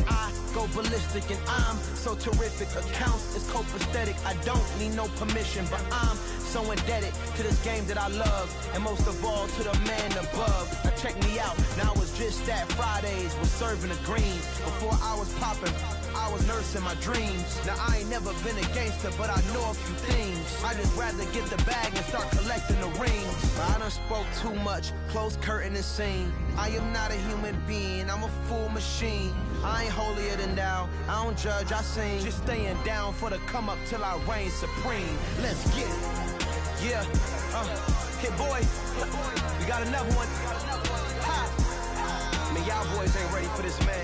Speaker 6: I go ballistic and I'm so terrific. Accounts is copacetic, I don't need no permission, but I'm so indebted to this game that I love, and most of all to the man above. Now check me out, now it's just that Fridays was serving the greens. Before I was popping, I was nursing my dreams. Now I ain't never been a gangster, but I know a few things. I just rather get the bag and start collecting the rings. But I done spoke too much, close curtain and scene. I am not a human being, I'm a full machine. I ain't holier than thou, I don't judge, I sing. Just staying down for the come up till I reign supreme. Let's get it. Yeah, hit boy, we got another one. Ha. Man, y'all boys ain't ready for this, man.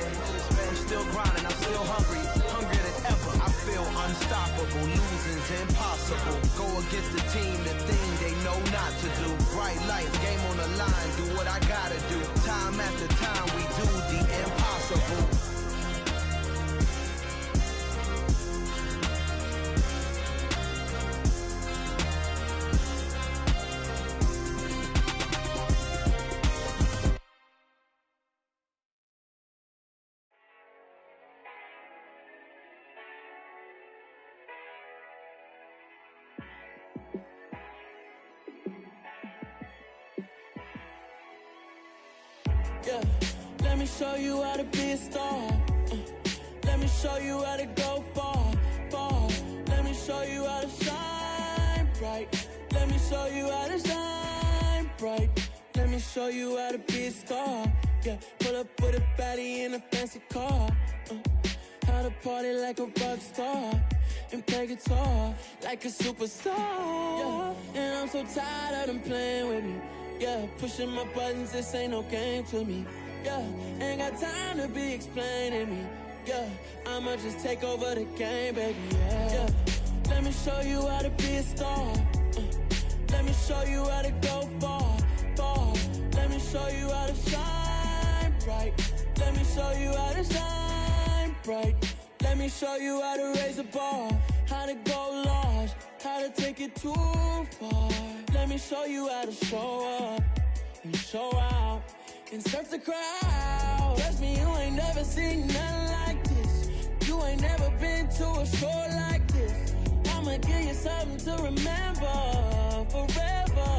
Speaker 6: I'm still grinding, I'm still hungry, hungrier than ever. I feel unstoppable, losing's impossible. Go against the team, the thing they know not to do. Bright lights, game on the line, do what I gotta do. Time after time, we do the impossible.
Speaker 14: Yeah, let me show you how to be a star. Let me show you how to go far, far. Let me show you how to shine bright. Let me show you how to shine bright. Let me show you how to be a star. Yeah, pull up with a baddie in a fancy car. How to party like a rock star and play guitar like a superstar. Yeah, and I'm so tired of them playing with me. Yeah, pushing my buttons, this ain't no game to me. Yeah, ain't got time to be explaining me. Yeah, I'ma just take over the game, baby. Yeah, let me show you how to be a star. Let me show you how to go far, far. Let me show you how to shine bright. Let me show you how to shine bright. Let me show you how to raise the bar, how to go large, how to take it too far. Let me show you how to show up and show out and surf the crowd. Trust me, you ain't never seen nothing like this. You ain't never been to a show like this. I'ma give you something to remember forever.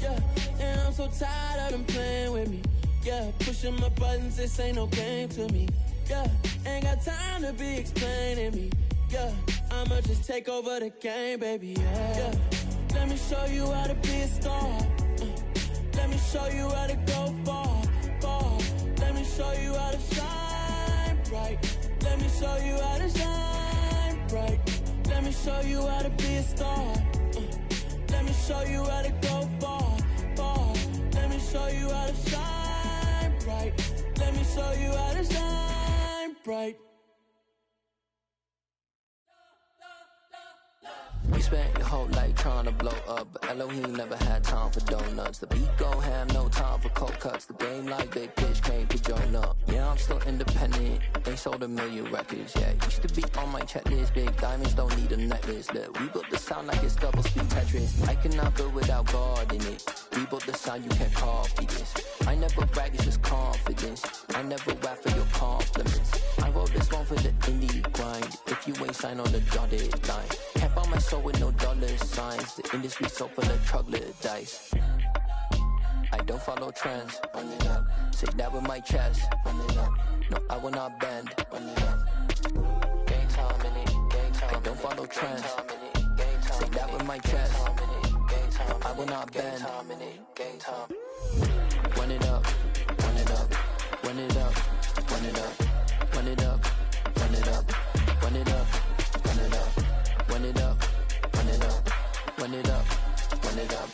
Speaker 14: Yeah, and I'm so tired of them playing with me. Yeah, pushing my buttons, this ain't no game to me. Yeah, ain't got time to be explaining me. Yeah, I'ma just take over the game, baby. Yeah, let me show you how to be a star. Let me show you how to go far, far. Let me show you how to shine bright. Let me show you how to shine bright. Let me show you how to be a star. Let me show you how to go far, far. Let me show you how to shine bright. Let me show you how to shine bright.
Speaker 10: You spent your whole life trying to blow up, but Elohim never had time for donuts. The beat go ham, no time for cold cuts. The game like big bitch came to join up. Yeah, I'm still independent. They sold 1 million records. Yeah, used to be on my checklist. Big diamonds don't need a necklace. Look, we built the sound like it's double speed Tetris. I cannot build without God in it. We built the sound, you can't copy this. I never brag, it's just confidence. I never rap for your compliments. I wrote this one for the indie grind. If you ain't signed on the dotted line, can't buy my soul with no dollar signs. The industry so full of troglodytes. I don't follow trends. Run it up. Say that with my chest. Run it up. No, I will not bend. Run it up. Game time in it. Game time. I don't follow trends. Say that with my chest. No, I will not bend. Game time. Run it up. Run it up. Run it up. Run it up. Run it up. Run it up. Run it up. Run it up. Run it up. Run it up. Run it up. Run it up.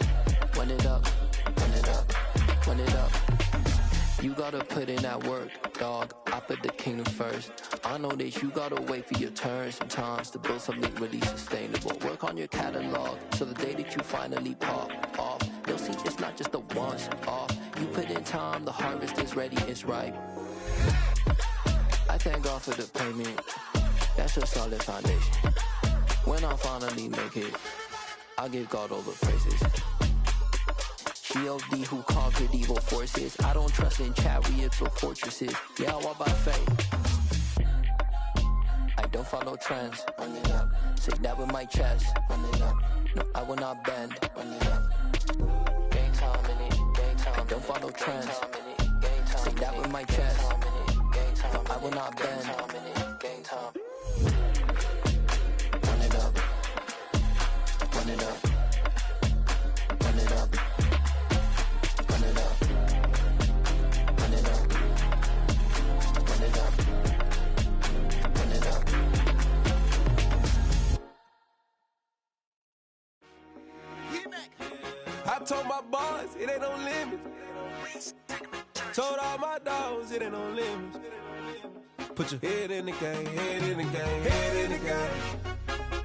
Speaker 10: Run it up. Run it up. Run it up. You gotta put in that work, dog. I put the kingdom first. I know that you gotta wait for your turn sometimes to build something really sustainable. Work on your catalog, so the day that you finally pop off, you'll see it's not just a once off. You put in time, the harvest is ready, it's ripe. I thank God for the payment. That's a solid foundation. When I finally make it, I'll give God all the praises. G.O.D. who conquered evil forces. I don't trust in chariots or fortresses. Yeah, I walk by faith. I don't follow trends. Run it up. Say that with my chest. Run it up. No, I will not bend. Run it up. Game time in it. Game time. I don't follow trends. Say that with my chest. No, I will not bend. Game time. Run it up. Run it up. Run it up. Run it up. Run it up. Run it up. Run it up.
Speaker 15: I told my boys it ain't no limits. Told all my dogs it ain't no limits. Put your head in the game, head in the game, head in the game.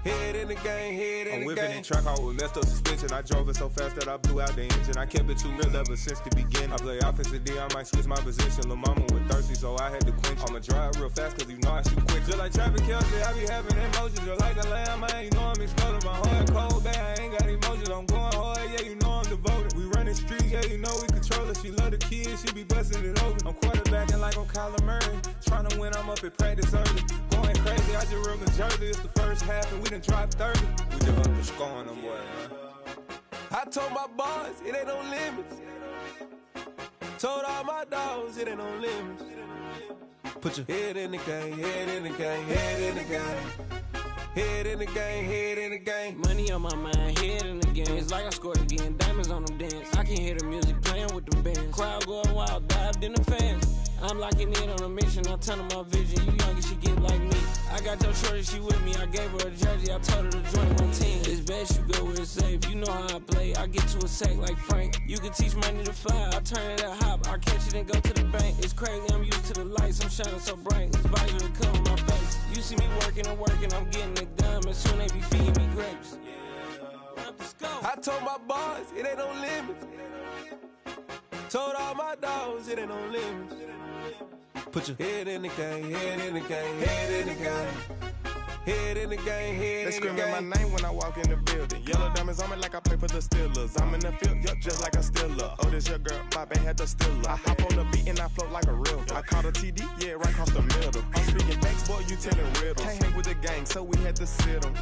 Speaker 15: Head in the game, head in the game.
Speaker 16: I'm whipping in track out with messed up suspension. I drove it so fast that I blew out the engine. I kept it too real ever since the beginning. I play offensive D, I might switch my position. Lil' mama was thirsty, so I had to quench. I'ma drive real fast, cause you know I shoot quick. Just like Travis Kelce, I be having emotions. Just like a lamb, man, you know I'm exploding. My heart cold, bad, I ain't got emotions. I'm going hard, yeah, you know I'm devoted. We running streets, yeah, you know we control it. She love the kids, she be busting it over. I'm quarterbacking like I'm Kyler Murray. Trying to win, I'm up at practice early. Going crazy, I just real the jersey. It's the first half, and we done dropped 30. We just up to scoring them, boy, man.
Speaker 15: I told my boys it ain't no limits. Told all my dogs it ain't no limits. Put your head in the game, head in the game, head in the game. Head in the game, head in the game.
Speaker 17: Money on my mind, head in the game. It's like I scored again, diamonds on them dance. I can hear the music playing with them bands. Crowd going wild, dived in the fans. I'm locking in on a mission, I'm telling my vision. You young and she get like me. I got your shorty, she with me. I gave her a jersey, I told her to join my team. It's best you go where it's safe. You know how I play, I get to a sack like Frank. You can teach money to fly, I turn it at hop. I catch it and go to the bank. It's crazy, I'm used to the lights, I'm shining so bright. This visor to cover my face. You see me working and working, I'm getting it done. And soon they be feeding me grapes.
Speaker 15: I told my boys it ain't no limits. Told all my dogs it ain't no limits. Put your head in the game, head in the game, head in the game. Head in the game, head in the game.
Speaker 16: They screaming my name when I walk in the building. Yellow diamonds on me like I play for the Steelers. I'm in the field, yup, just like a Steeler. Oh, this your girl, my band had the Steeler. I hop on the beat and I float like a river. I caught a TD, yeah, right across the middle. I'm speaking facts, boy, you telling riddles. Can't hang with the gang, so we had to sit them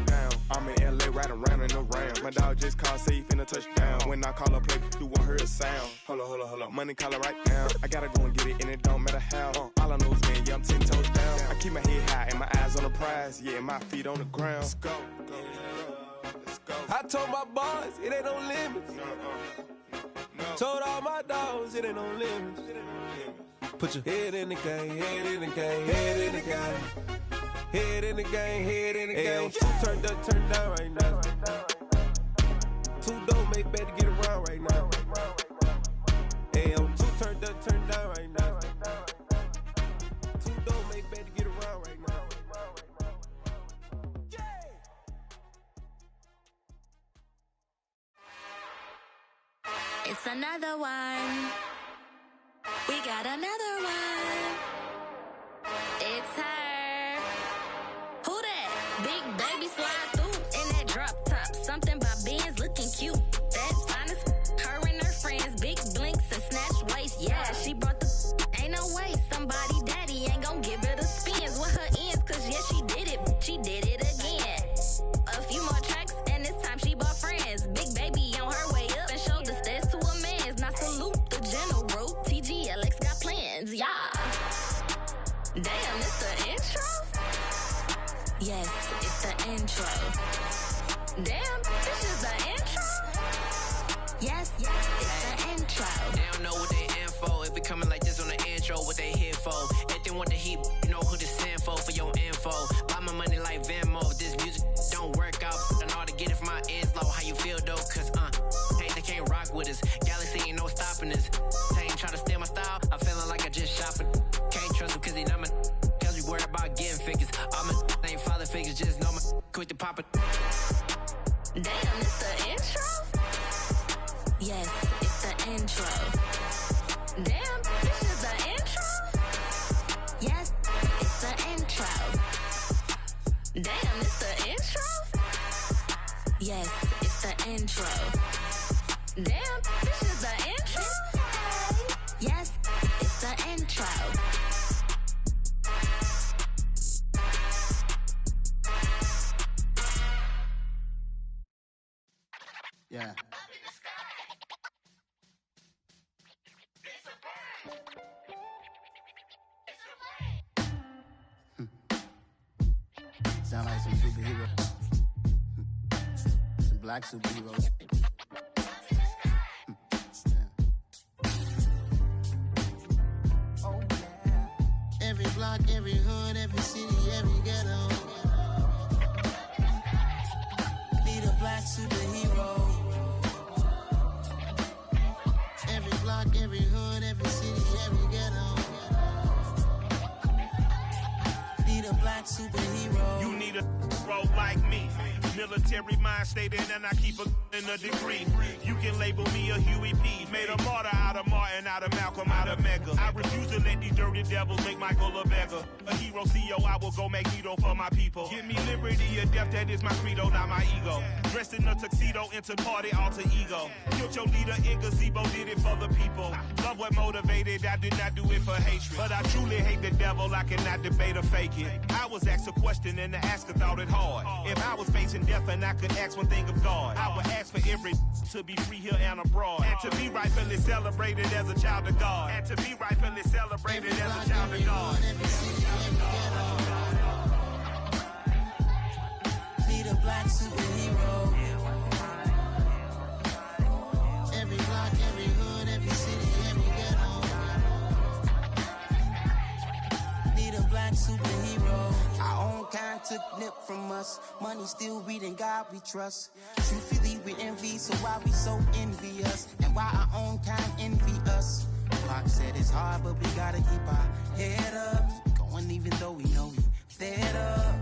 Speaker 16: down. I'm in LA, riding around in the Ram. My dog just called, say he finna touchdown. When I call a play, you won't hear a sound. Hold up, money calling right now. I gotta go and get it, and it don't matter how. All I know is, man, yeah, I'm 10 toes down. I keep my head high and my eyes on the prize. Yeah, my feet on the ground. Let's go.
Speaker 15: I told my boys it ain't no limits. Told all my dogs it ain't no limits. Put your head in the game, head in the game, head in the game. Head in the game, head in the game. Two turned up, turned down right now. Two dope make better get around right now. Hey, I'm two turned up, turned down right now. Two dope make better get around right now.
Speaker 18: It's another one. We got another one. It's her. Who that? Big baby slide through in that drop top. Something about Benz looking cute. That's honest. Her and her friends, big blinks and snatch waist. Yeah, she brought the. Ain't no way somebody daddy ain't gon' give her the spins with her ends. Cause yeah, she did it. She did it again. A few more tracks and this time she bought friends. Big baby on her way up and showed the stairs to a man's. Now salute the general. TGLX got plans, yeah. Damn, it's the intro? Yes, it's the intro. Damn, this is the intro? Yes, it's the intro.
Speaker 19: They don't know what they in for. If we coming like this on the intro, what they here for? If they want the heat, you know who to send for your info. Buy my money like Venmo. If this music don't work out, I know how to get it from my ends low. How you feel though? Cause hey, they can't rock with us. Galaxy ain't no stopping us. They ain't try to steal my style. I'm feeling like I just shopping. Can't trust him cause he not my. Cause we worried about getting figures. All my ain't father figures, just know my quick to pop it.
Speaker 18: Damn, it's the intro? Yes, it's the intro. Damn, this is the intro? Yes, it's the intro. Damn, it's the intro? Yes, it's the intro. Damn, this is the intro? Yes, it's the intro.
Speaker 20: Yeah. Sound like some superheroes. Some black superheroes. Oh, yeah. Every block, every hood, every city, every ghetto. Need a black superhero. Every block, every hood, every city, every ghetto. Need a black superhero.
Speaker 21: You need a bro like me. Military mind stated and I keep in a degree. You can label me a Huey P. Made a martyr out of Martin, out of Malcolm, out of Mega. I refuse to let these dirty devils make Michael a beggar. A hero CEO, I will go Magneto for my people. Give me liberty or death, that is my credo, not my ego. Dressed in a tuxedo, into party, alter ego. Killed your leader in gazebo, did it for the people. Love what motivated, I did not do it for hatred. But I truly hate the devil, I cannot debate or fake it. I was asked a question and the asker thought it hard. If I was facing death and I could ask one thing of God, I would ask for every to be free here and abroad. And to be rightfully celebrated as a child of God. And to be rightfully celebrated as a child of God.
Speaker 20: Need a black superhero. Every block, every hood, every city, every ghetto. Need a black superhero. Our own kind took nip from us. Money still reading God we trust. Truthfully we envy, so why we so envious? And why our own kind envy us? Pac said it's hard, but we gotta keep our head up. Going even though we know we fed up.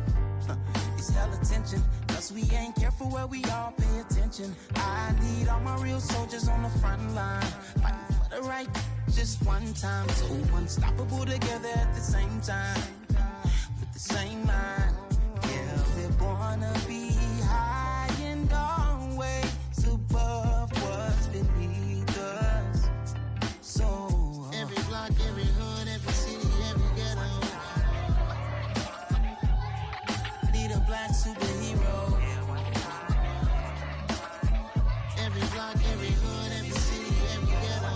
Speaker 20: It's hella tension, cause we ain't careful where we all pay attention. I need all my real soldiers on the front line, fighting for the right just one time. So unstoppable together at the same time, with the same mind. Yeah, we wanna be high and always above what's beneath us. So every block, every hood, every city, every ghetto. Need a black superhero. Every block, every hood, every city, every ghetto.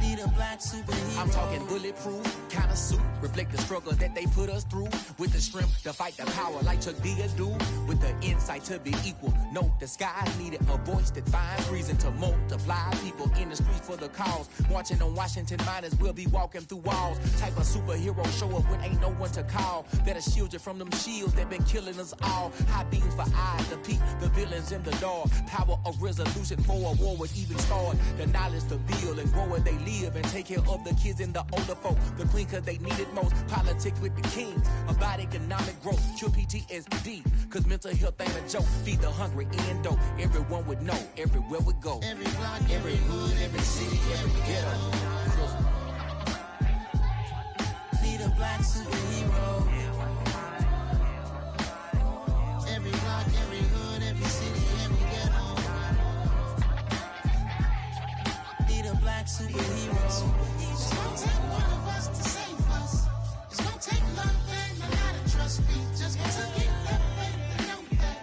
Speaker 20: Need a black superhero.
Speaker 22: I'm talking bulletproof kind of suit, reflect the struggle that they put us through. With the strength to fight the power like Chuck D do. With the insight to be equal. Note the sky needed a voice that finds reason to multiply. People in the streets for the cause. Marching on Washington miners will be walking through walls. Type of superhero show up when ain't no one to call. That'll shield you from them shields that been killing us all. High beams for eyes to peek the villains in the dark. Power of resolution for a war would even start. The knowledge to build and grow where they live and take care of the kids and the older folk. The clean cause they need it most. Politics with the kings about economic growth. True P PTSD. Cause mental health ain't a joke. Feed the hungry and dope. Everyone would know everywhere we go. Every block, every hood, every city, every ghetto.
Speaker 20: Need a black superhero. Every block, every hood, every city, every ghetto. Need a black superhero. It's gonna take one of us to save us. It's gonna take love and a lot of trust. We just gotta get that faith and know that.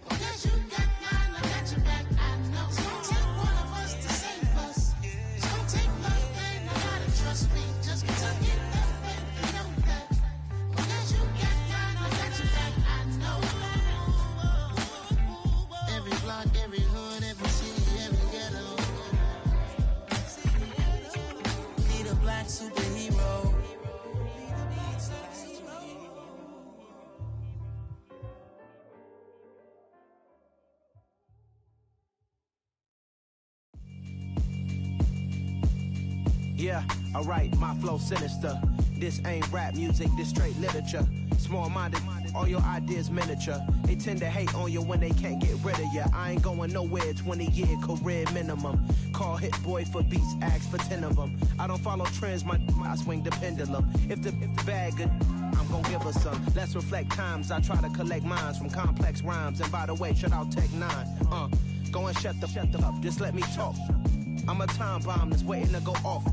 Speaker 20: Because you got mine, I got your back, I know. It's gonna take one of us to save us. It's gonna take love and a lot of trust. We just gotta get that faith and know that. Because you got mine, I got your back, I know. Every block, every hood, every city, every ghetto. Need a black superhero.
Speaker 5: Yeah, alright, my flow sinister. This ain't rap music, this straight literature. Small-minded, all your ideas miniature. They tend to hate on you when they can't get rid of you. I ain't going nowhere, 20-year career minimum. Call Hit Boy for beats, ask for 10 of them. I don't follow trends, I swing the pendulum. If the bag good, I'm gon' give her some. Let's reflect times, I try to collect minds from complex rhymes. And by the way, shout out Tech 9. Go and shut the up, just let me talk. I'm a time bomb that's waiting to go off.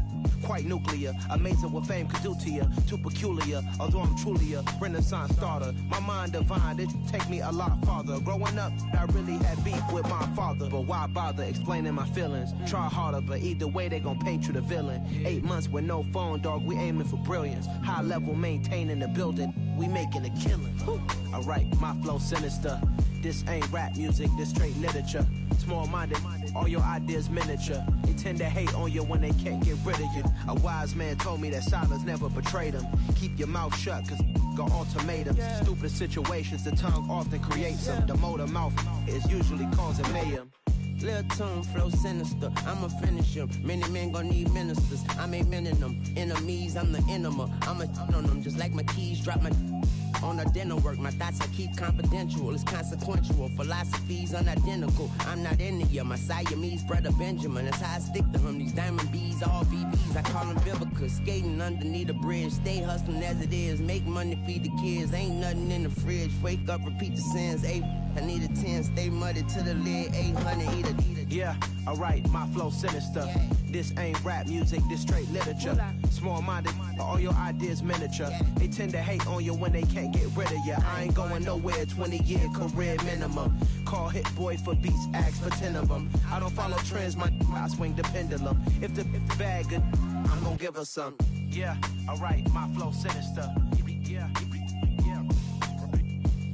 Speaker 5: Quite nuclear, amazing what fame could do to you. Too peculiar, although I'm truly a Renaissance starter. My mind divine, it take me a lot farther. Growing up, I really had beef with my father. But why bother explaining my feelings? Try harder, but either way they gon' paint you the villain. 8 months with no phone, dog, we aiming for brilliance. High level maintaining the building, we making a killing. Alright, my flow sinister. This ain't rap music, this straight literature. Small-minded, all your ideas miniature. They tend to hate on you when they can't get rid of you. A wise man told me that silence never betrayed him. Keep your mouth shut, cause got ultimatums. Stupid situations, the tongue often creates them. The motor mouth is usually causing mayhem.
Speaker 8: Lil' tune, flow sinister, I'ma finish him. Many men gon' need ministers, I'm aiming them. Enemies, I'm the enema. I'ma on them, just like my keys, drop my on the dinner work. My thoughts I keep confidential, it's consequential. Philosophies unidentical, I'm not into you. My Siamese brother Benjamin, that's how I stick to him. These diamond bees, all BBs, I call them Vivica. Skating underneath the bridge, stay hustling as it is. Make money, feed the kids, ain't nothing in the fridge. Wake up, repeat the sins, I need a 10, stay muddy to the lid, 800, eat a.
Speaker 5: Yeah, alright, my flow sinister. This ain't rap music, this straight literature. Small-minded, all your ideas miniature. They tend to hate on you when they can't get rid of you. I ain't going nowhere, 20-year career minimum. Call Hit Boy for beats, ask for 10 of them. I don't follow trends, I swing the pendulum. If the bag good, I'm gon' give her some. Yeah, alright, my flow sinister.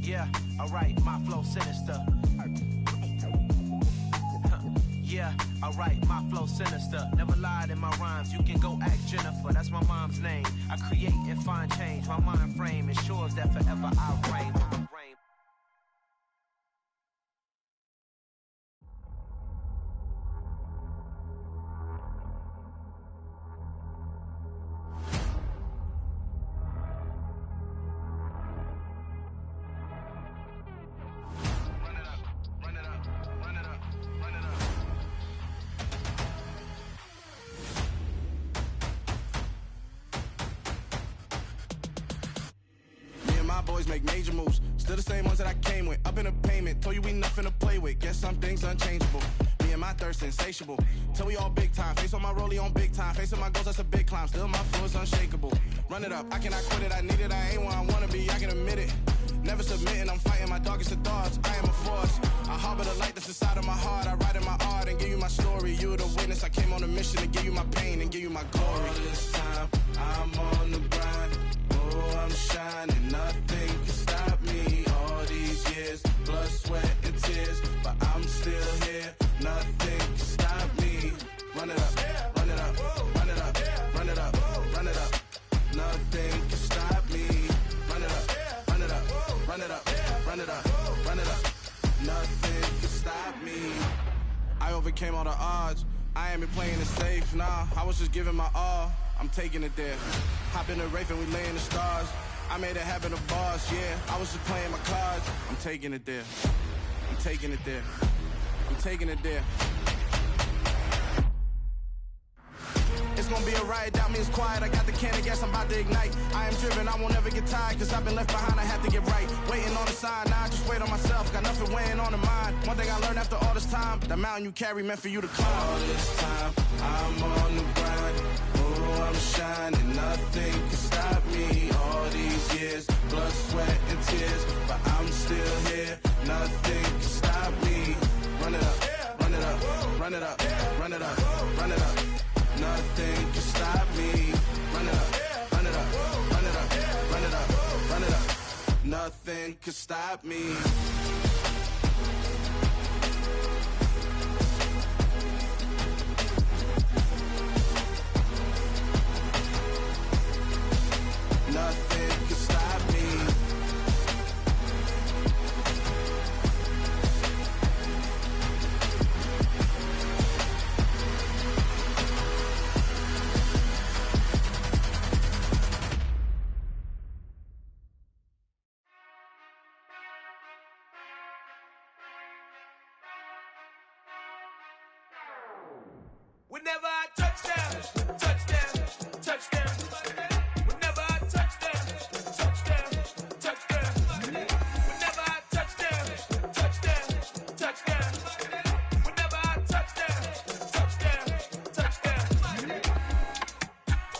Speaker 5: Yeah, alright, my flow sinister. Yeah, alright, my flow sinister. Never lied in my rhymes, you can go ask Jennifer. That's my mom's name. I create and find change. My mind frame ensures that forever I reign.
Speaker 12: Make major moves, still the same ones that I came with. Up in a payment, told you we nothing to play with. Guess some things unchangeable. Me and my thirst insatiable. Till we all big time. Face on my rollie on big time. Facing my goals, that's a big climb. Still my flow is unshakable. Run it up, I cannot quit it. I need it, I ain't where I wanna be. I can admit it. Never submitting, I'm fighting my darkest of thoughts. I am a force. I harbor the light that's inside of my heart. I write in my art and give you my story. You the witness. I came on a mission to give you my pain and give you my glory. All this time, I'm on the grind. Oh, I'm shining. Nothing can stop me. All these years, blood, sweat, and tears. But I'm still here. Nothing can stop me. Run it up, run it up, run it up, run it up, run it up. Nothing can stop me. Run it up, run it up, run it up, run it up, run it up. Nothing can stop me. I overcame all the odds. I ain't been playing it safe, nah. I was just giving my all. I'm taking it there. Hop in the Wraith and we lay in the stars. I made a habit of bars, yeah. I was just playing my cards. I'm taking it there. I'm taking it there. I'm taking it there. It's gonna be a riot, doubt me it's quiet. I got the can of gas, I'm about to ignite. I am driven, I won't ever get tired, cause I've been left behind, I have to get right. Waiting on the sign, now I just wait on myself. Got nothing weighing on the mind. One thing I learned after all this time, the mountain you carry meant for you to climb. All this time, I'm on the grind. Oh, I'm shining, nothing can stop me. All these years, blood, sweat, and tears, but I'm still here. Nothing can stop me. Run it up, run it up, run it up, run it up, run it up. Nothing can stop me. Run it up, run it up, run it up, run it up, run it up. Nothing can stop me. Nothing can stop me.
Speaker 6: Whenever I touchdown, touchdown, touchdown. Whenever I touchdown, touchdown, touchdown. Whenever I touchdown, touchdown, touchdown. Whenever I touchdown, touchdown, touchdown.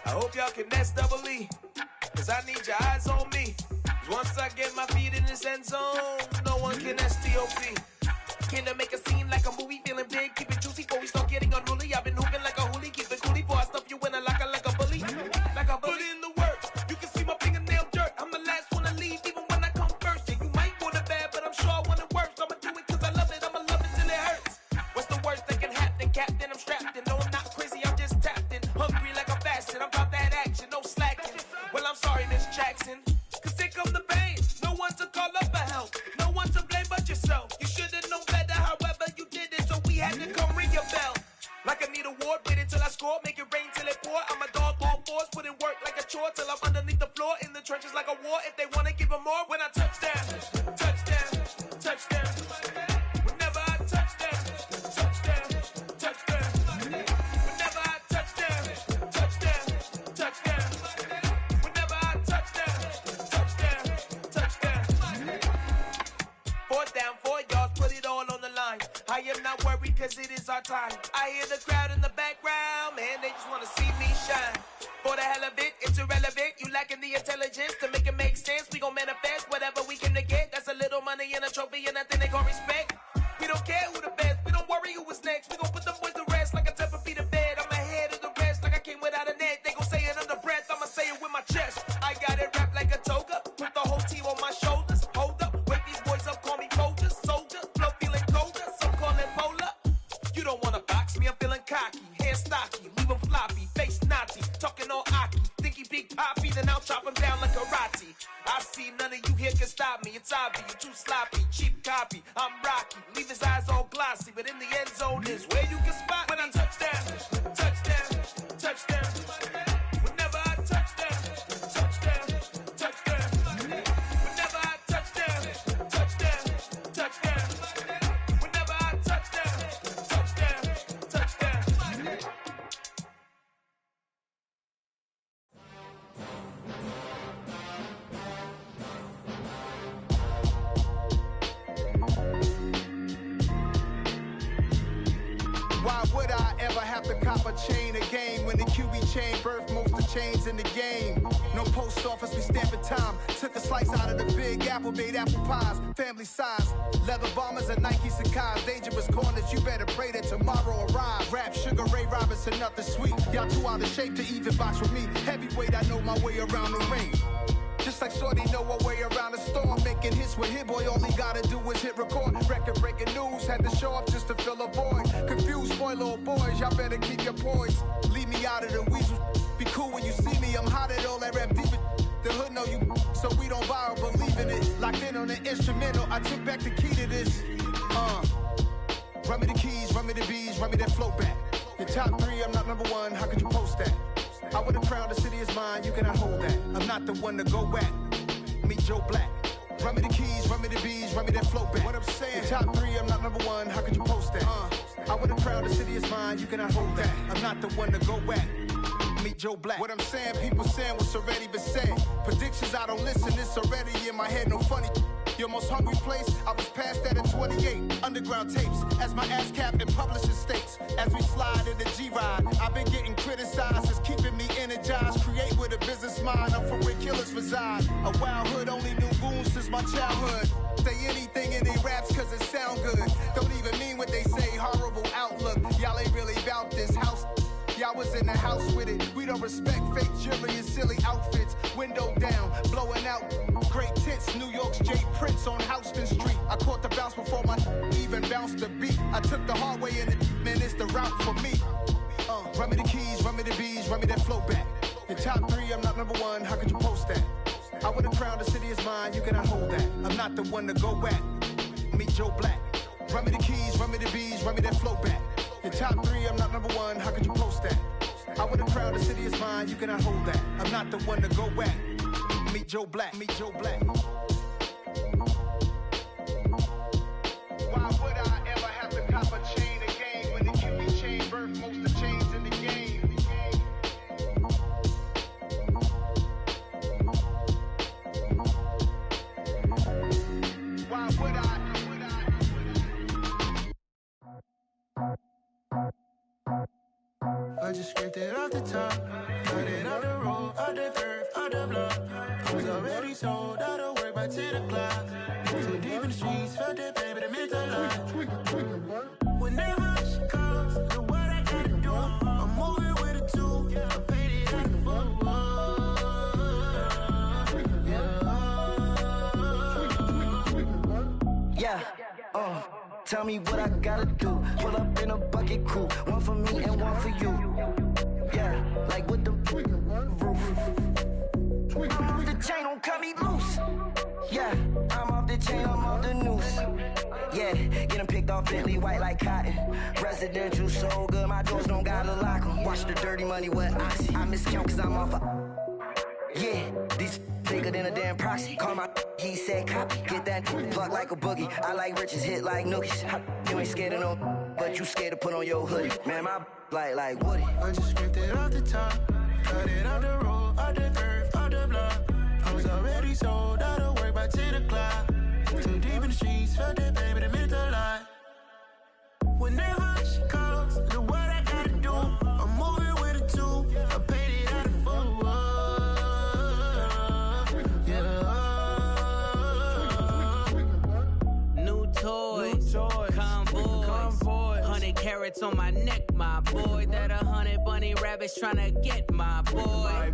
Speaker 6: I hope y'all can S-double-E, cause I need your eyes on me. Cause once I get my feet in this end zone, no one can S-T-O-P. Can I make a scene like a movie, feeling big, keep it juicy before we start getting unruly. I've been hooping like a hoolie, keep it coolie before I stuff you in a locker like a bully. Like a bully. Put in the work, you can see my fingernail dirt. I'm the last one to leave, even when I come first. Yeah, you might want it bad, but I'm sure I want it worse. I'ma do it cause I love it, I'ma love it till it hurts. What's the worst that can happen, Captain? I'm strapped in, no I'm not crazy, I'm just tapped in. Hungry like I'm fasting, I'm about that action, no slacking. Well, I'm sorry, Miss Jackson, cause here come the pain. No one to call up for help, no one to blame but yourself. You should've known better, however you did it, so we had to come ring your bell. Like I need a award, wait until I score, make it rain till it pour. I'm a dog, all fours, put in work like a chore till I'm underneath the floor, in the trenches like a war. If they wanna give them more, when I touchdown, touchdown, touchdown. Whenever I touchdown, touchdown, touchdown. Whenever I touchdown, touchdown, touchdown. Whenever I touchdown, touchdown, touchdown. 4th down, 4 yards, put it all on the line. I am not worried cause it is our time. I hear the crowd in the background, man, they just wanna see me shine. For the hell of it, it's irrelevant. You lacking the intelligence to make it make sense. We gon' manifest whatever we came to get. That's a little money and a trophy and nothing they gon' respect. We don't care who the best, we don't worry who was next. We gon' put them boys to rest like a 10 feet of bed. I'm ahead of the rest like I came without a net. They gon' say it under breath, I'ma say it with my chest. I got it wrapped like a toga, put the whole team on my shoulders. Hold up, wake these boys up, call me Folger, soldier. Flow feeling colder, some call it polar. You don't wanna box me, I'm feeling cocky. Hair stocky, leave him floppy, face naughty. Talking all aki, think he big poppy, then I'll chop him down like karate. I see none of you here can stop me. It's obvious, you too sloppy, cheap copy. I'm rocky, leave his eyes all glossy, but in the end zone is where you can spot when I touchdown, touchdown, touchdown. Whenever I touchdown, touchdown, touchdown. Whenever I touchdown, touchdown, touchdown. Whenever I touchdown, touchdown, touchdown.
Speaker 5: Why would I ever have to cop a chain again when the QB chain birthed most of chains in the game? No post office, we stamping time. Took a slice out of the big apple, made apple pies, family size. Leather bombers and Nike Sacai's. Dangerous corners, you better pray that tomorrow arrives. Rap, Sugar Ray Robinson, nothing sweet. Y'all too out of shape to even box with me. Heavyweight, I know my way around the ring. Just like Shorty know her way around the storm. Making hits with Hit Boy, all he gotta do is hit record. Record breaking news, had to show up just to fill a void. Confused, spoiled little boys, y'all better keep your poise. Leave me out of the weasel. Be cool when you see me, I'm hot at all that rap deep. The hood know you, so we don't borrow, believe in it. Locked in on the instrumental, I took back the key to this. Run me the keys, run me the bees, run me that flow back. Your top 3, I'm not number 1, how could you post that? I would've crowned the city is mine, you cannot hold that. I'm not the one to go at. meet Joe Black. Run me the keys, run me the bees, run me that flow back. What I'm saying, top 3, I'm not number 1, how could you post that? I win a crown, the city is mine, you cannot hold that. I'm not the one to go at. Meet Joe Black. What I'm saying, people saying what's already been said. Predictions, I don't listen, it's already in my head, no funny. Your most hungry place, I was past that at 28. Underground tapes, as my ass captain publishing states. As we slide in the G-Ride, I've been getting criticized, it's keeping me energized. Create with a business mind, I'm from where killers reside. A wild hood, only knew goons since my childhood. Say anything in they raps cause it sound good. Don't even mean what they say, horrible outlook. Y'all ain't really about this house. Y'all was in the house with it. We don't respect fake jewelry and silly outfits. Window down, blowing out great tits. New York's J. Prince on Houston Street. I caught the bounce before my even bounced the beat. I took the hard way in it, man, it's the route for me. Run me the keys, run me the bees, run me that flow back. In top 3, I'm not number 1, how could you post that? I win a crown, the city is mine, you cannot hold that. I'm not the one to go at. Meet Joe Black. Run me the keys, run me the bees, run me that flow back. In top 3, I'm not number 1, how could you post that? I win a crown, the city is mine, you cannot hold that. I'm not the one to go at. Meet Joe Black, meet Joe Black. Why would I ever have to cop a chain again when the QB chain birthed most of the chains in the game? Why would I?
Speaker 6: I just scraped it off the top, cut it on the road, on the curve, on the block. I was already sold, out of work by 10 o'clock. Too deep in the streets, felt that baby, that meant a lot. Whenever she calls, the what I gotta do, I'm moving with a 2, I paid it out the full.
Speaker 3: Yeah, tell me what I gotta do. Pull up in a bucket crew, one for me and one for you. Yeah, like with the roof. I'm off the chain, don't cut me loose. Yeah, I'm off the chain, I'm off the noose. Yeah, get them picked off Bentley, white like cotton. Residential so good, my doors don't gotta lock them. Watch the dirty money with Oxy. I miscount cause I'm off a... Yeah, these bigger than a damn proxy. Call my he said copy. Get that plug like a boogie. I like riches, hit like nookies. You ain't scared of no, but you scared to put on your hoodie. Man, my like Woody.
Speaker 6: I just scraped it off the top, cut it on the road, on the curve, on the block. I was already sold, out of work by 10 o'clock. Too deep in the streets, felt that baby, that meant a lot. Whenever she calls, the what I gotta do, I'm moving with a 2, I paid it out of full.
Speaker 17: Toys, convoys, 100 carats on my neck, my boy. That 100 bunny rabbits tryna get my boy.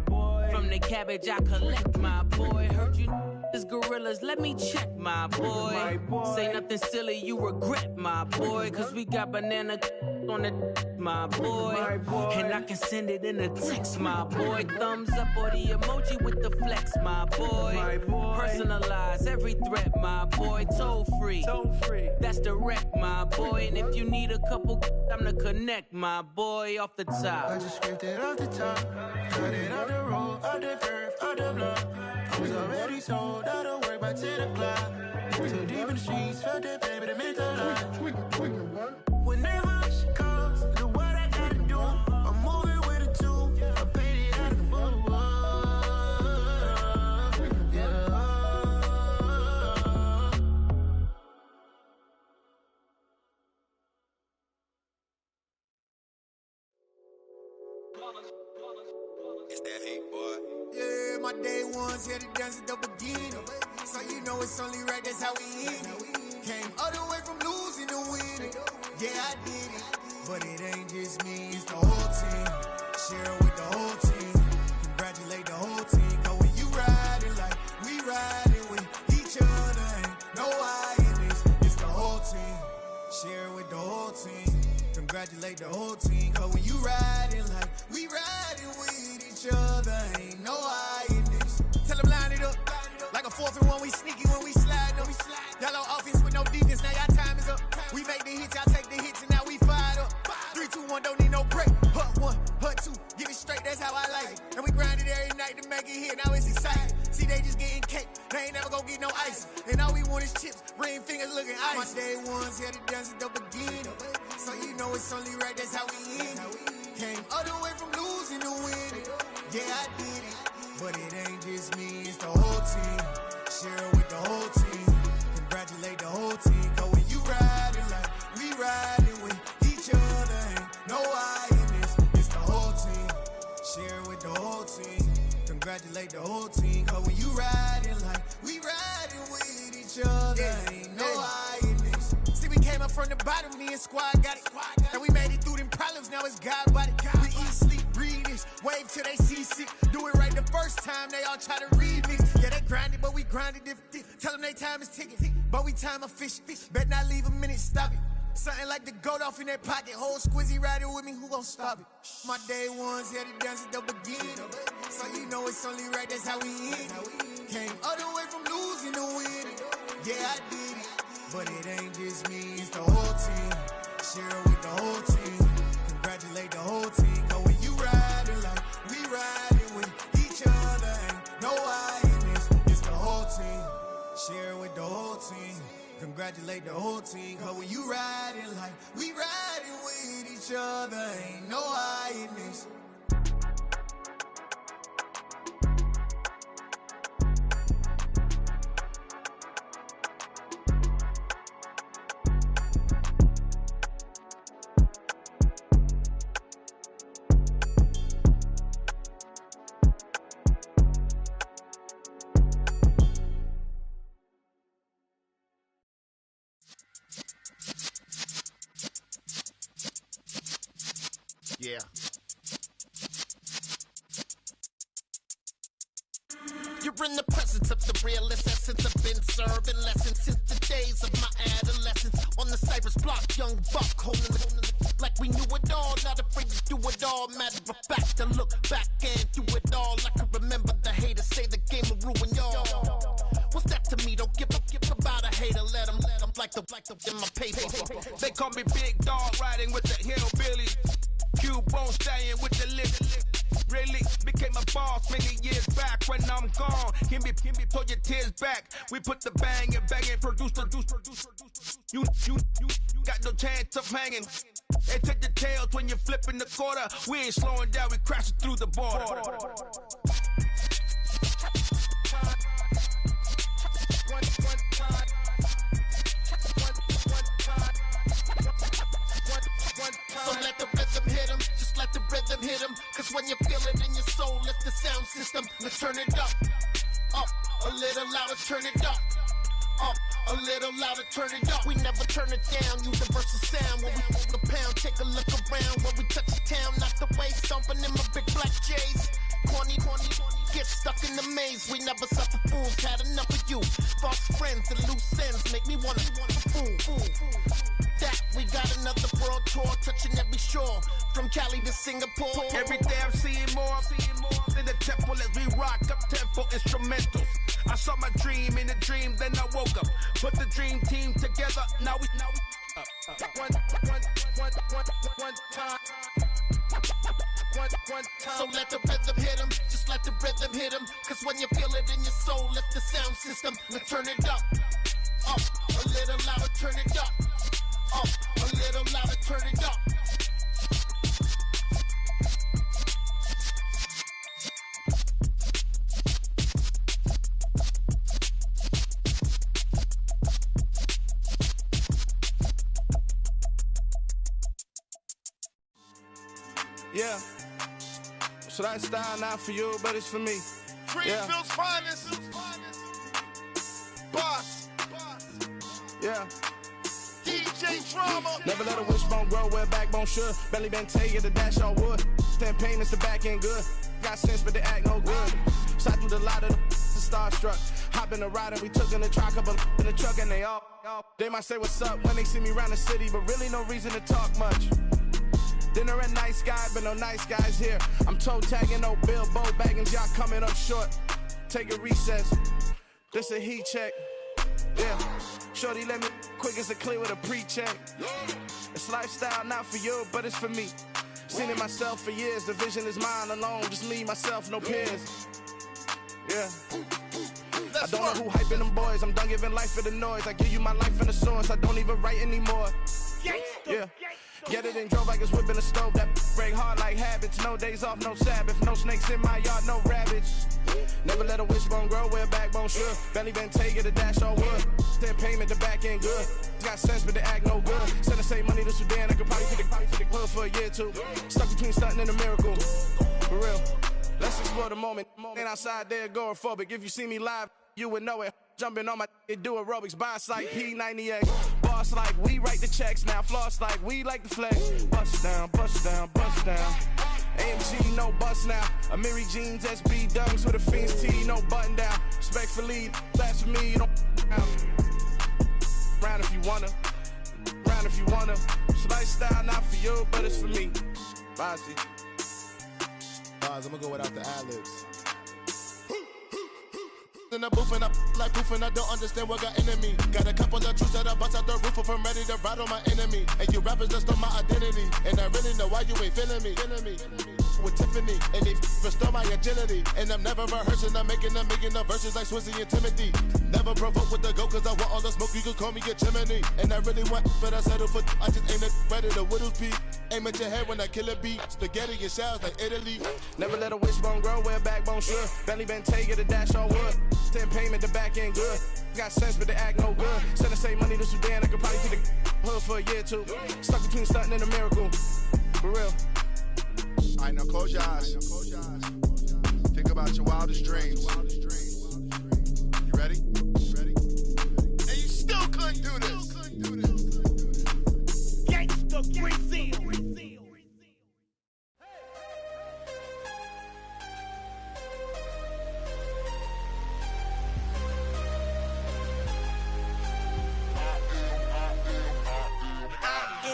Speaker 17: From the cabbage I collect, my boy. Heard you is gorillas, let me check, my boy. Say nothing silly, you regret, my boy. Cause we got banana on the my boy. And I can send it in a text, my boy. Thumbs up or the emoji with the flex, my boy. Personalize every threat, my boy. Toll free. That's direct, my boy. And if you need a couple, I'm the connect, my boy. Off the top.
Speaker 6: I just scraped it off the top, cut it on the road, on the curve, on the block. I was already sold, out of work by 10 o'clock. Too deep in the streets, felt that baby, that meant a lot. Whenever she calls, the what I gotta do, I'm moving with a 2, I paid it out of full.
Speaker 4: It's that hate, boy. Yeah, my day ones here to dance at the beginning. So you know it's only right, that's how we end it. Came all the way from losing to winning. Yeah, I did it. But it ain't just me, it's the whole team. Share it with the whole team. Congratulate the whole team. Cause when you riding like we riding with each other, ain't no I in this. It's the whole team. Share it with the whole team. Congratulate the whole team. Cause when you riding like we riding with each other, ain't no I in this. Tell them line it up. Like a 4th and 1, we sneaky when we slide them. Yellow offense with no defense, now y'all time is up. We make the hits, y'all take the hits, and now we fired up. 3, 2, 1, don't need no break. Hut 1, hut 2, give it straight, that's how I like it. And we grind it every night to make it hit, now it's exciting. See, they just getting cake, they ain't orange chips, ring fingers looking ice. My day ones here to dance at the beginning. So you know it's only right, that's how we end it. Came all the way from losing to winning. Yeah, I did it. But it ain't just me, it's the whole team. Share it with the whole team. Congratulate the whole team. Cause when you riding like we riding with each other, ain't no I in this. It's the whole team. Share it with the whole team. Congratulate the whole team. Cause when you riding like we riding with each other, ain't no I in this. See, we came up from the bottom, me and squad got it. And we made it through them problems, now it's God body. We eat, sleep, breathe this. Wave till they see sick. Do it right the first time, they all try to remix. Yeah, they grinded, but we grinded different. Tell them they time is ticking, but we time a fish. Bet not leave a minute, stop it. Something like the goat off in their pocket. Whole squizzy riding with me, who gon' stop it? My day ones here to dance at the beginning. So you know it's only right, that's how we end it. Came all the way from losing to winning. Yeah, I did it. But it ain't just me, it's the whole team. Share it with the whole team. Congratulate the whole team. Cause when you riding like we riding with each other, ain't no I in this. It's the whole team. Share it with the whole team. Congratulate the whole team. Cause when you riding like we riding with each other, ain't no I in this.
Speaker 1: Yeah. You're in the presence of the realest essence. I've been serving lessons since the days of my adolescence. On the Cypress block, young buck holding the like we knew it all. Not afraid to do it all. Matter of fact, to look back and do it all. I can remember the haters say the game will ruin y'all. What's that to me? Don't give about a hater. Let them like the in my paper.
Speaker 5: They call me Big Dog, riding with the hillbillies. Cubone staying with the lip. Really became a boss many years back. When I'm gone, can be pull your tears back. We put the bang and produce. You got no chance of hanging. They take the tails when you're flipping the quarter. We ain't slowing down, we crashing through the border.
Speaker 1: So let the rhythm hit him, just let the rhythm hit him. Cause when you feel it in your soul, lift the sound system. Let's turn it up, a little louder, turn it up, a little louder, turn it up. We never turn it down, universal sound. When we move the pound, take a look around. When we touch the town, knock the way, stomping in my big black J's. Corny, get stuck in the maze. We never suffer fools, had enough of you. False friends and loose ends make me wanna fool. That we got another world tour, touching every shore, from Cali to Singapore.
Speaker 5: Every day I'm seeing more in the temple as we rock up tempo instrumentals. I saw my dream in a dream, then I woke up. Put the dream team together, now we one time.
Speaker 1: So let the rhythm hit him, just let the rhythm hit him. Cause when you feel it in your soul, lift the sound system. Let's turn it up, a little louder, turn it up, a little louder, turn it up.
Speaker 5: Yeah. So that style not for you, but it's for me.
Speaker 1: Greenfield's finest. Boss.
Speaker 5: Yeah.
Speaker 1: DJ Drama.
Speaker 5: Never let a wishbone grow where backbone should. Belly been taking the dash on wood. Then pain is the back end good. Got sense, but they act no good. Shot through the lot of the starstruck. Hop in the ride and we took in the truck, couple in the truck and they all. They might say what's up when they see me around the city, but really no reason to talk much. Dinner at Nice Guy, but no nice guys here. I'm toe tagging, no Bilbo Baggins, y'all coming up short. Take a recess. This a heat check. Yeah. Shorty let me quick as a clear with a pre-check. It's lifestyle not for you, but it's for me. Seen it myself for years. The vision is mine alone. Just me, myself, no peers. Yeah. I don't know who hyping them boys. I'm done giving life for the noise. I give you my life in the source. I don't even write anymore. Yeah. Get it and drove like it's whipping a stove. That break hard like habits. No days off, no Sabbath. No snakes in my yard, no rabbits. Never let a wishbone grow where a backbone should. Belly been take a dash on wood. Then payment, the back end good. Got sense, but the act no good. Send the same money to Sudan. I could probably take the hood for a year or two. Stuck between stunting and a miracle. For real. Let's explore the moment. Ain't outside there agoraphobic. If you see me live, you would know it. Jumping on my do aerobics, boss like P90X. Boss like we write the checks now. Floss like we like the flex. Bust down, bust down, bust down. AMG, no bust now. Amiri jeans, SB dunks with a Fiends T, no button down. Respectfully, that's for me, you don't round if you wanna. Round if you wanna. It's lifestyle, not for you, but it's for me. Bossy.
Speaker 1: I'm gonna go without the ad-libs. In the booth and I like proof and I don't understand what got into me. Got a couple of truths that I bust out the roof if I'm ready to ride on my enemy. And you rappers just stole my identity. And I really know why you ain't feeling me. With Tiffany, and they restore my agility. And I'm never rehearsing, I'm making a million of verses like Swizzy and Timothy. Never provoke with the go, cause I want all the smoke, you can call me a chimney. And I really want, but I settle for, I just ain't ready to Whittles Peak. Aim at your head when I kill a beat. Spaghetti and shells like Italy.
Speaker 5: Never let a wishbone grow where a backbone should. Belly been take a dash on wood. 10 payment, the back end good. Got sense, but the act no good. Send the same money to Sudan, I could probably take the hood for a year or two. Stuck between stunting and a miracle. For real.
Speaker 1: Alright, now close your eyes. Think about your wildest dreams. You ready? And you still couldn't do this. Gangsta Brazil.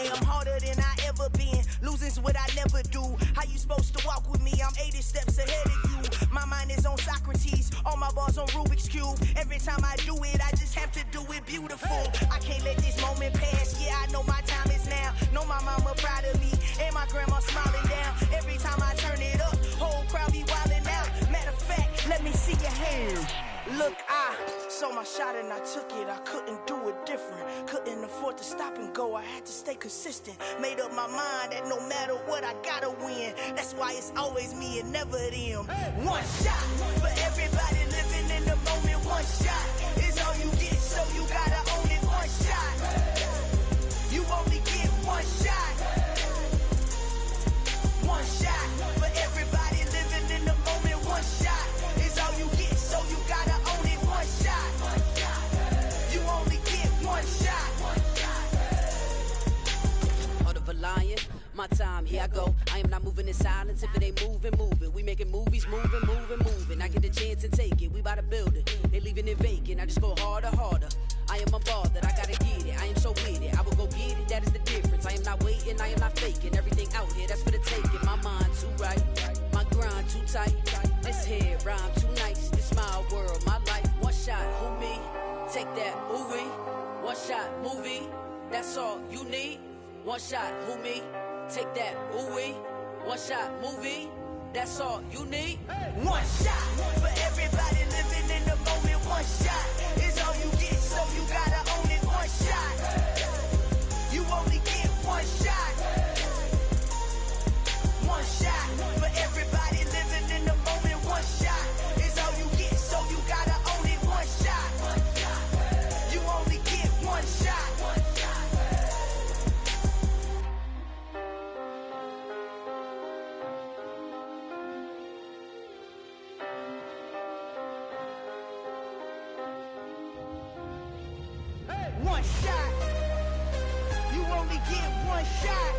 Speaker 2: I'm harder than I ever been. Losing's what I never do. How you supposed to walk with me? I'm 80 steps ahead of you. My mind is on Socrates. All my bars on Rubik's Cube. Every time I do it, I just have to do it beautiful. I can't let this moment pass. Yeah, I know my time is now. Know my mama proud of me. And my grandma smiling down. Every time I turn it up, whole crowd be wildin' out. Matter of fact, let me see your hands. Look, I saw my shot and I took it. I couldn't do it different. Couldn't afford to stop and go. I had to stay consistent. Made up my mind that no matter what, I gotta win. That's why it's always me and never them. One shot for everybody living in the moment. One shot is all you get, so you gotta own it. One shot. You only get one shot. One shot for everybody living in the moment. One shot is all you get, so you gotta own it. One shot. You only get one shot.
Speaker 11: Heart of a lion, my time, here I go. I am not moving in silence. If it ain't moving, moving. We making movies, moving. I get the chance to take it. We bout to build it. They leaving it vacant. I just go harder. I am a ball that I gotta get it. I am so with it. I will go get it. That is the difference. I am not waiting. I am not faking. Everything out here, that's for the taking. My mind too right. My grind too tight. This head rhyme too nice. This my world, my life. One shot, who me? Take that, ooh-wee. One shot, movie. That's all you need. One shot, who me? Take that, ooh-wee. One shot, movie. That's all you need.
Speaker 2: One shot for everybody living in the moment. One shot is all you get, so you gotta own it. One shot. You only get one shot. One shot for everybody living in the moment. One shot is all you get, so you gotta own it. One shot. You only get one shot. One shot. You only get one shot.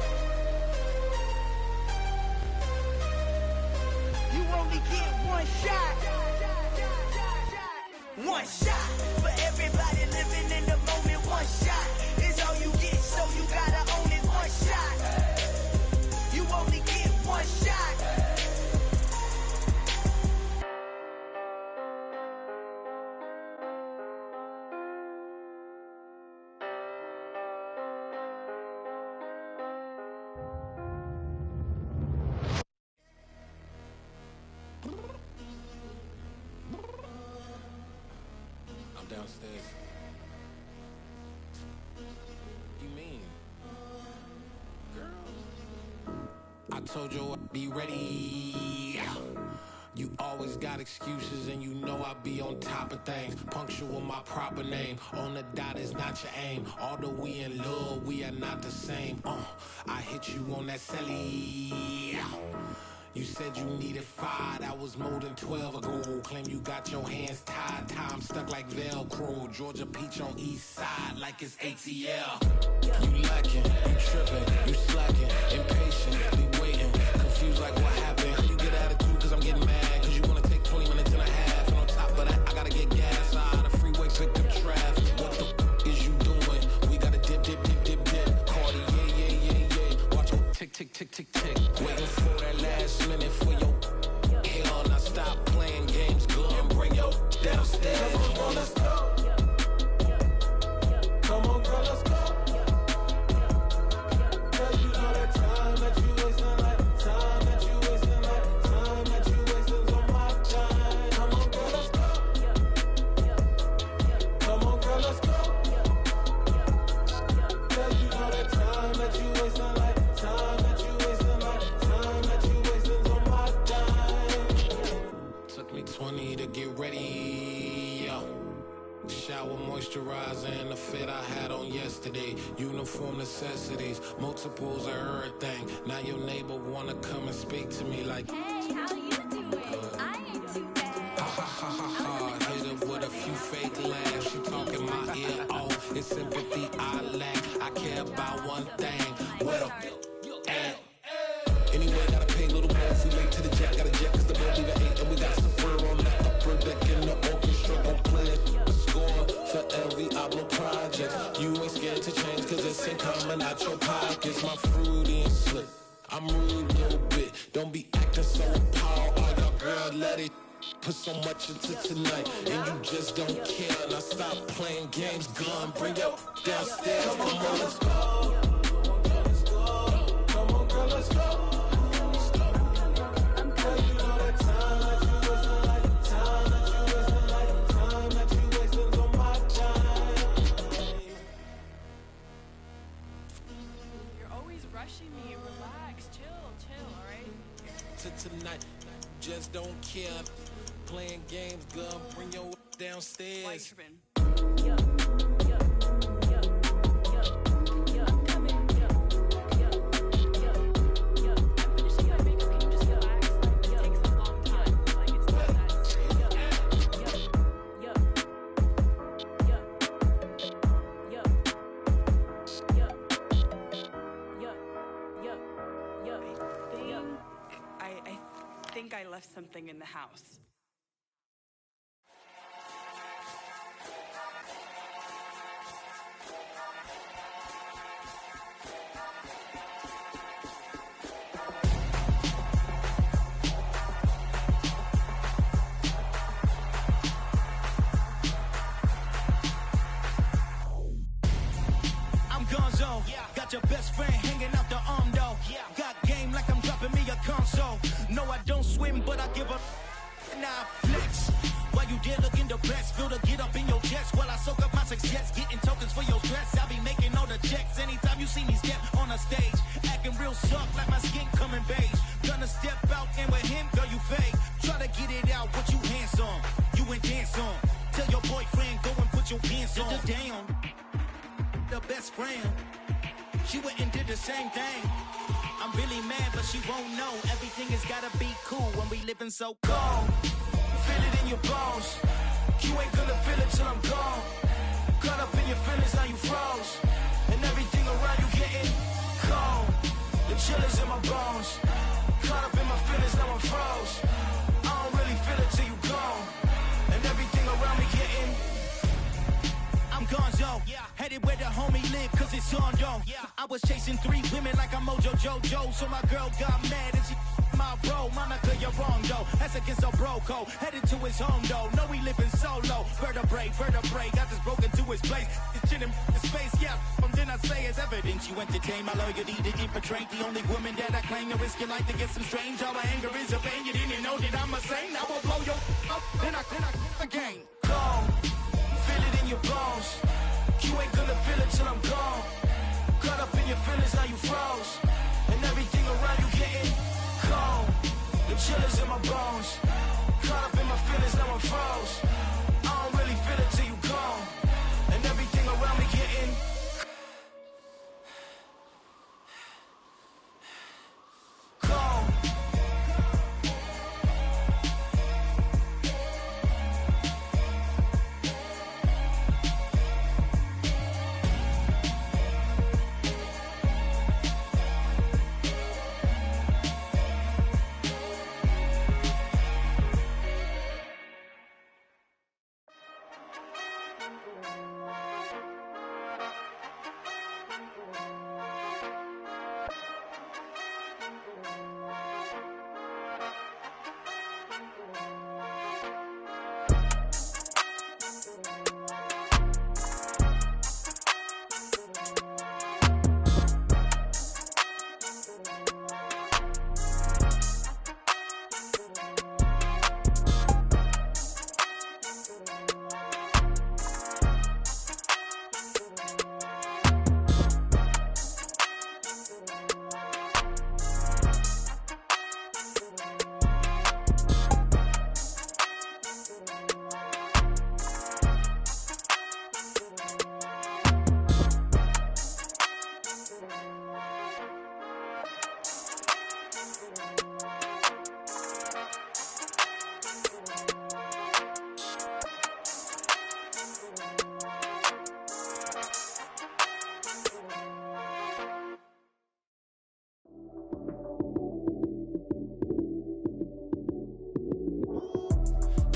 Speaker 2: You only get one shot. One shot for everybody living in the moment. One shot is all you get, so you gotta own it. One shot. You only get one shot.
Speaker 7: downstairs. You mean? Girl. I told you I'd be ready. You always got excuses and you know I be on top of things. Punctual my proper name. On the dot is not your aim. Although we in love, we are not the same. I hit you on that celly. You said you needed 5, that was more than 12 ago. Claim you got your hands tied, time stuck like Velcro. Georgia Peach on east side like it's ATL. You lacking, you tripping, you slacking, impatient, waiting, confused like what happened. How you get attitude cause I'm getting mad, cause you wanna take 20 minutes and a half. And on top of that, I gotta get gas out of the freeway, pick up traffic. What the f is you doing? We gotta dip, dip, dip, dip, dip. Cardi, yeah. Watch your tick, tick, tick, tick, tick. Waiting for that last minute for your hell. Now stop playing games, go and bring your downstairs. Come on, let's go. Come on, girl, let's go. Cause you know that time that you wasting, like time that you wasting, like time that you wasting on my time. Come on, girl, let's go. Come on, girl, let's go. Cause you know that time that you wasting, like time that you wasting, like time that you wasting on my time. Took me 20 to get ready, yo. Shower, moisturizer, and the fit I had on yesterday. Uniform necessities, multiples of everything. Now your neighbor wanna come and speak to me like,
Speaker 18: hey, how you doing? I ain't too bad.
Speaker 7: Ha. Hit her with a few fake laughs. She talking my ear off. It's sympathy I lack. I care about one thing. Where the at? Anyway, gotta pay a little more. If we late to the jack, gotta jet cause the boat leave at 8. And we got Safari on the upper deck in the orchestra gon' play a score for every Ablo project. You ain't scared to change cause it's ain't coming out your pockets. My fruity and slick, I'm rude a little bit. Don't be acting so appalled. Oh, your girl, let it put so much into tonight. And you just don't care. Now stop playing games, gun, bring your downstairs. Come on, let's go. Come on, girl, let's go. Tonight, just don't care. Playing games, girl, bring your downstairs.
Speaker 9: I left something in the house.
Speaker 2: I'm Gonzo, got your best friend hanging out the arm though. Got game like I'm dropping me a console. No, I don't swim, but I give a now flex. While you there looking the best, feel the get up in your chest while I soak up my success, getting tokens for your stress. I be making all the checks anytime you see me step on a stage, acting real soft like my skin coming beige. Gonna step out and with him, girl, you fake. Try to get it out, what you handsome, you ain't dance on. Tell your boyfriend go and put your pants on. Damn, the best friend, she went and did the same thing. I'm really mad, but she won't know. Everything has gotta be cool when we living so cold. Feel it in your bones. You ain't gonna feel it till I'm gone. Caught up in your feelings, now you froze. And everything around you getting cold. The chill is in my bones. Caught up in my feelings, now I'm froze. I don't really feel it till you gone. And everything around me getting I'm Gonzo, headed where the homie live, cause it's on though. I was chasing 3 women like I'm Mojo Jojo, so my girl got mad and she my bro. Monica, you're wrong though, that's against a bro code. Headed to his home though, no we living solo. Vertebrae, got this broken to his place. It's chillin' in space, then I say it's evidence you entertain my loyalty to infiltrate. The only woman that I claim to risk your life to get some strange. All my anger is a pain, you didn't know that I'm a saint. I will blow your up, then I again. Go, feel it
Speaker 5: in your bones. You ain't gonna feel it till I'm gone. Caught up in your feelings, now you froze. And everything around you getting cold. The chillers in my bones. Caught up in my feelings, now I'm froze. I don't really feel it till you gone. And everything around me getting cold.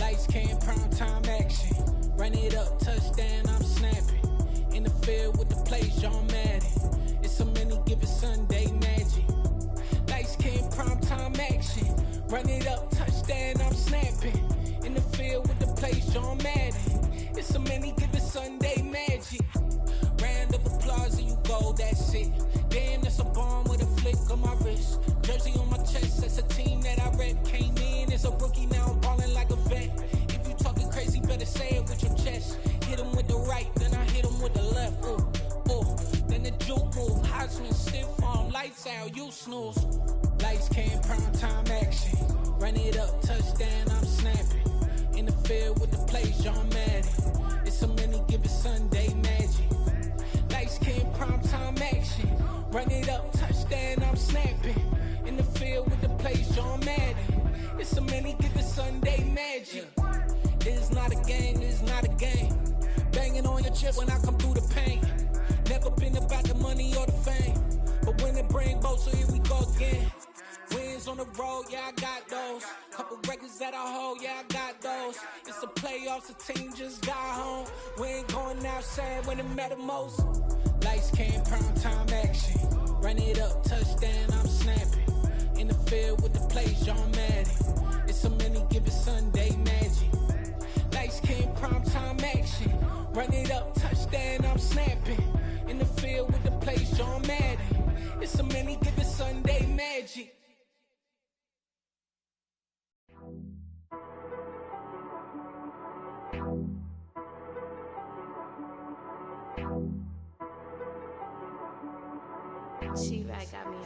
Speaker 17: Lights came, prime time action. Run it up, touchdown, I'm snapping. In the field with the plays, John Madden. It's so many, give it Sunday magic. Lights came, prime time action. Run it up, touchdown, I'm snapping. In the field with the plays, John Madden. It's so many, give it Sunday magic. Round of applause and you go, that's it. Damn, that's a bomb with a flick on my wrist. Jersey on my chest, that's a team that I rep. Came in as a rookie, now I'm ballin' like a vet. If you talking crazy, better say it with your chest. Hit him with the right, then I hit him with the left. Ooh, ooh, then the juke move. Heisman stiff arm, lights out, you snooze. Lights came, prime time action. Run it up, touchdown, I'm snapping. In the field with the plays, John Madden. It's so many, give it Sunday magic. Lights came, prime time action. Run it up, touchdown, I'm snapping. In the field with the plays, John Madden. It's so many, give it Sunday magic. It's not a game, it's not a game. Banging on your chest when I come through the pain. Never been about the money or the fame. But when it bring both, so here we go again. Wins on the road, yeah, I got those. Couple records that I hold, yeah, I got those. It's the playoffs, the team just got home. We ain't going outside when it matter most. Lights came, prime time action. Run it up, touchdown, I'm snapping. In the field with the plays, John Madden. It's so many, give it Sunday magic. Lights came, prime time action. Run it up, touchdown, I'm snapping. In the field with the plays, John Madden. It's so many, give it Sunday magic.
Speaker 13: She-Rag got me.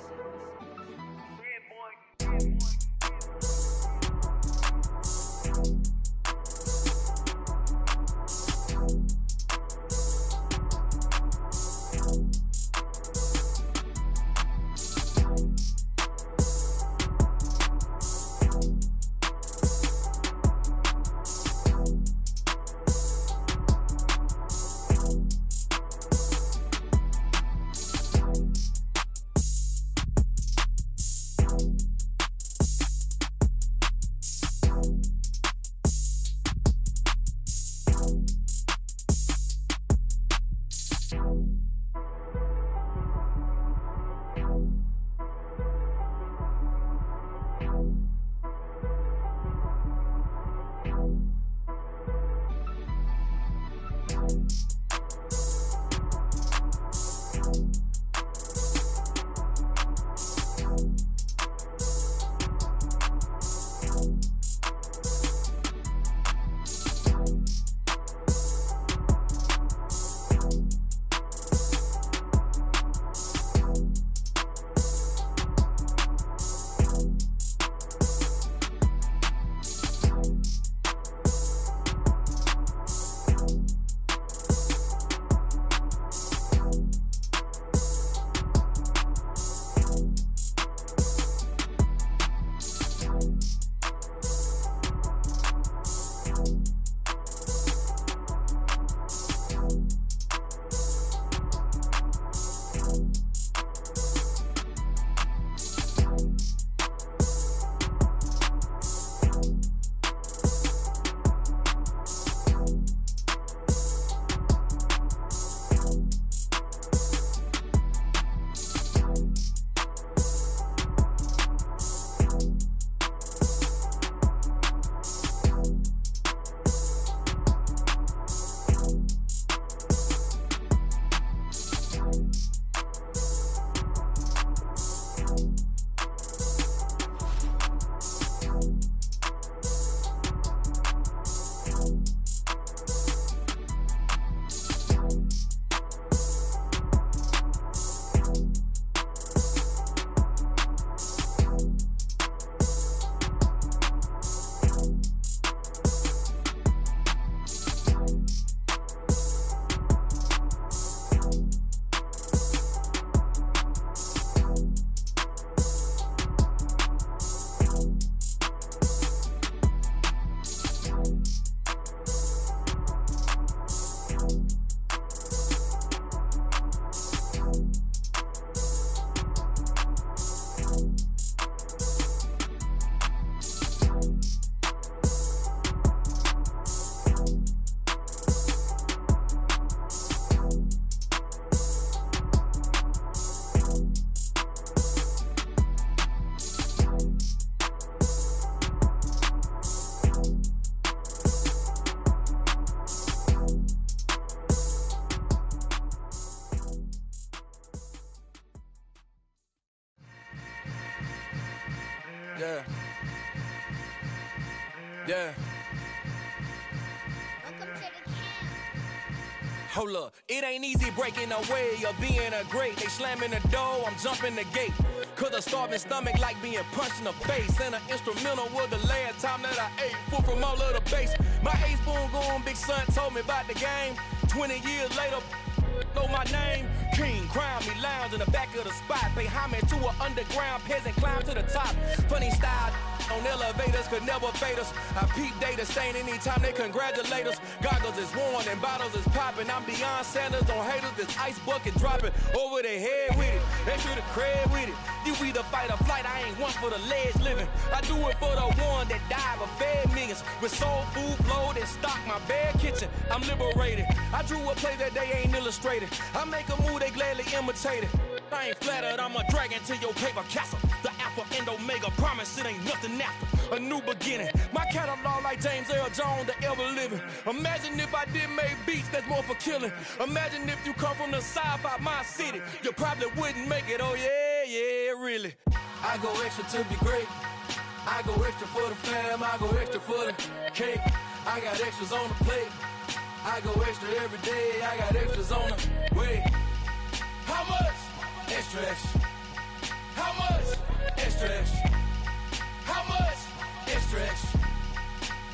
Speaker 22: Yeah. Yeah. Hold up, it ain't easy breaking away or being a great. They slamming the door, I'm jumping the gate. Cause a starving stomach like being punched in the face. And an instrumental was the last time that I ate food from all of the bass. My ace boom goon, big son told me about the game. 20 years later, know my name. King, crown me, lounge in the back of the spot. Pay homage to an underground peasant, climb to the top. Funny style on elevators could never fade us. I peep data stain anytime they congratulate us. Goggles is worn and bottles is popping. I'm beyond Sanders on haters, this ice bucket dropping over their head with it. They should have cred with it. You either fight or flight, I ain't one for the ledge living. I do it for the one that died but fed millions. With soul food flowed and stocked my bad kitchen. I'm liberated. I drew a play that they ain't illustrated. I make a move, they gladly imitate it. I ain't flattered, I'm a dragon to your paper castle. The Alpha and Omega, promise it ain't nothing after. A new beginning. My catalog like James Earl Jones, the ever living. Imagine if I did make beats that's more for killing. Imagine if you come from the sci-fi my city. You probably wouldn't make it, oh yeah, really. I go extra to be great. I go extra for the fam, I go extra for the cake. I got extras on the plate. I go extra every day, I got extras on the way. How much? Extra, extra. How much? Extra, extra. How much? Extra, extra.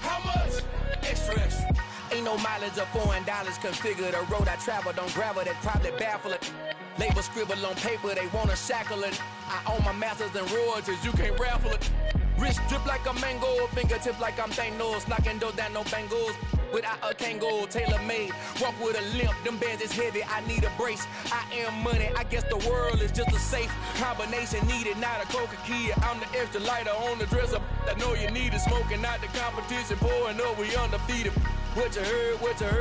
Speaker 22: How much? Extra, extra. Ain't no mileage of $4 configure the road I travel. Don't gravel that probably baffle it. Label scribble on paper, they wanna shackle it. I own my masters and royalties, you can't raffle it. Wrist drip like a mango, fingertip like I'm Thanos. Knocking doors down, no bangles. Without a Kango, tailor-made. Walk with a limp, them bands is heavy, I need a brace. I am money, I guess the world is just a safe combination needed, not a coca key. I'm the extra lighter on the dresser. I know you need it, smoking out the competition, pouring up, we undefeated. What you heard, what you heard.